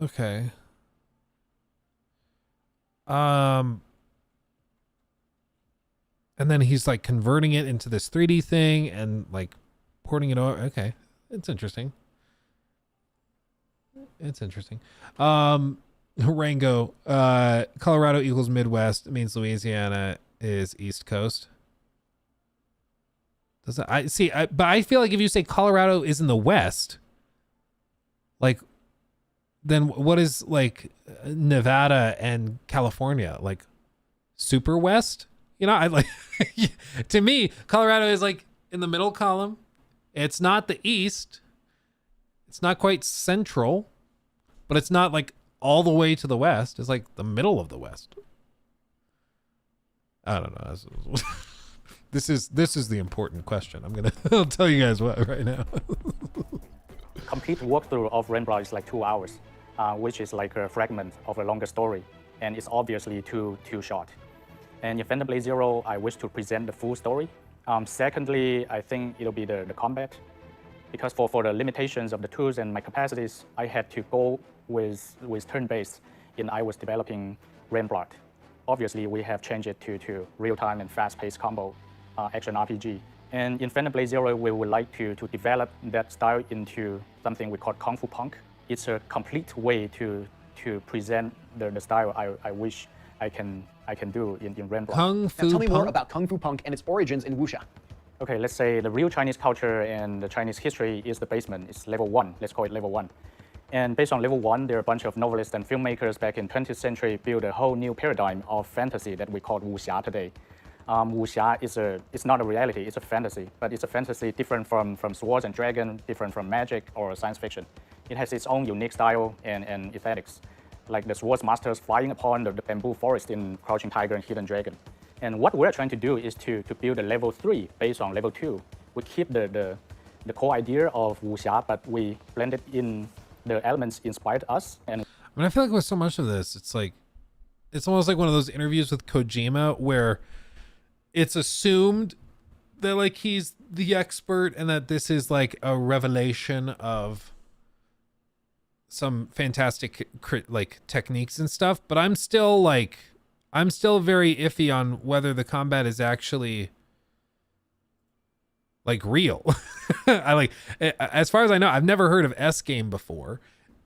Okay. And then he's like converting it into this 3D thing and like porting it over. Okay. It's interesting. It's interesting. Rango, Colorado equals Midwest. It means Louisiana is East Coast. Does that, but I feel like if you say Colorado is in the West, like, then what is like Nevada and California? Like super West? You know, I like, to me, Colorado is like in the middle column. It's not the East. It's not quite central, but it's not like all the way to the West. It's like the middle of the West. I don't know. This is the important question. I'll tell you guys what right now. Complete walkthrough of Rainbow is like 2 hours, which is like a fragment of a longer story, and it's obviously too short. And in Phantom Blade Zero, I wish to present the full story. Secondly, I think it'll be the combat, because for the limitations of the tools and my capacities, I had to go with turn-based, and I was developing Rainbow. Obviously, we have changed it to real-time and fast-paced combo action RPG. And in Phantom Blade Zero, we would like to develop that style into something we call Kung Fu Punk. It's a complete way to present the style I wish I can do in Rainbow. Kung Fu Now tell me more Punk? about Kung Fu Punk and its origins in wuxia. Okay, let's say the real Chinese culture and the Chinese history is the basement. It's level 1. Let's call it level 1. And based on level 1, there are a bunch of novelists and filmmakers back in 20th century built a whole new paradigm of fantasy that we call wuxia today. Wuxia it's not a reality, it's a fantasy, but it's a fantasy different from swords and dragons, different from magic or science fiction. It has its own unique style and aesthetics, like the swords masters flying upon the bamboo forest in Crouching Tiger and Hidden Dragon. And what we're trying to do is to build a level 3 based on level 2. We keep the core idea of wuxia, but we blended in the elements inspired us. And I mean, I feel like with so much of this, it's almost like one of those interviews with Kojima where it's assumed that like he's the expert and that this is like a revelation of some fantastic like techniques and stuff, but I'm still very iffy on whether the combat is actually like real. As far as I know, I've never heard of S game before.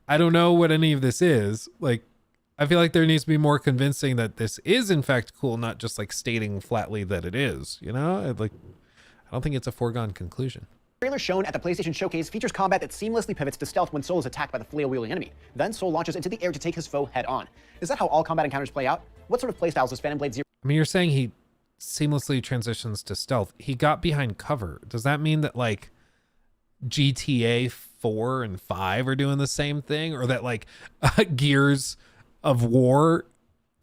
I don't know what any of this is. Like, I feel like there needs to be more convincing that this is in fact cool, not just like stating flatly that it is, you know? I don't think it's a foregone conclusion. The trailer shown at the PlayStation Showcase features combat that seamlessly pivots to stealth when Soul is attacked by the flail-wielding enemy. Then Soul launches into the air to take his foe head-on. Is that how all combat encounters play out? What sort of playstyles does Phantom Blade Zero? I mean, you're saying he seamlessly transitions to stealth. He got behind cover. Does that mean that like GTA 4 and 5 are doing the same thing, or that like Gears of War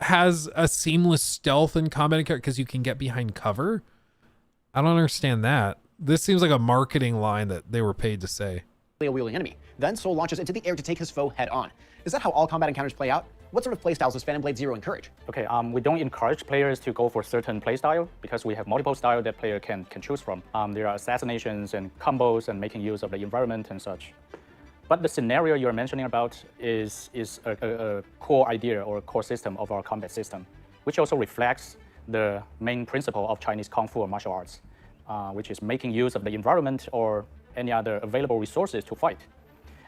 has a seamless stealth and combat because you can get behind cover? I don't understand that. This seems like a marketing line that they were paid to say. Flail-wielding enemy. Then Soul launches into the air to take his foe head-on. Is that how all combat encounters play out? What sort of playstyles does Phantom Blade Zero encourage? Okay, we don't encourage players to go for certain playstyle because we have multiple styles that player can choose from. There are assassinations and combos and making use of the environment and such. But the scenario you're mentioning about is a core idea or a core system of our combat system, which also reflects the main principle of Chinese Kung Fu or martial arts, which is making use of the environment or any other available resources to fight.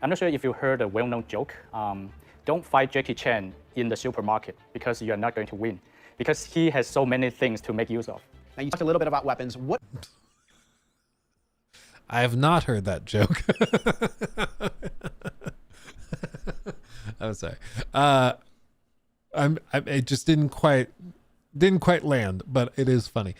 I'm not sure if you heard a well-known joke. Don't fight Jackie Chan in the supermarket because you're not going to win, because he has so many things to make use of. Now you talked a little bit about weapons. What? I have not heard that joke. I'm sorry. It just didn't quite land, but it is funny.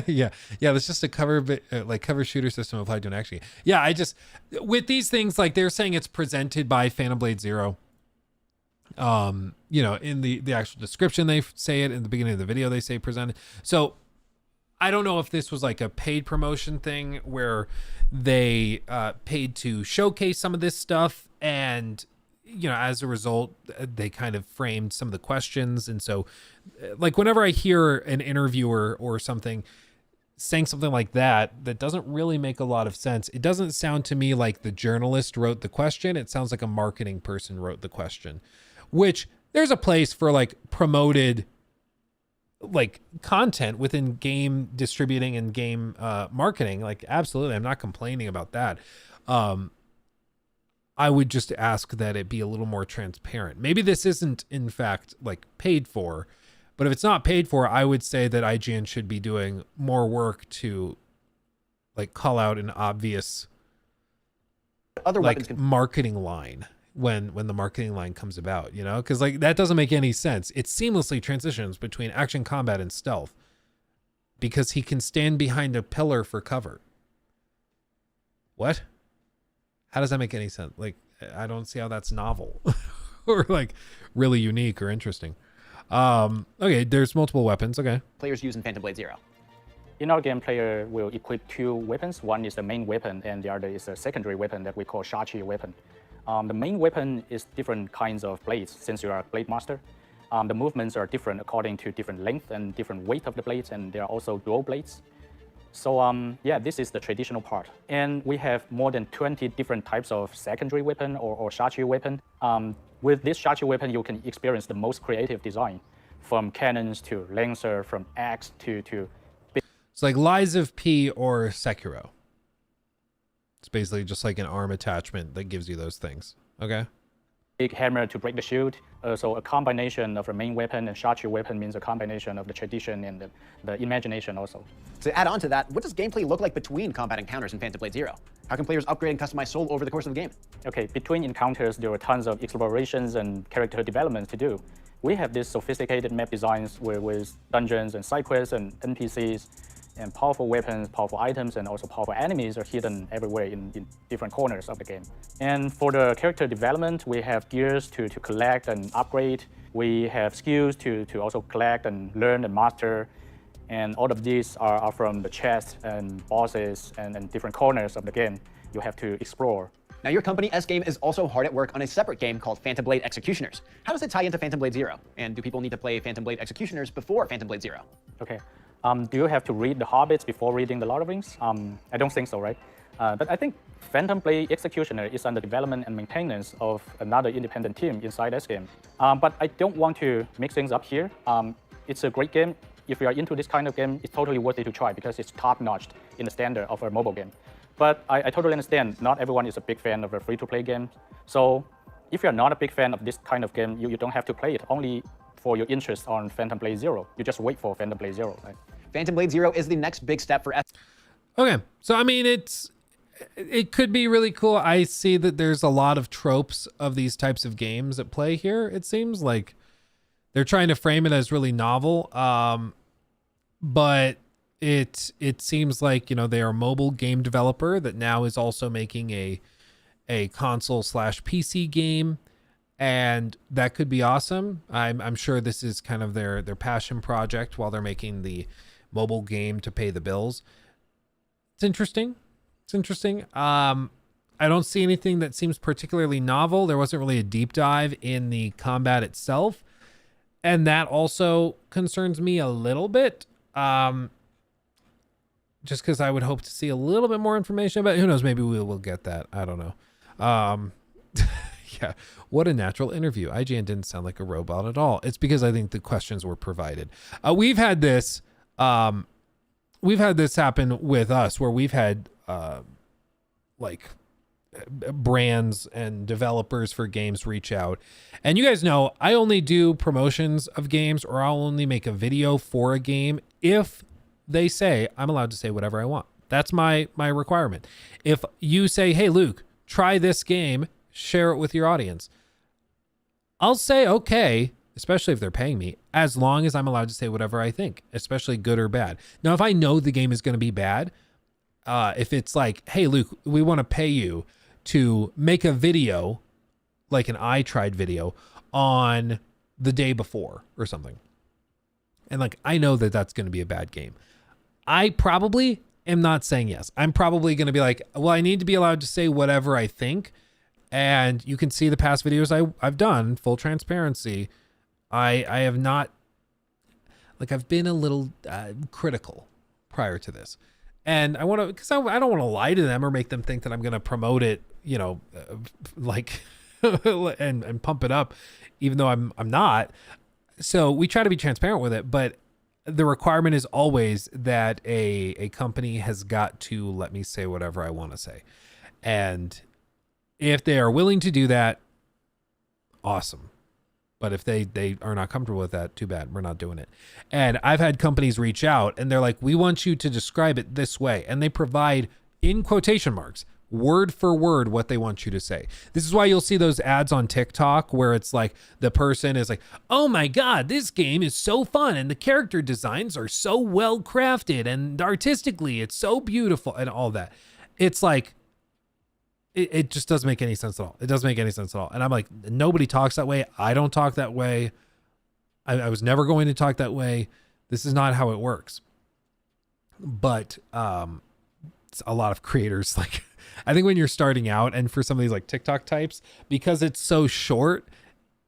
yeah, that's just a cover shooter system applied to an action game. Yeah, I just, with these things, like they're saying it's presented by Phantom Blade Zero. In the actual description they say it, in the beginning of the video they say presented. So I don't know if this was like a paid promotion thing where they paid to showcase some of this stuff, and as a result they kind of framed some of the questions. And so like whenever I hear an interviewer or something saying something like that doesn't really make a lot of sense. It doesn't sound to me like the journalist wrote the question. It sounds like a marketing person wrote the question, which there's a place for like promoted like content within game distributing and game marketing. Like, absolutely, I'm not complaining about that. I would just ask that it be a little more transparent. Maybe this isn't in fact like paid for, but if it's not paid for, I would say that IGN should be doing more work to like call out an obvious Other like weapons can marketing line when the marketing line comes about, you know, because like that doesn't make any sense. It seamlessly transitions between action, combat, and stealth because he can stand behind a pillar for cover. What? How does that make any sense? Like, I don't see how that's novel or like really unique or interesting. Okay, there's multiple weapons. Okay. players use in Phantom Blade Zero. In our game, player will equip 2 weapons. One is the main weapon, and the other is a secondary weapon that we call Shachi weapon. The main weapon is different kinds of blades, since you are a blade master. The movements are different according to different length and different weight of the blades, and there are also dual blades. So yeah, this is the traditional part. And we have more than 20 different types of secondary weapon or Shachi weapon. With this Shachi weapon, you can experience the most creative design, from cannons to lancer, from axe to It's like Lies of P or Sekiro. It's basically just like an arm attachment that gives you those things. Okay. big hammer to break the shield. So a combination of the main weapon and Shachi weapon means a combination of the tradition and the imagination also. To add on to that, what does gameplay look like between combat encounters in Phantom Blade Zero? How can players upgrade and customize Soul over the course of the game? Okay, between encounters, there are tons of explorations and character development to do. We have these sophisticated map designs with dungeons and side quests and NPCs, and powerful weapons, powerful items, and also powerful enemies are hidden everywhere in different corners of the game. And for the character development, we have gears to collect and upgrade. We have skills to also collect and learn and master. And all of these are from the chests and bosses and different corners of the game you have to explore. Now, your company, S-Game, is also hard at work on a separate game called Phantom Blade Executioners. How does it tie into Phantom Blade Zero? And do people need to play Phantom Blade Executioners before Phantom Blade Zero? Okay. Do you have to read The Hobbits before reading The Lord of the Rings? I don't think so, right? But I think Phantom Blade Executioner is under development and maintenance of another independent team inside S-Game. But I don't want to mix things up here. It's a great game. If you are into this kind of game, it's totally worth it to try because it's top-notch in the standard of a mobile game. But I totally understand not everyone is a big fan of a free-to-play game. So if you're not a big fan of this kind of game, you don't have to play it only for your interest on Phantom Blade Zero. You just wait for Phantom Blade Zero. Right? Phantom Blade Zero is the next big step for Okay, so I mean, it could be really cool. I see that there's a lot of tropes of these types of games at play here. It seems like they're trying to frame it as really novel, but it seems like, you know, they are a mobile game developer that now is also making a console/PC game, and that could be awesome. I'm sure this is kind of their passion project while they're making the mobile game to pay the bills. It's interesting. It's interesting. I don't see anything that seems particularly novel. There wasn't really a deep dive in the combat itself, and that also concerns me a little bit. Just because I would hope to see a little bit more information, but who knows, maybe we will get that. I don't know. Yeah, what a natural interview. IGN didn't sound like a robot at all. It's because I think the questions were provided. We've had this happen with us where we've had like brands and developers for games reach out. And you guys know, I only do promotions of games, or I'll only make a video for a game if they say I'm allowed to say whatever I want. That's my requirement. If you say, hey, Luke, try this game, share it with your audience, I'll say, okay, especially if they're paying me, as long as I'm allowed to say whatever I think, especially good or bad. Now, if I know the game is going to be bad, if it's like, hey, Luke, we want to pay you to make a video, like an I tried video, on the day before or something, and like I know that that's going to be a bad game, I probably am not saying yes. I'm probably going to be like, well, I need to be allowed to say whatever I think. And you can see the past videos I've done, full transparency. I have not, like, I've been a little critical prior to this. And I want to, because I don't want to lie to them or make them think that I'm going to promote it, you know, like, and pump it up, even though I'm not. So we try to be transparent with it, but the requirement is always that a company has got to let me say whatever I want to say. And if they are willing to do that, awesome. But if they are not comfortable with that, too bad. We're not doing it. And I've had companies reach out and they're like, we want you to describe it this way. And they provide, in quotation marks, word for word what they want you to say. This is why you'll see those ads on TikTok where it's like the person is like, oh my God, this game is so fun. And the character designs are so well crafted and artistically, it's so beautiful and all that. It's like, it just doesn't make any sense at all. It doesn't make any sense at all. And I'm like, nobody talks that way. I don't talk that way. I was never going to talk that way. This is not how it works. But a lot of creators, like, I think when you're starting out and for some of these like TikTok types, because it's so short,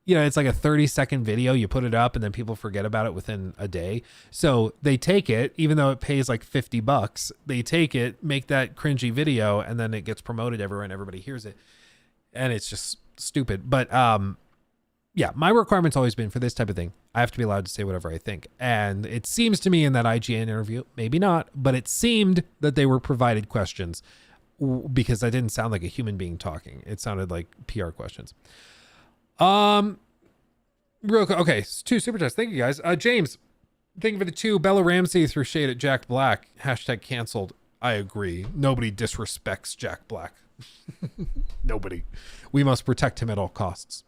you know, it's like a 30-second video. You put it up and then people forget about it within a day. So they take it, even though it pays like $50, they take it, make that cringy video, and then it gets promoted everywhere and everybody hears it. And it's just stupid. But yeah, my requirement's always been for this type of thing, I have to be allowed to say whatever I think. And it seems to me in that IGN interview, maybe not, but it seemed that they were provided questions because I didn't sound like a human being talking. It sounded like PR questions. Real quick. Okay, 2 super chats. Thank you guys. James, thank you for the 2. Bella Ramsey threw shade at Jack Black. # canceled. I agree. Nobody disrespects Jack Black. Nobody. We must protect him at all costs.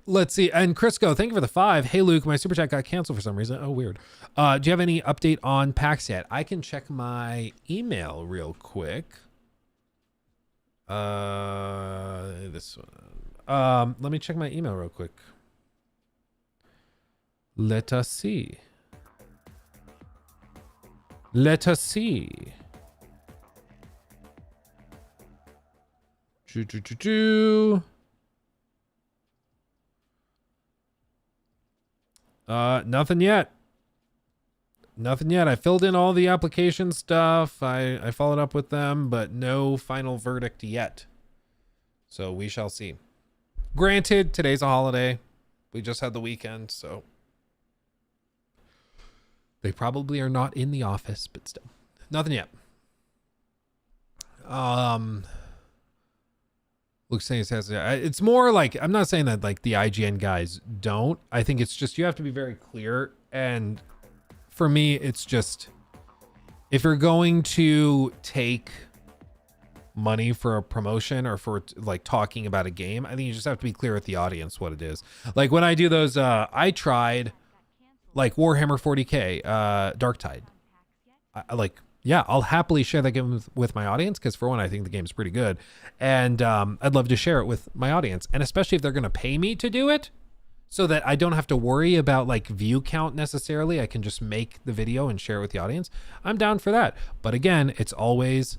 Let's see. And Crisco, thank you for the 5. Hey Luke, my super chat got canceled for some reason. Oh, weird. Do you have any update on PAX yet? I can check my email real quick. This one. Let me check my email real quick. Let us see. Let us see. Nothing yet. Nothing yet. I filled in all the application stuff. I followed up with them, but no final verdict yet. So we shall see. Granted, today's a holiday. We just had the weekend, so they probably are not in the office, but still. Nothing yet. Looks saying it says it's more like, I'm not saying that like the IGN guys don't. I think it's just you have to be very clear, and for me, it's just if you're going to take money for a promotion or for like talking about a game, I think you just have to be clear with the audience what it is. Like when I do those, I tried like Warhammer 40K, Darktide. Yeah, I'll happily share that game with my audience because for one, I think the game's pretty good, and I'd love to share it with my audience, and especially if they're going to pay me to do it, so that I don't have to worry about like view count necessarily. I can just make the video and share it with the audience. I'm down for that. But again, it's always,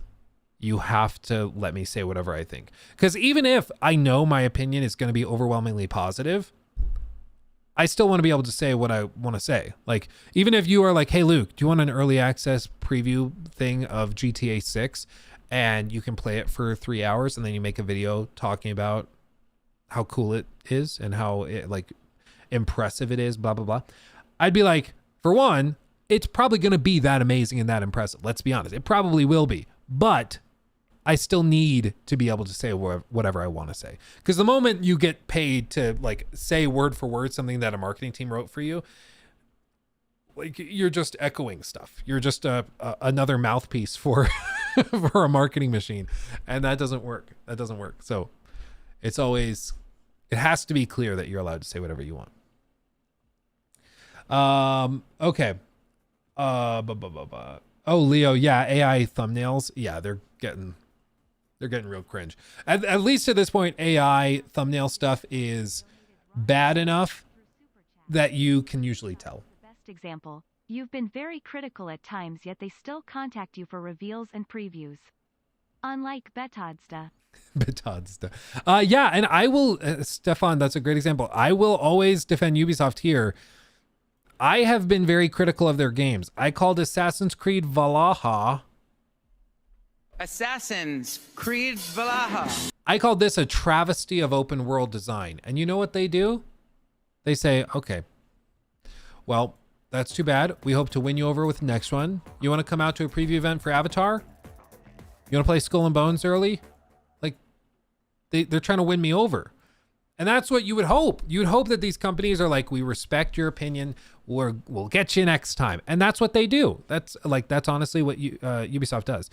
you have to let me say whatever I think. Because even if I know my opinion is going to be overwhelmingly positive, I still want to be able to say what I want to say. Like, even if you are like, hey, Luke, do you want an early access preview thing of GTA 6? And you can play it for 3 hours and then you make a video talking about how cool it is and how it, like, impressive it is, blah, blah, blah. I'd be like, for one, it's probably going to be that amazing and that impressive. Let's be honest. It probably will be. But I still need to be able to say whatever I want to say. Because the moment you get paid to like say word for word something that a marketing team wrote for you, like you're just echoing stuff. You're just another mouthpiece for for a marketing machine, and that doesn't work. That doesn't work. So it's always, it has to be clear that you're allowed to say whatever you want. Okay. Oh, Leo, yeah, AI thumbnails. Yeah, they're getting real cringe. At least at this point, AI thumbnail stuff is bad enough that you can usually tell. The best example. You've been very critical at times, yet they still contact you for reveals and previews. Unlike Bethesda. Bethesda. Yeah, and I will, Stefan, that's a great example. I will always defend Ubisoft here. I have been very critical of their games. I called Assassin's Creed Valhalla. Assassin's Creed Valhalla. I called this a travesty of open world design. And you know what they do? They say, okay, Well, that's too bad. We hope to win you over with the next one. You want to come out to a preview event for Avatar? You want to play Skull and Bones early? Like, they're trying to win me over. And that's what you would hope. You would hope that these companies are like, we respect your opinion. We'll get you next time. And that's what they do. That's honestly what Ubisoft does.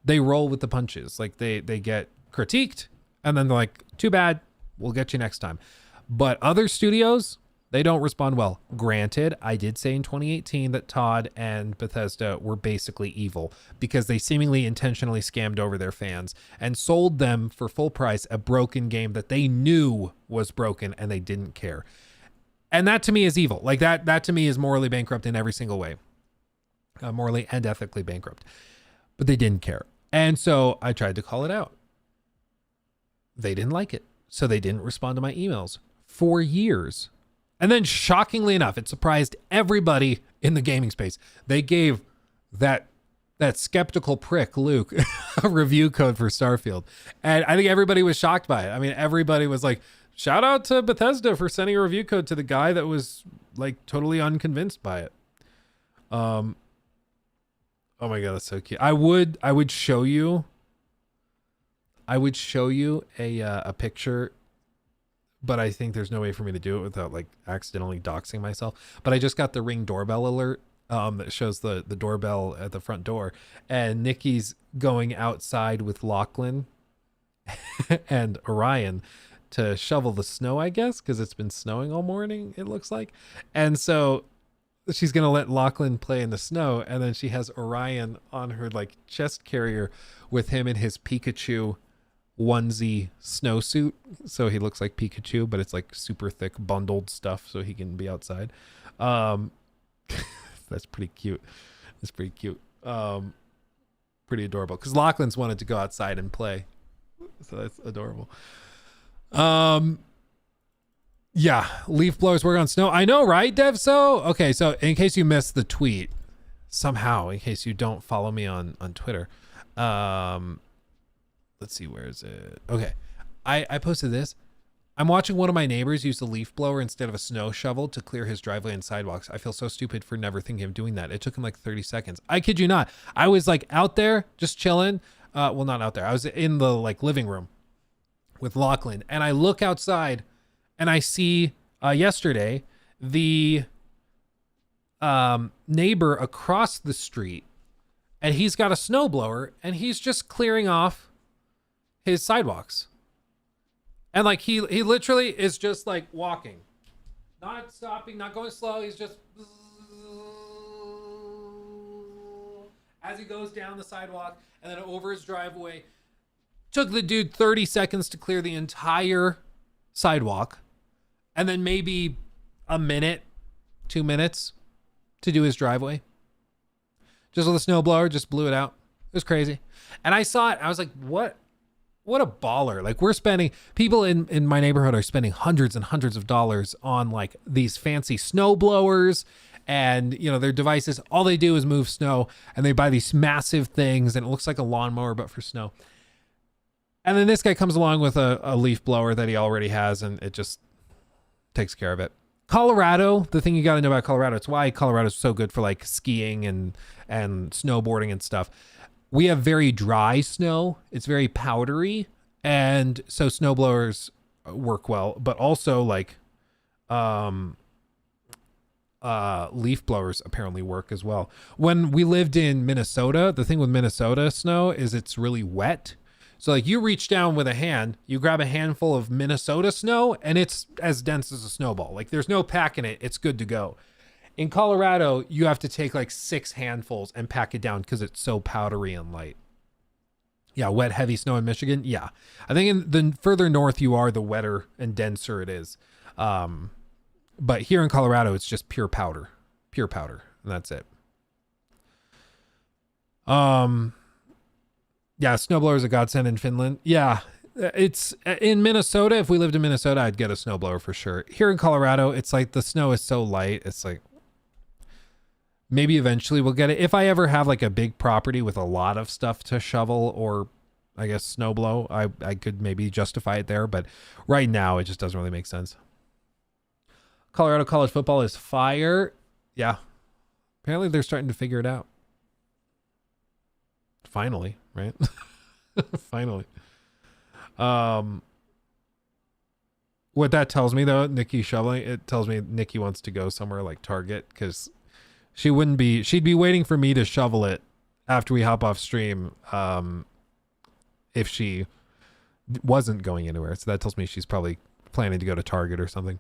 They roll with the punches. Like they get critiqued and then they're like, too bad, we'll get you next time. But other studios, they don't respond well. Granted, I did say in 2018 that Todd and Bethesda were basically evil because they seemingly intentionally scammed over their fans and sold them for full price a broken game that they knew was broken and they didn't care. And that to me is evil. Like that to me is morally bankrupt in every single way. Morally and ethically bankrupt. But they didn't care. And so I tried to call it out. They didn't like it. So they didn't respond to my emails for years. And then shockingly enough, it surprised everybody in the gaming space. They gave that skeptical prick, Luke, a review code for Starfield. And I think everybody was shocked by it. I mean, everybody was like, shout out to Bethesda for sending a review code to the guy that was like totally unconvinced by it. Oh my God, that's so cute. I would show you a picture, but I think there's no way for me to do it without like accidentally doxing myself. But I just got the Ring doorbell alert that shows the doorbell at the front door, and Nikki's going outside with Lachlan and Orion to shovel the snow, I guess, because it's been snowing all morning, it looks like. And so she's gonna let Lachlan play in the snow, and then she has Orion on her like chest carrier with him in his Pikachu onesie snowsuit, so he looks like Pikachu, but it's like super thick bundled stuff so he can be outside. That's pretty cute. It's pretty cute. Pretty adorable, because Lachlan's wanted to go outside and play, so that's adorable. Yeah, leaf blowers work on snow. I know, right, Dev? So okay, so in case you missed the tweet somehow, in case you don't follow me on Twitter, let's see, where is it? Okay. I posted this. I'm watching one of my neighbors use a leaf blower instead of a snow shovel to clear his driveway and sidewalks. I feel so stupid for never thinking of doing that. It took him like 30 seconds. I kid you not. I was like out there just chilling. Well, not out there. I was in the like living room with Lachlan, and I look outside and I see yesterday the neighbor across the street, and he's got a snowblower and he's just clearing off his sidewalks. And like he literally is just like walking, not stopping, not going slow. He's just as he goes down the sidewalk and then over his driveway. Took the dude 30 seconds to clear the entire sidewalk, and then maybe a minute, 2 minutes to do his driveway. Just with a snowblower, just blew it out. It was crazy. And I saw it. I was like, what a baller. Like, we're spending, people in my neighborhood are spending hundreds and hundreds of dollars on like these fancy snow blowers, and you know, their devices, all they do is move snow, and they buy these massive things and it looks like a lawnmower but for snow. And then this guy comes along with a leaf blower that he already has, and it just takes care of it. Colorado, the thing you got to know about Colorado, it's why Colorado is so good for like skiing and snowboarding and stuff. We have very dry snow. It's very powdery, and so snowblowers work well, but also like leaf blowers apparently work as well. When we lived in Minnesota, the thing with Minnesota snow is it's really wet. So like you reach down with a hand, you grab a handful of Minnesota snow, and it's as dense as a snowball. Like there's no pack in it. It's good to go. In Colorado, you have to take like 6 handfuls and pack it down because it's so powdery and light. Yeah, wet, heavy snow in Michigan. Yeah. I think in the further north you are, the wetter and denser it is. But here in Colorado, it's just pure powder, and that's it. Yeah, snowblower is a godsend in Finland. Yeah, it's in Minnesota. If we lived in Minnesota, I'd get a snowblower for sure. Here in Colorado, it's like the snow is so light. It's like maybe eventually we'll get it. If I ever have like a big property with a lot of stuff to shovel or I guess snowblow, I could maybe justify it there. But right now, it just doesn't really make sense. Colorado college football is fire. Yeah. Apparently they're starting to figure it out. Finally, right? Finally. What that tells me though, Nikki shoveling, it tells me Nikki wants to go somewhere like Target, because she'd be waiting for me to shovel it after we hop off stream, if she wasn't going anywhere. So that tells me she's probably planning to go to Target or something.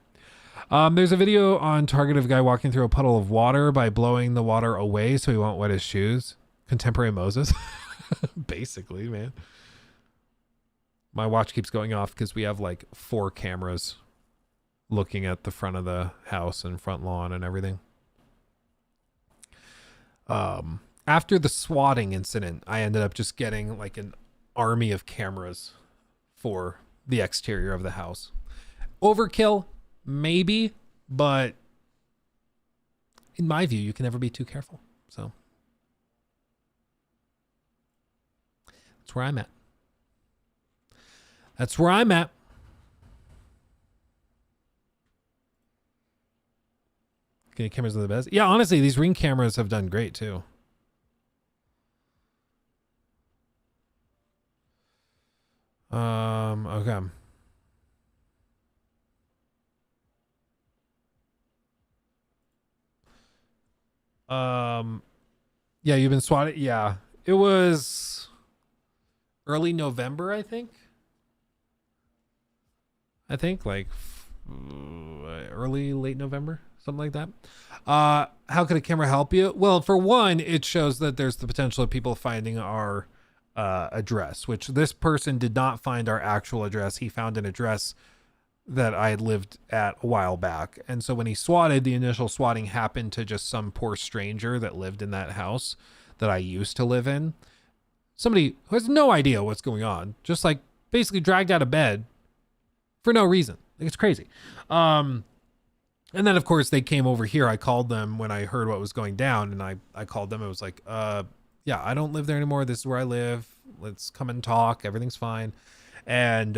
There's a video on Target of a guy walking through a puddle of water by blowing the water away so he won't wet his shoes. Contemporary Moses. Basically, man. My watch keeps going off because we have like 4 cameras looking at the front of the house and front lawn and everything. After the swatting incident, I ended up just getting like an army of cameras for the exterior of the house. Overkill, maybe, but in my view, you can never be too careful. So that's where I'm at. That's where I'm at. Okay, cameras are the best. Yeah, honestly, these Ring cameras have done great too. Okay. Yeah, you've been swatted. Yeah, it was early November, I think like late November, something like that. How could a camera help you? Well, for one, it shows that there's the potential of people finding our address, which this person did not find our actual address. He found an address that I had lived at a while back. And so when he swatted, the initial swatting happened to just some poor stranger that lived in that house that I used to live in. Somebody who has no idea what's going on, just like basically dragged out of bed for no reason. Like, it's crazy. And then of course they came over here. I called them when I heard what was going down, and I called them. It was like, yeah, I don't live there anymore. This is where I live. Let's come and talk. Everything's fine. And,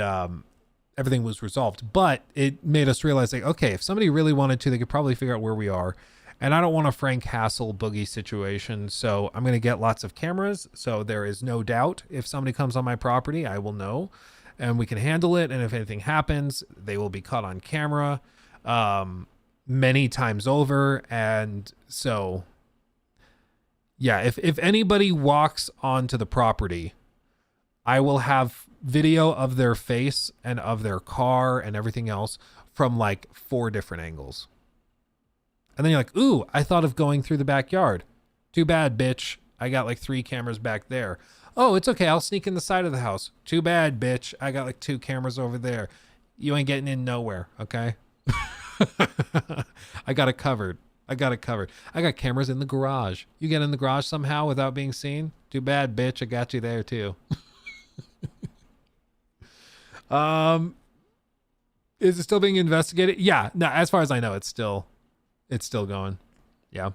everything was resolved, but it made us realize, like, okay, if somebody really wanted to, they could probably figure out where we are. And I don't want a Frank Hassel boogie situation. So I'm going to get lots of cameras. So there is no doubt if somebody comes on my property, I will know, and we can handle it. And if anything happens, they will be caught on camera, many times over. And so, yeah, if anybody walks onto the property, I will have video of their face and of their car and everything else from like 4 different angles. And then you're like, ooh, I thought of going through the backyard. Too bad, bitch. I got like 3 cameras back there. Oh, it's okay. I'll sneak in the side of the house. Too bad, bitch. I got like 2 cameras over there. You ain't getting in nowhere. Okay. I got it covered. I got cameras in the garage. You get in the garage somehow without being seen. Too bad, bitch. I got you there too. Is it still being investigated? Yeah, no, as far as I know, it's still going. Yeah.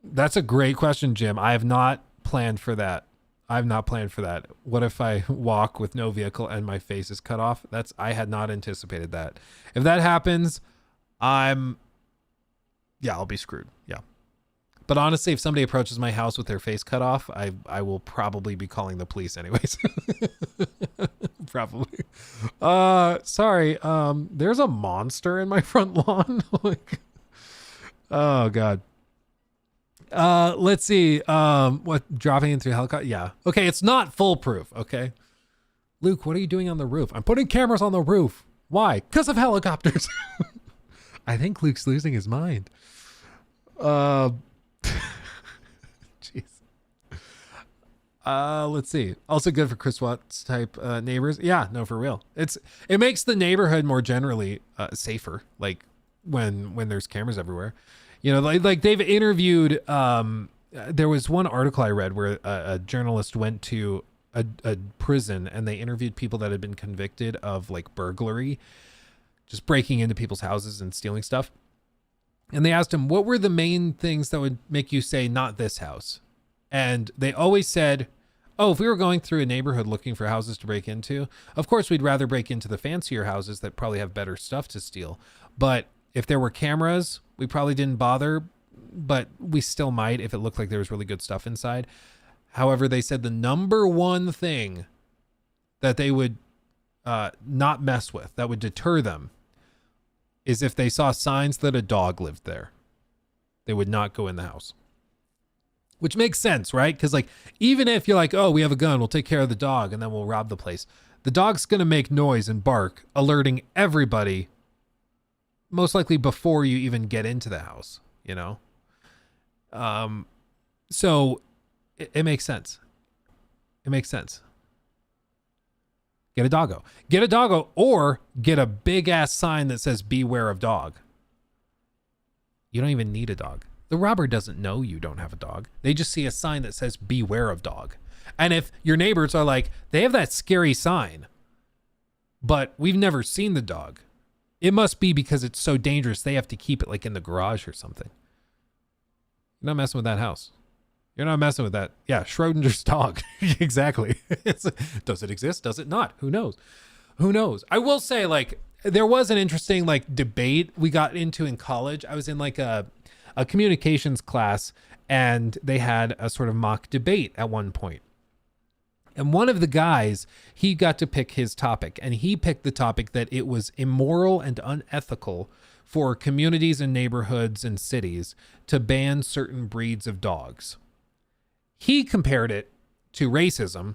That's a great question, Jim. I have not planned for that. What if I walk with no vehicle and my face is cut off? I had not anticipated that. If that happens, I'll be screwed. Yeah. But honestly, if somebody approaches my house with their face cut off, I will probably be calling the police anyways. Probably. Sorry. There's a monster in my front lawn. Like, oh God. Let's see. What, dropping in through helicopter? Yeah. Okay. It's not foolproof. Okay. Luke, what are you doing on the roof? I'm putting cameras on the roof. Why? Because of helicopters. I think Luke's losing his mind. Jeez. Let's see. Also good for Chris Watts type neighbors. Yeah, no, for real. It makes the neighborhood more generally safer. Like when there's cameras everywhere. You know, like they've interviewed. There was one article I read where a journalist went to a prison and they interviewed people that had been convicted of like burglary, just breaking into people's houses and stealing stuff. And they asked him, what were the main things that would make you say, not this house? And they always said, oh, if we were going through a neighborhood looking for houses to break into, of course we'd rather break into the fancier houses that probably have better stuff to steal. But if there were cameras, we probably didn't bother, but we still might if it looked like there was really good stuff inside. However, they said the number one thing that they would not mess with, that would deter them, is if they saw signs that a dog lived there. They would not go in the house. Which makes sense, right? Because like, even if you're like, oh, we have a gun, we'll take care of the dog and then we'll rob the place. The dog's going to make noise and bark, alerting everybody, most likely before you even get into the house, you know? So it makes sense. It makes sense. Get a doggo. Get a doggo, or get a big ass sign that says beware of dog. You don't even need a dog. The robber doesn't know you don't have a dog. They just see a sign that says beware of dog. And if your neighbors are like, they have that scary sign, but we've never seen the dog, it must be because it's so dangerous they have to keep it like in the garage or something. You're not messing with that house. You're not messing with that. Yeah, Schrodinger's dog. Exactly. Does it exist? Does it not? Who knows? Who knows? I will say, like, there was an interesting like debate we got into in college. I was in like a communications class, and they had a sort of mock debate at one point. And one of the guys, he got to pick his topic, and he picked the topic that it was immoral and unethical for communities and neighborhoods and cities to ban certain breeds of dogs. He compared it to racism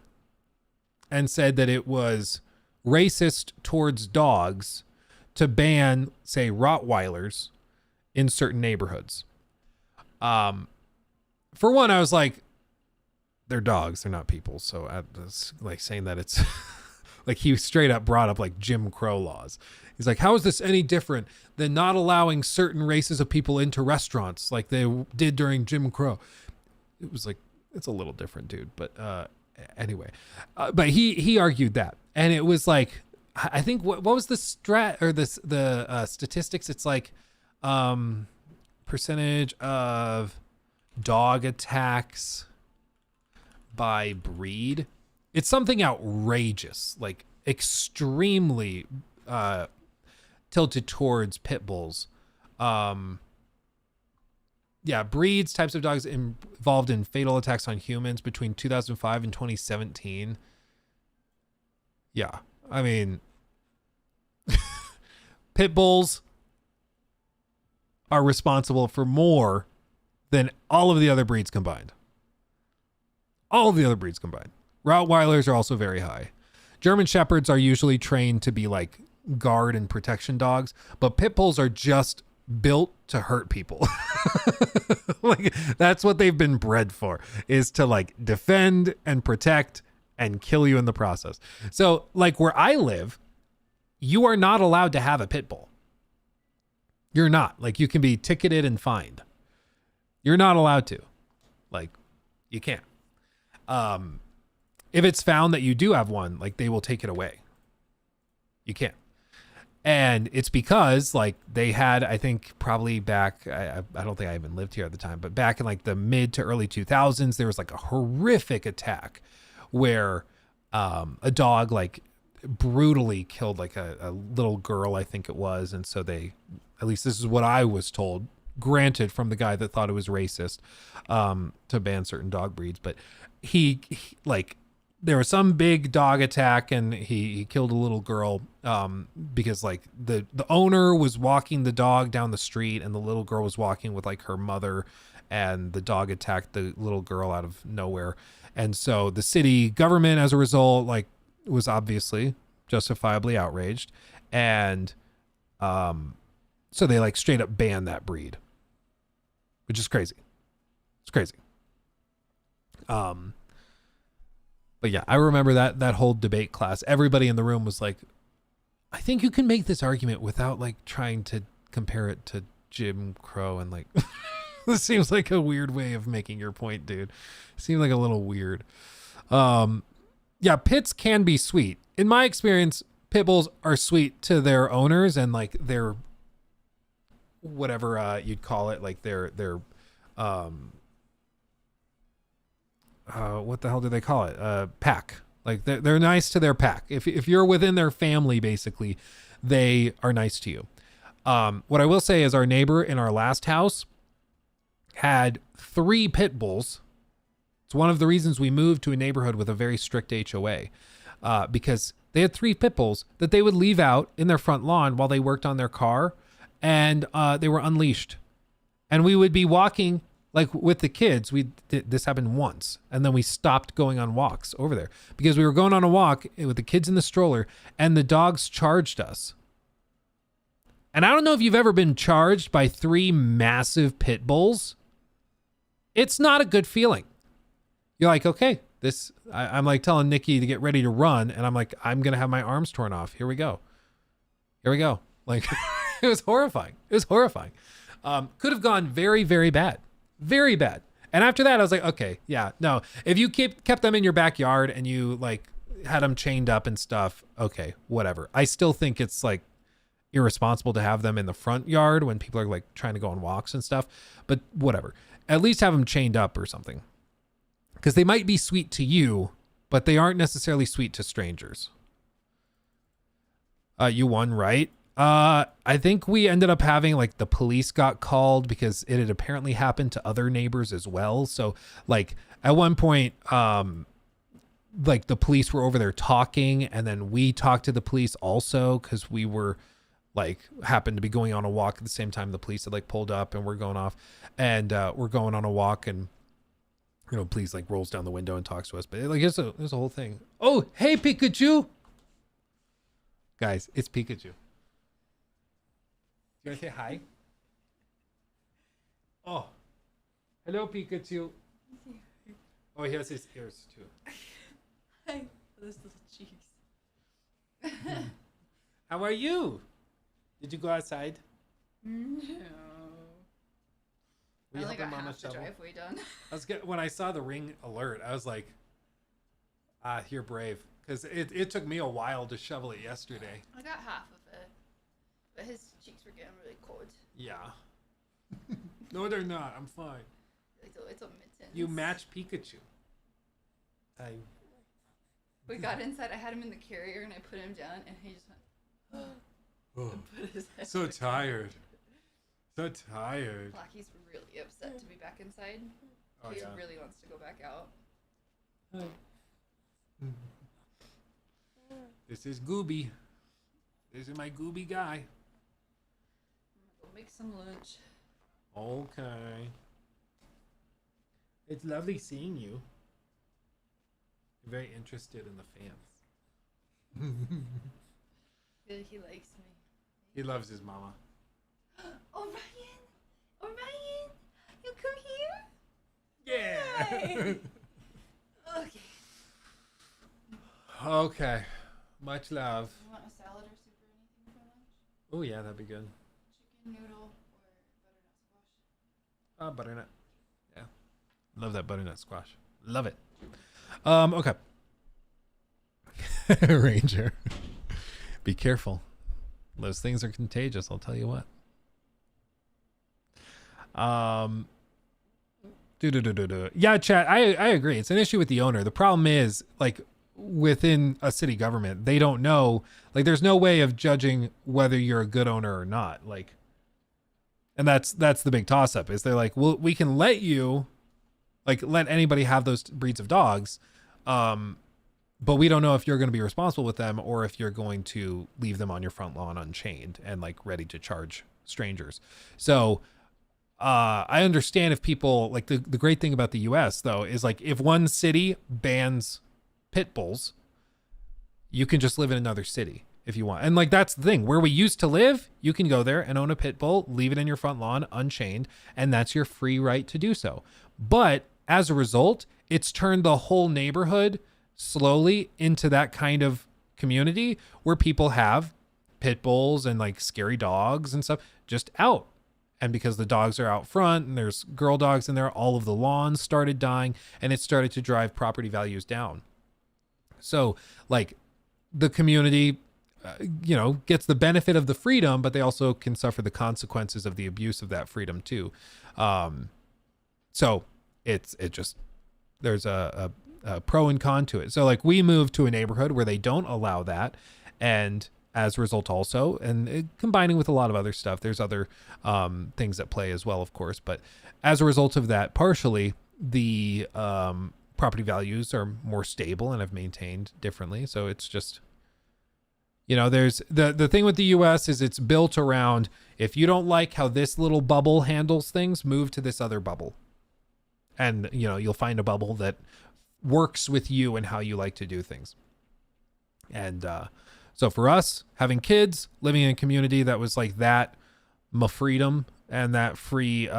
and said that it was racist towards dogs to ban, say, Rottweilers in certain neighborhoods. For one, I was like, they're dogs, they're not people. So I was like saying that it's like he straight up brought up like Jim Crow laws. He's like, how is this any different than not allowing certain races of people into restaurants like they did during Jim Crow? It was like, it's a little different, dude. But anyway, but he argued that, and it was like, I think what was the statistics? It's like percentage of dog attacks by breed. It's something outrageous, like extremely tilted towards pit bulls. Breeds, types of dogs involved in fatal attacks on humans between 2005 and 2017. Yeah, I mean, pit bulls are responsible for more than all of the other breeds combined. All of the other breeds combined. Rottweilers are also very high. German Shepherds are usually trained to be like guard and protection dogs, but pit bulls are just built to hurt people. Like, that's what they've been bred for, is to like defend and protect and kill you in the process. So like where I live, you are not allowed to have a pit bull. You're not. Like, you can be ticketed and fined. You're not allowed to. Like, you can't. If it's found that you do have one, like, they will take it away. You can't. And it's because like they had, I think probably back, I don't think I even lived here at the time, but back in like the mid to early 2000s, there was like a horrific attack where a dog like brutally killed like a little girl, I think it was. And so they, at least this is what I was told, granted from the guy that thought it was racist, to ban certain dog breeds. But he like, there was some big dog attack, and he killed a little girl because like the owner was walking the dog down the street, and the little girl was walking with like her mother, and the dog attacked the little girl out of nowhere. And so the city government, as a result, like was obviously justifiably outraged, and so they like straight up banned that breed, which is crazy. It's crazy. But yeah, I remember that whole debate class. Everybody in the room was like, I think you can make this argument without like trying to compare it to Jim Crow. And like, this seems like a weird way of making your point, dude. Seemed like a little weird. Yeah, pits can be sweet. In my experience, pit bulls are sweet to their owners, and like their, whatever you'd call it, like their what the hell do they call it? Pack. Like they're nice to their pack. If you're within their family, basically, they are nice to you. What I will say is our neighbor in our last house had 3 pit bulls. It's one of the reasons we moved to a neighborhood with a very strict HOA, because they had 3 pit bulls that they would leave out in their front lawn while they worked on their car, and they were unleashed. And we would be walking like with the kids. This happened once, and then we stopped going on walks over there because we were going on a walk with the kids in the stroller, and the dogs charged us. And I don't know if you've ever been charged by 3 massive pit bulls. It's not a good feeling. You're like, okay, I'm like telling Nikki to get ready to run. And I'm like, I'm going to have my arms torn off. Here we go. Like, it was horrifying. Could have gone very, very bad. Very bad. And after that, I was like, okay, yeah, no. If you kept them in your backyard and you like had them chained up and stuff, okay, whatever. I still think it's like irresponsible to have them in the front yard when people are like trying to go on walks and stuff, but whatever. At least have them chained up or something. Because they might be sweet to you, but they aren't necessarily sweet to strangers. You won, right? I think we ended up having like the police got called because it had apparently happened to other neighbors as well. So like at one point, like the police were over there talking, and then we talked to the police also because we were like happened to be going on a walk at the same time the police had like pulled up, and we're going off, and we're going on a walk, and you know, police like rolls down the window and talks to us. But like it's a whole thing. Oh, hey Pikachu. Guys, it's Pikachu. You want to say hi? Oh, hello Pikachu. Oh, he has his ears too. Hi, those little cheeks. How are you? Did you go outside? No. We I only got Mama half the shovel? driveway done. When I saw the ring alert, I was like, you're brave. Because it took me a while to shovel it yesterday. I got half of it. But his cheeks were getting really cold. Yeah. No, they're not. I'm fine. It's a mittens. You match Pikachu. We got inside. I had him in the carrier and I put him down and he just went. Oh, put his head so down. tired. So tired. Blacky's really upset to be back inside. Oh, He yeah. really wants to go back out. This is Gooby. This is my Gooby guy. Go make some lunch. Okay. It's lovely seeing you. I'm very interested in the fans. I feel like he likes me. He loves his mama. Orion! Orion! You come here? Yeah! Okay. Okay. Much love. You want a salad or soup or anything for lunch? Oh yeah, that'd be good. Chicken noodle or butternut squash? Butternut. Yeah. Love that butternut squash. Love it. Okay. Ranger. Be careful. Those things are contagious, I'll tell you what. Yeah, chat, I agree. It's an issue with the owner. The problem is, like, within a city government, they don't know, like, there's no way of judging whether you're a good owner or not. Like, and that's the big toss up, is they're like, well, we can let you, like, let anybody have those breeds of dogs, but we don't know if you're going to be responsible with them or if you're going to leave them on your front lawn unchained and like ready to charge strangers. So I understand if people, like, the great thing about the US though is, like, if one city bans pit bulls, you can just live in another city if you want. And like, that's the thing, where we used to live, you can go there and own a pit bull, leave it in your front lawn unchained, and that's your free right to do so. But as a result, it's turned the whole neighborhood slowly into that kind of community where people have pit bulls and like scary dogs and stuff just out. And because the dogs are out front and there's girl dogs in there, all of the lawns started dying, and it started to drive property values down. So like, the community, gets the benefit of the freedom, but they also can suffer the consequences of the abuse of that freedom too. So it just, a pro and con to it. So like we moved to a neighborhood where they don't allow that, and as a result also, and combining with a lot of other stuff, there's other things at play as well, of course, but as a result of that, partially the property values are more stable and have maintained differently. So it's just, you know, there's the thing with the US is it's built around, if you don't like how this little bubble handles things, move to this other bubble. And, you know, you'll find a bubble that works with you and how you like to do things. And so for us, having kids, living in a community that was like that, my freedom and that free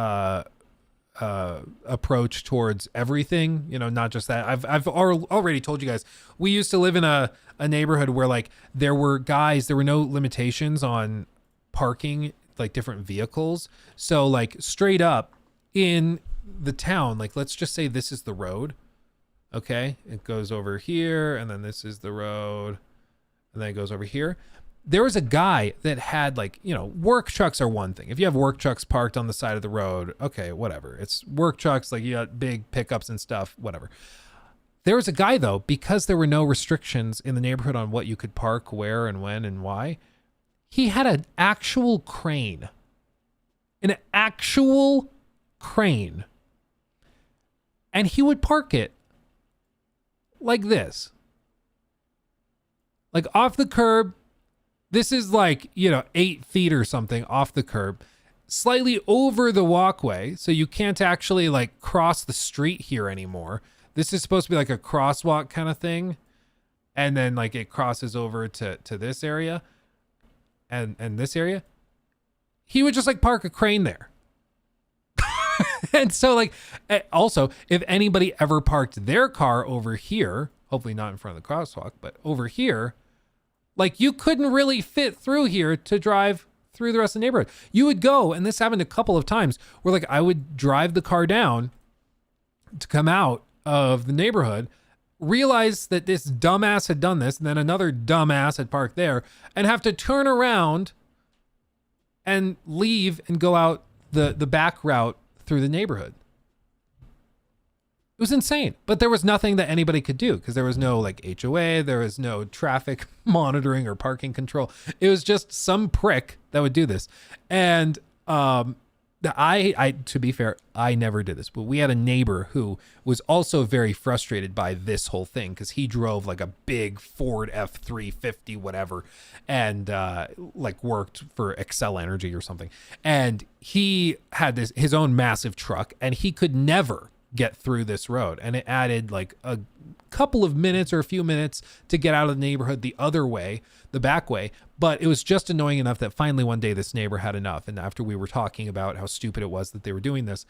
approach towards everything, you know, not just that. I've already told you guys, we used to live in a neighborhood where like there were no limitations on parking, like different vehicles. So like straight up in the town, like let's just say this is the road. Okay, it goes over here, and then this is the road, and then it goes over here. There was a guy that had, like, you know, work trucks are one thing. If you have work trucks parked on the side of the road, okay, whatever. It's work trucks, like you got big pickups and stuff, whatever. There was a guy, though, because there were no restrictions in the neighborhood on what you could park, where and when and why, he had an actual crane. An actual crane. And he would park it like this. Like off the curb. This is like, you know, 8 feet or something off the curb, slightly over the walkway. So you can't actually like cross the street here anymore. This is supposed to be like a crosswalk kind of thing. And then like it crosses over to this area and this area. He would just like park a crane there. And so like, also, if anybody ever parked their car over here, hopefully not in front of the crosswalk, but over here, like you couldn't really fit through here to drive through the rest of the neighborhood. You would go, and this happened a couple of times, where like I would drive the car down to come out of the neighborhood, realize that this dumbass had done this, and then another dumbass had parked there, and have to turn around and leave and go out the back route through the neighborhood. It was insane, but there was nothing that anybody could do because there was no like HOA, there was no traffic monitoring or parking control. It was just some prick that would do this. And I to be fair, I never did this, but we had a neighbor who was also very frustrated by this whole thing because he drove like a big Ford F-350 whatever, and like worked for Excel Energy or something. And he had his own massive truck, and he could never get through this road, and it added like a couple of minutes or a few minutes to get out of the neighborhood the other way, the back way. But it was just annoying enough that finally one day this neighbor had enough, and after we were talking about how stupid it was that they were doing this,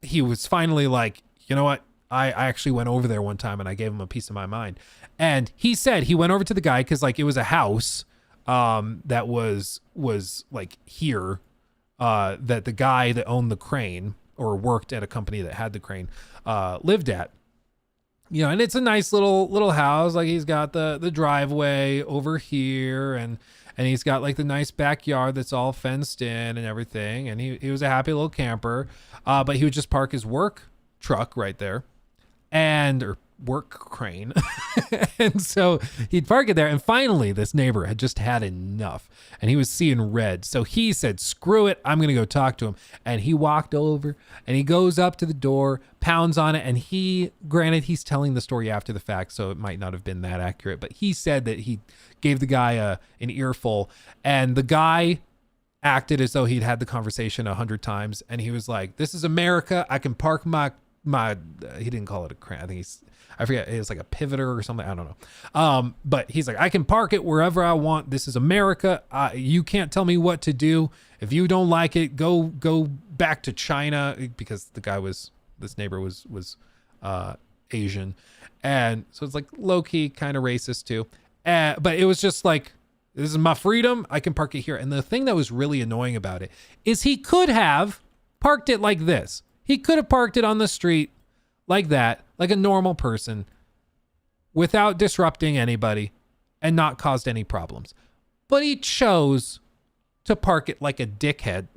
he was finally like, you know what, I actually went over there one time and I gave him a piece of my mind. And he said he went over to the guy because like it was a house that was like here, that the guy that owned the crane or worked at a company that had the crane, lived at, you know, and it's a nice little house. Like he's got the driveway over here, and he's got like the nice backyard that's all fenced in and everything. And he was a happy little camper, but he would just park his work truck right there, or work crane. And so he'd park it there. And finally this neighbor had just had enough, and he was seeing red. So he said, screw it, I'm going to go talk to him. And he walked over and he goes up to the door, pounds on it. And granted, he's telling the story after the fact, so it might not have been that accurate, but he said that he gave the guy an earful, and the guy acted as though he'd had the conversation 100 times. And he was like, this is America. I can park my he didn't call it a crane. I forget. It was like a pivoter or something. I don't know. But he's like, I can park it wherever I want. This is America. You can't tell me what to do. If you don't like it, go back to China, because this neighbor was Asian. And so it's like low key kind of racist too. But it was just like, this is my freedom. I can park it here. And the thing that was really annoying about it is he could have parked it like this. He could have parked it on the street like that, like a normal person, without disrupting anybody and not caused any problems. But he chose to park it like a dickhead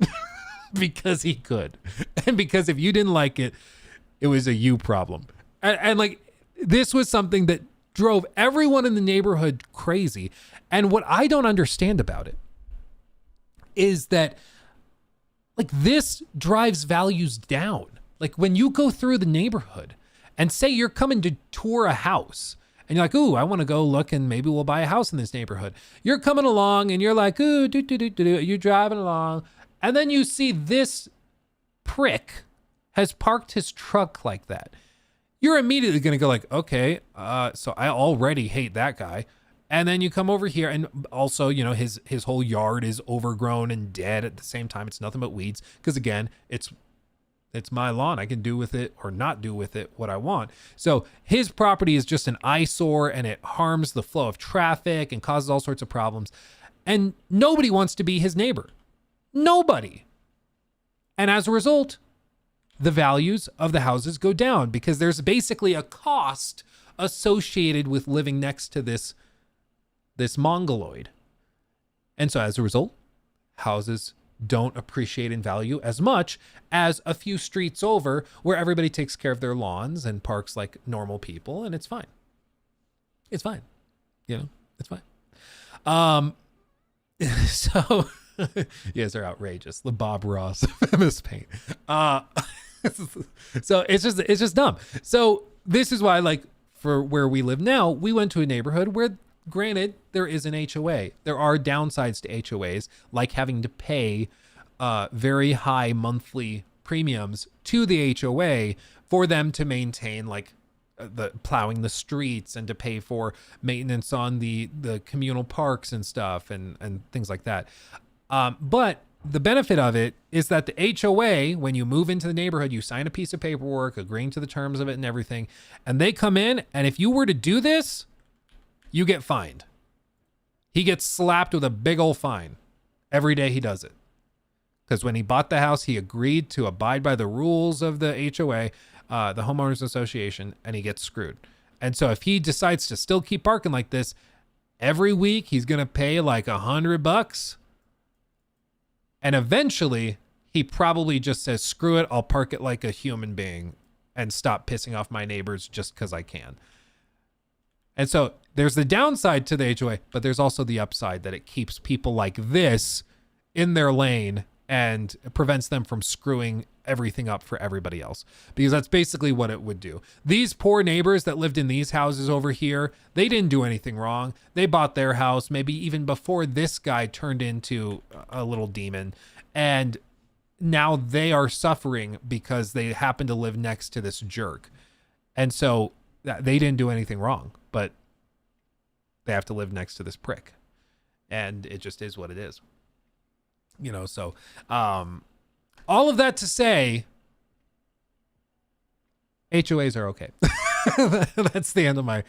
because he could. And because if you didn't like it, It was a you problem. And like, this was something that drove everyone in the neighborhood crazy. And what I don't understand about it is that, like, this drives values down. Like, when you go through the neighborhood and say you're coming to tour a house and you're like, ooh, I want to go look and maybe we'll buy a house in this neighborhood. You're coming along and you're like, ooh, you're driving along. And then you see this prick has parked his truck like that. You're immediately going to go like, okay, so I already hate that guy. And then you come over here and also, you know, his whole yard is overgrown and dead at the same time. It's nothing but weeds. Because again, it's my lawn. I can do with it or not do with it what I want. So his property is just an eyesore and it harms the flow of traffic and causes all sorts of problems. And nobody wants to be his neighbor. Nobody. And as a result, the values of the houses go down because there's basically a cost associated with living next to this mongoloid. And so as a result, houses don't appreciate in value as much as a few streets over where everybody takes care of their lawns and parks like normal people, and it's fine. It's fine. You know, it's fine. So you guys are outrageous. The Bob Ross of MS Paint. So it's just dumb. So this is why, like, for where we live now, we went to a neighborhood where, granted, there is an HOA. There are downsides to HOAs, like having to pay very high monthly premiums to the HOA for them to maintain, like, the plowing the streets and to pay for maintenance on the communal parks and stuff and things like that. But the benefit of it is that the HOA, when you move into the neighborhood, you sign a piece of paperwork agreeing to the terms of it and everything, and they come in, and if you were to do this, you get fined. He gets slapped with a big old fine every day he does it. Because when he bought the house, he agreed to abide by the rules of the HOA, the homeowners association, and he gets screwed. And so if he decides to still keep parking like this, every week he's going to pay like $100. And eventually he probably just says, screw it, I'll park it like a human being and stop pissing off my neighbors just because I can. And so there's the downside to the HOA, but there's also the upside that it keeps people like this in their lane and prevents them from screwing everything up for everybody else, because that's basically what it would do. These poor neighbors that lived in these houses over here, they didn't do anything wrong. They bought their house maybe even before this guy turned into a little demon, and now they are suffering because they happen to live next to this jerk. And so they didn't do anything wrong, but they have to live next to this prick, and it just is what it is. You know, so all of that to say, HOAs are okay. That's the end of my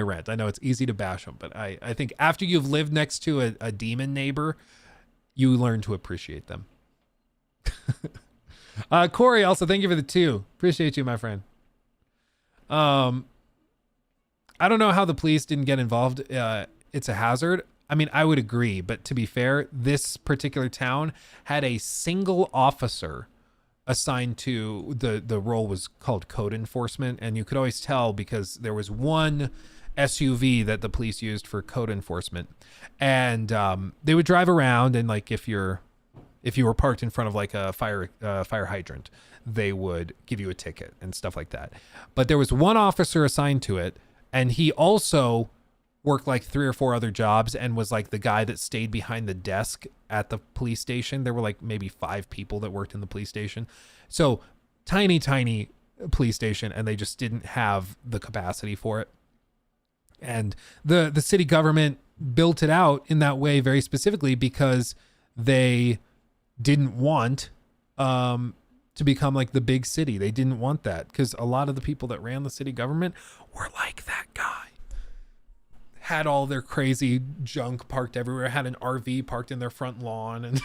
rant. I know it's easy to bash them, but I think after you've lived next to a demon neighbor, you learn to appreciate them. Corey, also, thank you for the 2. Appreciate you, my friend. I don't know how the police didn't get involved. It's a hazard. I mean, I would agree, but to be fair, this particular town had a single officer assigned to the role was called code enforcement, and you could always tell because there was one SUV that the police used for code enforcement, and they would drive around, and like if you were parked in front of like a fire hydrant, they would give you a ticket and stuff like that. But there was one officer assigned to it, and he also worked like 3 or 4 other jobs and was like the guy that stayed behind the desk at the police station. There were like maybe 5 people that worked in the police station. So tiny police station, and they just didn't have the capacity for it. And the city government built it out in that way very specifically because they didn't want to become like the big city. They didn't want that because a lot of the people that ran the city government were like that guy. Had all their crazy junk parked everywhere, had an RV parked in their front lawn, and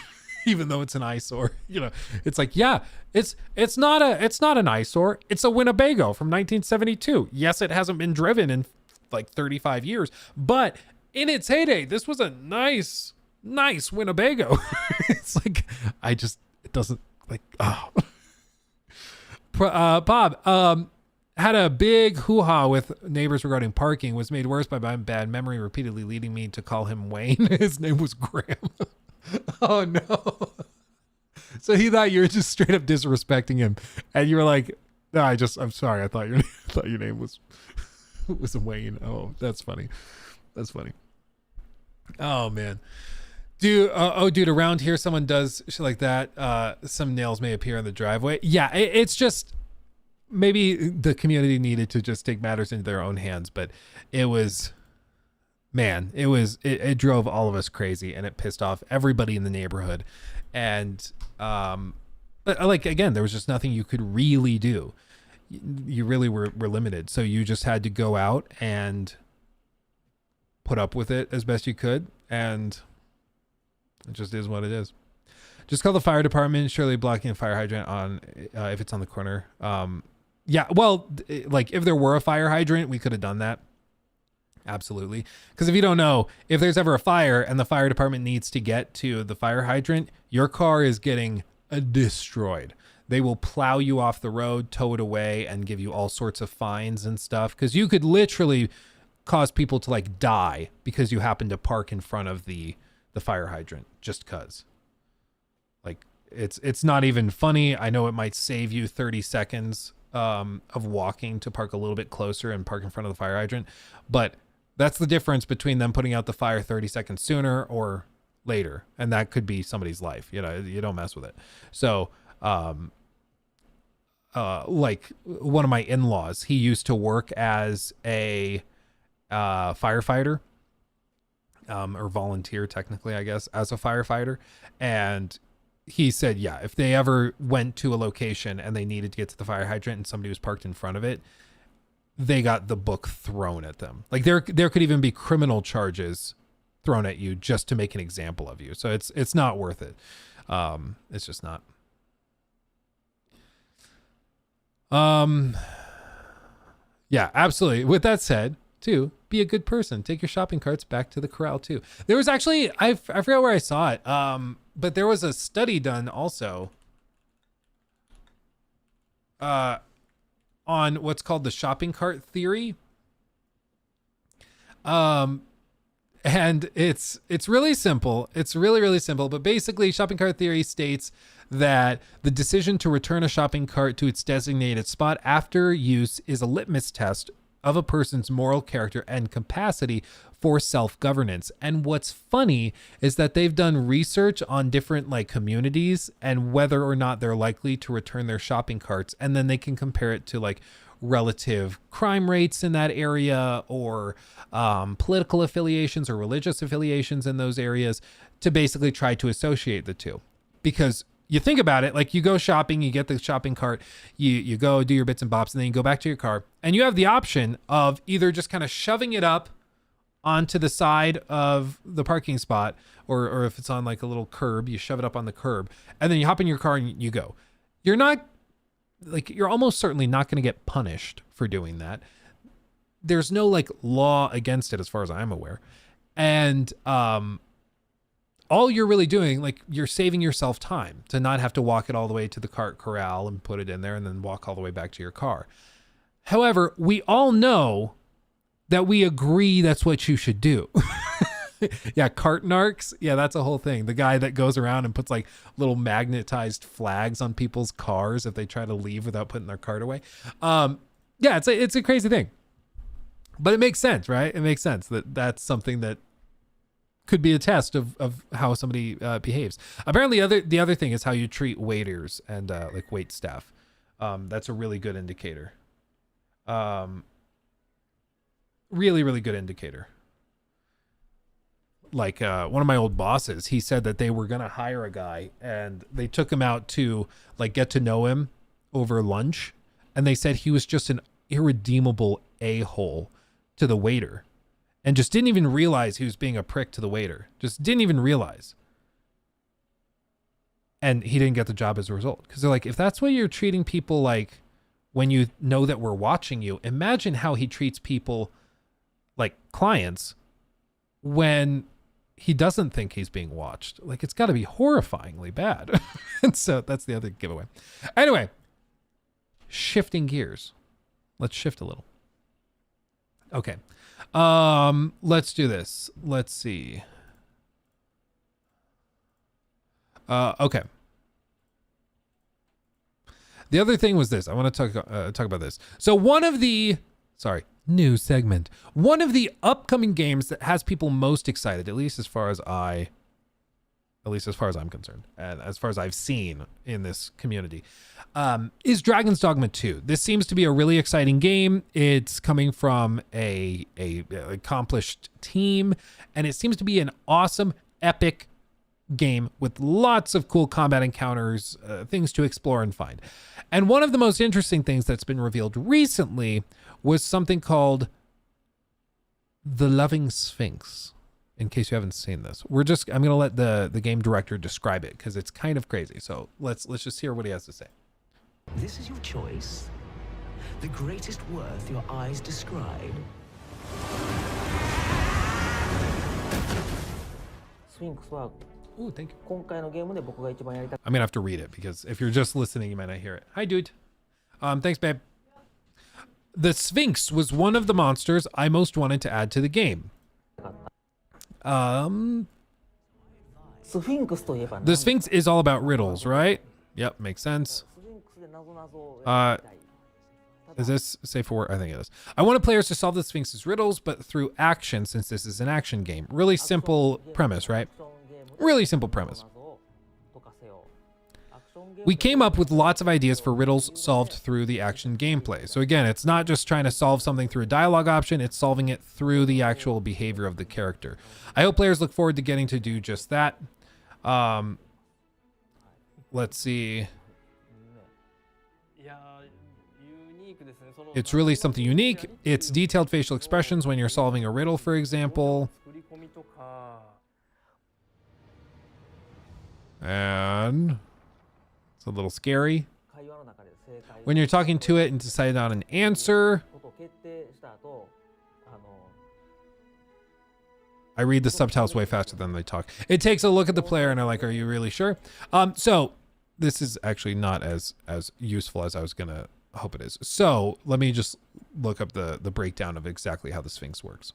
even though it's an eyesore, you know, it's like, yeah, it's not an eyesore, it's a Winnebago from 1972. Yes, it hasn't been driven in like 35 years, but in its heyday, this was a nice Winnebago. It's like, it doesn't like, oh. Bob, had a big hoo-ha with neighbors regarding parking, was made worse by my bad memory, repeatedly leading me to call him Wayne. His name was Graham. Oh no. So he thought you were just straight up disrespecting him, and you were like, no, I'm sorry. I thought your name was Wayne. Oh, that's funny. That's funny. Oh man. Dude, dude, around here someone does shit like that. Some nails may appear in the driveway. Yeah, it's just maybe the community needed to just take matters into their own hands, but it drove all of us crazy, and it pissed off everybody in the neighborhood. And but like, again, there was just nothing you could really do. You really were limited, so you just had to go out and put up with it as best you could, and it just is what it is. Just call the fire department. Surely blocking a fire hydrant on if it's on the corner. Yeah, well, like if there were a fire hydrant, we could have done that. Absolutely. Because if you don't know, if there's ever a fire and the fire department needs to get to the fire hydrant, your car is getting destroyed. They will plow you off the road, tow it away, and give you all sorts of fines and stuff. Because you could literally cause people to like die because you happen to park in front of the fire hydrant just cause. Like it's not even funny. I know it might save you 30 seconds of walking to park a little bit closer and park in front of the fire hydrant, but that's the difference between them putting out the fire 30 seconds sooner or later, and that could be somebody's life. You know, you don't mess with it. So like one of my in-laws, he used to work as a firefighter, or volunteer technically, I guess, as a firefighter. And he said, yeah, if they ever went to a location and they needed to get to the fire hydrant and somebody was parked in front of it, they got the book thrown at them. Like there could even be criminal charges thrown at you just to make an example of you. So it's not worth it. It's just not. Yeah, absolutely. With that said, too, be a good person. Take your shopping carts back to the corral too. There was actually, I forgot where I saw it. But there was a study done also on what's called the shopping cart theory. And it's really simple. It's really, really simple. But basically, shopping cart theory states that the decision to return a shopping cart to its designated spot after use is a litmus test of a person's moral character and capacity for self-governance. And what's funny is that they've done research on different like communities and whether or not they're likely to return their shopping carts, and then they can compare it to like relative crime rates in that area, or political affiliations or religious affiliations in those areas, to basically try to associate the two. Because you think about it, like you go shopping, you get the shopping cart, you go do your bits and bops, and then you go back to your car, and you have the option of either just kind of shoving it up onto the side of the parking spot, or if it's on like a little curb, you shove it up on the curb, and then you hop in your car and you go. You're almost certainly not going to get punished for doing that. There's no like law against it as far as I'm aware. And all you're really doing, like, you're saving yourself time to not have to walk it all the way to the cart corral and put it in there and then walk all the way back to your car. However, we all know that we agree that's what you should do. Yeah, cart narcs. Yeah, that's a whole thing. The guy that goes around and puts like little magnetized flags on people's cars if they try to leave without putting their cart away. Yeah, it's a crazy thing. But it makes sense, right? It makes sense that that's something that could be a test of how somebody behaves. Apparently, the other thing is how you treat waiters and like wait staff. That's a really good indicator. Really, really good indicator. Like one of my old bosses, he said that they were going to hire a guy and they took him out to like get to know him over lunch. And they said he was just an irredeemable a-hole to the waiter and just didn't even realize he was being a prick to the waiter. Just didn't even realize. And he didn't get the job as a result. Because they're like, if that's what you're treating people like when you know that we're watching you, imagine how he treats people like clients when he doesn't think he's being watched. Like, it's got to be horrifyingly bad. And so that's the other giveaway. Anyway, shifting gears. Let's shift a little. Okay. Let's do this. Let's see. Okay. The other thing was this. I want to talk about this. So new segment. One of the upcoming games that has people most excited, at least as far as I'm concerned, and as far as I've seen in this community, is Dragon's Dogma 2. This seems to be a really exciting game. It's coming from a accomplished team, and it seems to be an awesome, epic game with lots of cool combat encounters, things to explore and find. And one of the most interesting things that's been revealed recently was something called the Loving Sphinx. In case you haven't seen this, I'm going to let the game director describe it because it's kind of crazy. So let's just hear what he has to say. This is your choice. The greatest worth your eyes describe. Ooh, thank you. I'm gonna have to read it because if you're just listening, you might not hear it. Hi, dude. Thanks, babe. The Sphinx was one of the monsters I most wanted to add to the game. The Sphinx is all about riddles, right? Yep, makes sense. Is this safe for work? I think it is. I wanted players to solve the Sphinx's riddles, but through action, since this is an action game. Really simple premise, right? Really simple premise. We came up with lots of ideas for riddles solved through the action gameplay. So again, it's not just trying to solve something through a dialogue option, it's solving it through the actual behavior of the character. I hope players look forward to getting to do just that. Let's see. It's really something unique. It's detailed facial expressions when you're solving a riddle, for example. And it's a little scary. When you're talking to it and decide on an answer. I read the subtitles way faster than they talk. It takes a look at the player and I'm like, are you really sure? So this is actually not as useful as I was gonna hope it is. So let me just look up the breakdown of exactly how the Sphinx works.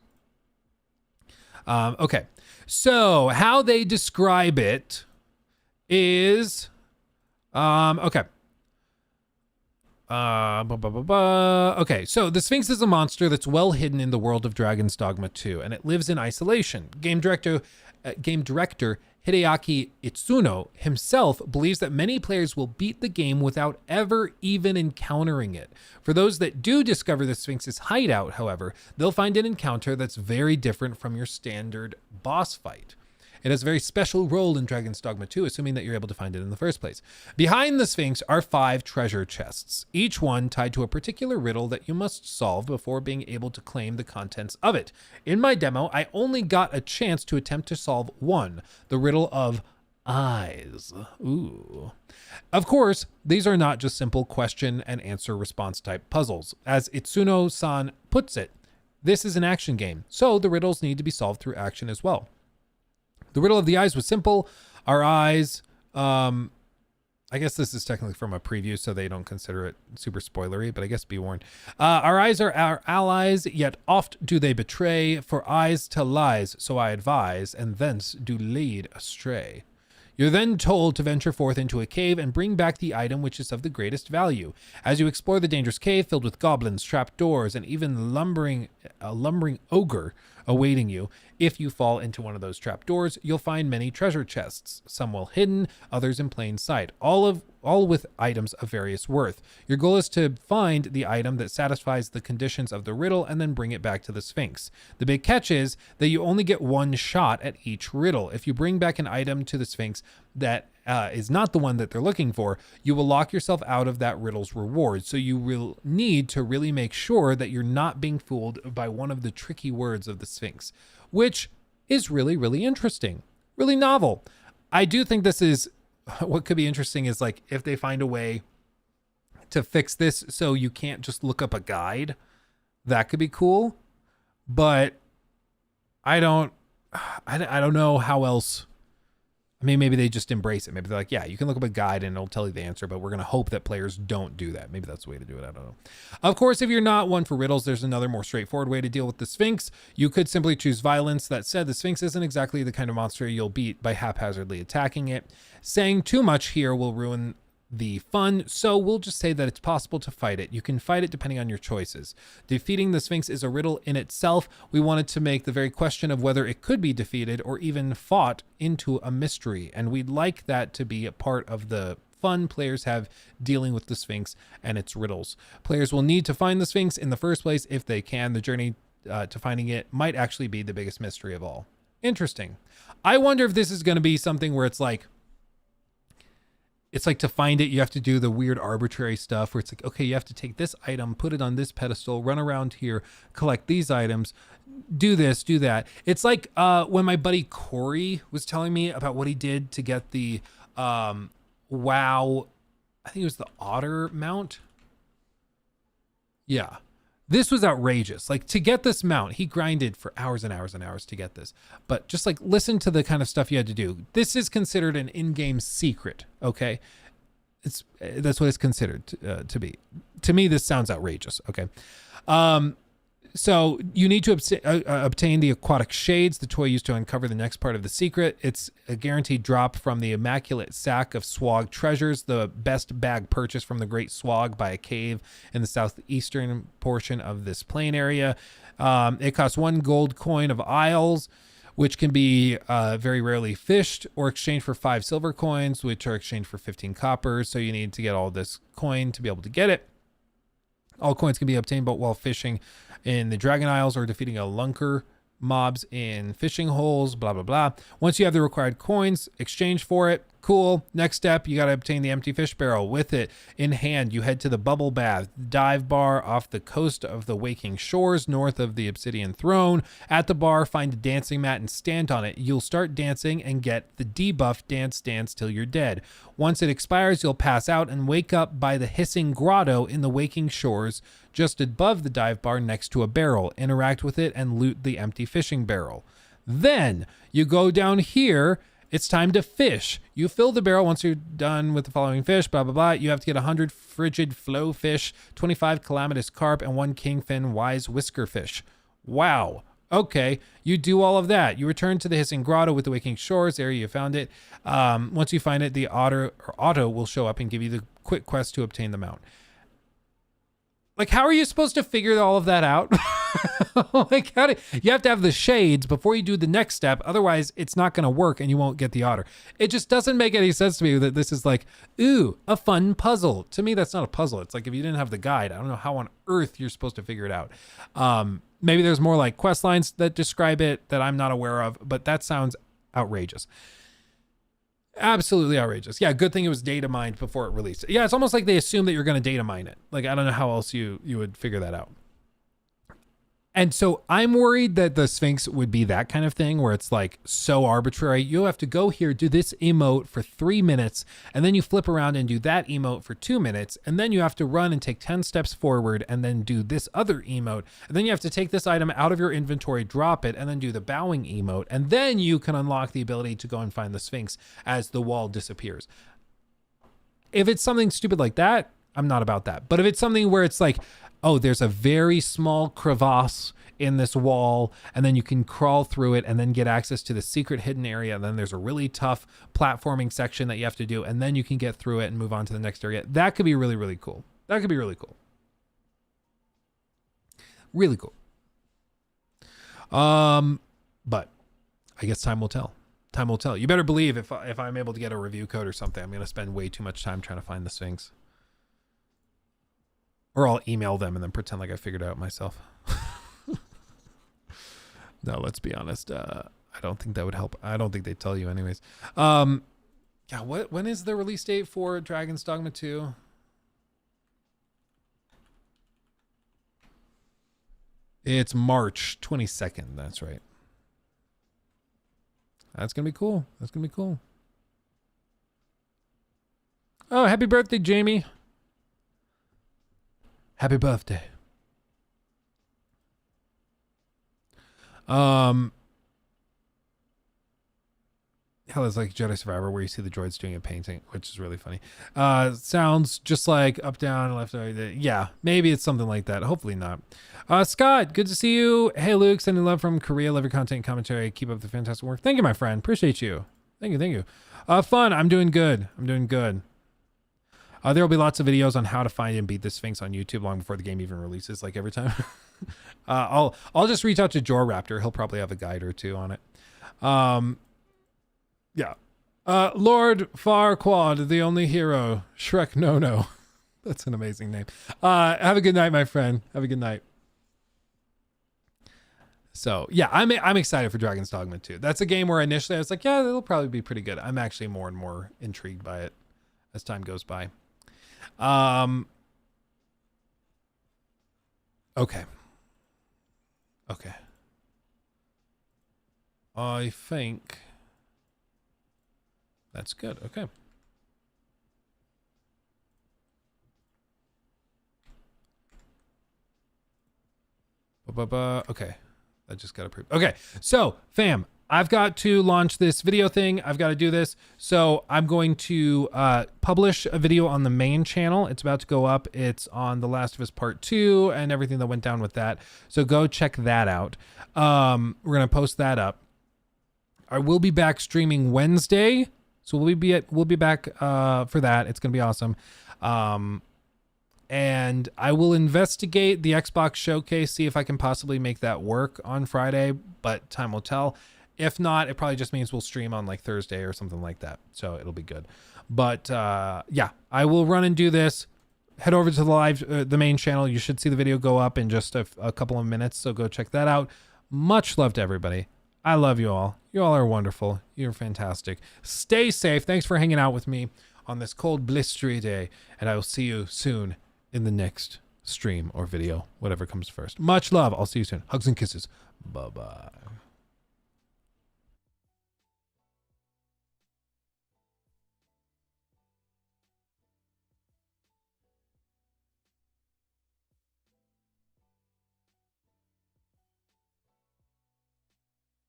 Okay, so how they describe it is okay. Okay, so the Sphinx is a monster that's well hidden in the world of Dragon's Dogma 2, and it lives in isolation. Game director Hideaki Itsuno himself believes that many players will beat the game without ever even encountering it. For those that do discover the Sphinx's hideout, however, they'll find an encounter that's very different from your standard boss fight. It has a very special role in Dragon's Dogma 2, assuming that you're able to find it in the first place. Behind the Sphinx are 5 treasure chests, each one tied to a particular riddle that you must solve before being able to claim the contents of it. In my demo, I only got a chance to attempt to solve one, the riddle of eyes. Ooh. Of course, these are not just simple question and answer response type puzzles. As Itsuno-san puts it, this is an action game, so the riddles need to be solved through action as well. The riddle of the eyes was simple. Our eyes, I guess this is technically from a preview, so they don't consider it super spoilery, but I guess be warned. Our eyes are our allies, yet oft do they betray. For eyes tell lies, so I advise, and thence do lead astray. You're then told to venture forth into a cave and bring back the item which is of the greatest value. As you explore the dangerous cave filled with goblins, trapdoors, and even a lumbering ogre awaiting you, if you fall into one of those trapdoors, you'll find many treasure chests, some well hidden, others in plain sight, all with items of various worth. Your goal is to find the item that satisfies the conditions of the riddle and then bring it back to the Sphinx. The big catch is that you only get one shot at each riddle. If you bring back an item to the Sphinx that is not the one that they're looking for, you will lock yourself out of that riddle's reward. So you will need to really make sure that you're not being fooled by one of the tricky words of the Sphinx, which is really, really interesting, really novel. I do think this is what could be interesting is like if they find a way to fix this so you can't just look up a guide, that could be cool. But I don't know how else I mean, maybe they just embrace it. Maybe they're like, yeah, you can look up a guide and it'll tell you the answer, but we're going to hope that players don't do that. Maybe that's the way to do it. I don't know. Of course, if you're not one for riddles, there's another more straightforward way to deal with the Sphinx. You could simply choose violence. That said, the Sphinx isn't exactly the kind of monster you'll beat by haphazardly attacking it. Saying too much here will ruin the fun, so we'll just say that it's possible to fight it. You can fight it depending on your choices. Defeating the Sphinx is a riddle in itself. We wanted to make the very question of whether it could be defeated or even fought into a mystery, and we'd like that to be a part of the fun players have dealing with the Sphinx and its riddles. Players will need to find the Sphinx in the first place if they can. The journey to finding it might actually be the biggest mystery of all. Interesting. I wonder if this is going to be something where it's like to find it, you have to do the weird arbitrary stuff where it's like, okay, you have to take this item, put it on this pedestal, run around here, collect these items, do this, do that. It's like when my buddy Corey was telling me about what he did to get the WoW, I think it was the Otter mount. Yeah. This was outrageous. Like, to get this mount, he grinded for hours and hours and hours to get this. But just like, listen to the kind of stuff you had to do. This is considered an in-game secret, okay? That's what it's considered to be. To me, this sounds outrageous, okay? So you need to obtain the aquatic shades, the toy used to uncover the next part of the secret. It's a guaranteed drop from the immaculate sack of swag treasures, the best bag purchase from the great swag by a cave in the southeastern portion of this plain area. It costs 1 gold coin of Isles, which can be very rarely fished, or exchanged for 5 silver coins, which are exchanged for 15 coppers. So you need to get all this coin to be able to get it. All coins can be obtained but while fishing in the Dragon Isles or defeating a lunker mobs in fishing holes, blah, blah, blah. Once you have the required coins, exchange for it. Cool. Next step, you got to obtain the empty fish barrel. With it in hand, you head to the bubble bath dive bar off the coast of the Waking Shores, north of the Obsidian Throne. At the bar, find a dancing mat and stand on it. You'll start dancing and get the debuff dance till you're dead. Once it expires, you'll pass out and wake up by the hissing grotto in the Waking Shores, just above the dive bar next to a barrel. Interact with it and loot the empty fishing barrel. Then you go down here. It's time to fish. You fill the barrel once you're done with the following fish, blah, blah, blah. You have to get 100 frigid flow fish, 25 calamitous carp, and 1 kingfin wise whisker fish. Wow. Okay. You do all of that. You return to the hissing grotto with the Waking Shores area. You found it. Once you find it, the auto will show up and give you the quick quest to obtain the mount. Like, how are you supposed to figure all of that out? Like, you have to have the shades before you do the next step. Otherwise, it's not going to work and you won't get the otter. It just doesn't make any sense to me that this is like, ooh, a fun puzzle. To me, that's not a puzzle. It's like, if you didn't have the guide, I don't know how on earth you're supposed to figure it out. Maybe there's more like quest lines that describe it that I'm not aware of, but that sounds outrageous. Absolutely outrageous. Yeah, good thing it was data mined before it released. Yeah, it's almost like they assume that you're going to data mine it. Like, I don't know how else you would figure that out. And so I'm worried that the Sphinx would be that kind of thing where it's like so arbitrary. You have to go here, do this emote for 3 minutes, and then you flip around and do that emote for 2 minutes, and then you have to run and take 10 steps forward and then do this other emote, and then you have to take this item out of your inventory, drop it, and then do the bowing emote, and then you can unlock the ability to go and find the Sphinx as the wall disappears. If it's something stupid like that, I'm not about that. But if it's something where it's like, oh, there's a very small crevasse in this wall, and then you can crawl through it and then get access to the secret hidden area, and then there's a really tough platforming section that you have to do, and then you can get through it and move on to the next area. That could be really, really cool. That could be really cool. Really cool. But I guess time will tell. Time will tell. You better believe if I'm able to get a review code or something, I'm going to spend way too much time trying to find the Sphinx. Or I'll email them and then pretend like I figured it out myself. No, let's be honest. I don't think that would help. I don't think they'd tell you anyways. Yeah, when is the release date for Dragon's Dogma 2? It's March 22nd. That's right. That's going to be cool. That's going to be cool. Oh, happy birthday, Jamie. Happy birthday. Hell, it's like Jedi Survivor where you see the droids doing a painting, which is really funny. Sounds just like up, down, left, right. Yeah, maybe it's something like that. Hopefully not. Scott, good to see you. Hey, Luke, sending love from Korea. Love your content and commentary. Keep up the fantastic work. Thank you, my friend. Appreciate you. Thank you. Fun. I'm doing good. There will be lots of videos on how to find and beat the Sphinx on YouTube long before the game even releases, like every time. I'll just reach out to Jor Raptor. He'll probably have a guide or two on it. Yeah. Lord Farquaad, the only hero. Shrek no. That's an amazing name. Have a good night, my friend. Have a good night. So yeah, I'm excited for Dragon's Dogma 2. That's a game where initially I was like, yeah, it'll probably be pretty good. I'm actually more and more intrigued by it as time goes by. Okay. I think that's good. Okay. Okay. That just got approved. Okay. So, fam, I've got to launch this video thing. I've got to do this. So I'm going to publish a video on the main channel. It's about to go up. It's on The Last of Us Part 2 and everything that went down with that. So go check that out. We're going to post that up. I will be back streaming Wednesday. So we'll be back for that. It's going to be awesome. And I will investigate the Xbox showcase, see if I can possibly make that work on Friday, but time will tell. If not, it probably just means we'll stream on like Thursday or something like that. So it'll be good. But yeah, I will run and do this. Head over to the main channel. You should see the video go up in just a couple of minutes. So go check that out. Much love to everybody. I love you all. You all are wonderful. You're fantastic. Stay safe. Thanks for hanging out with me on this cold, blistery day. And I will see you soon in the next stream or video, whatever comes first. Much love. I'll see you soon. Hugs and kisses. Bye-bye.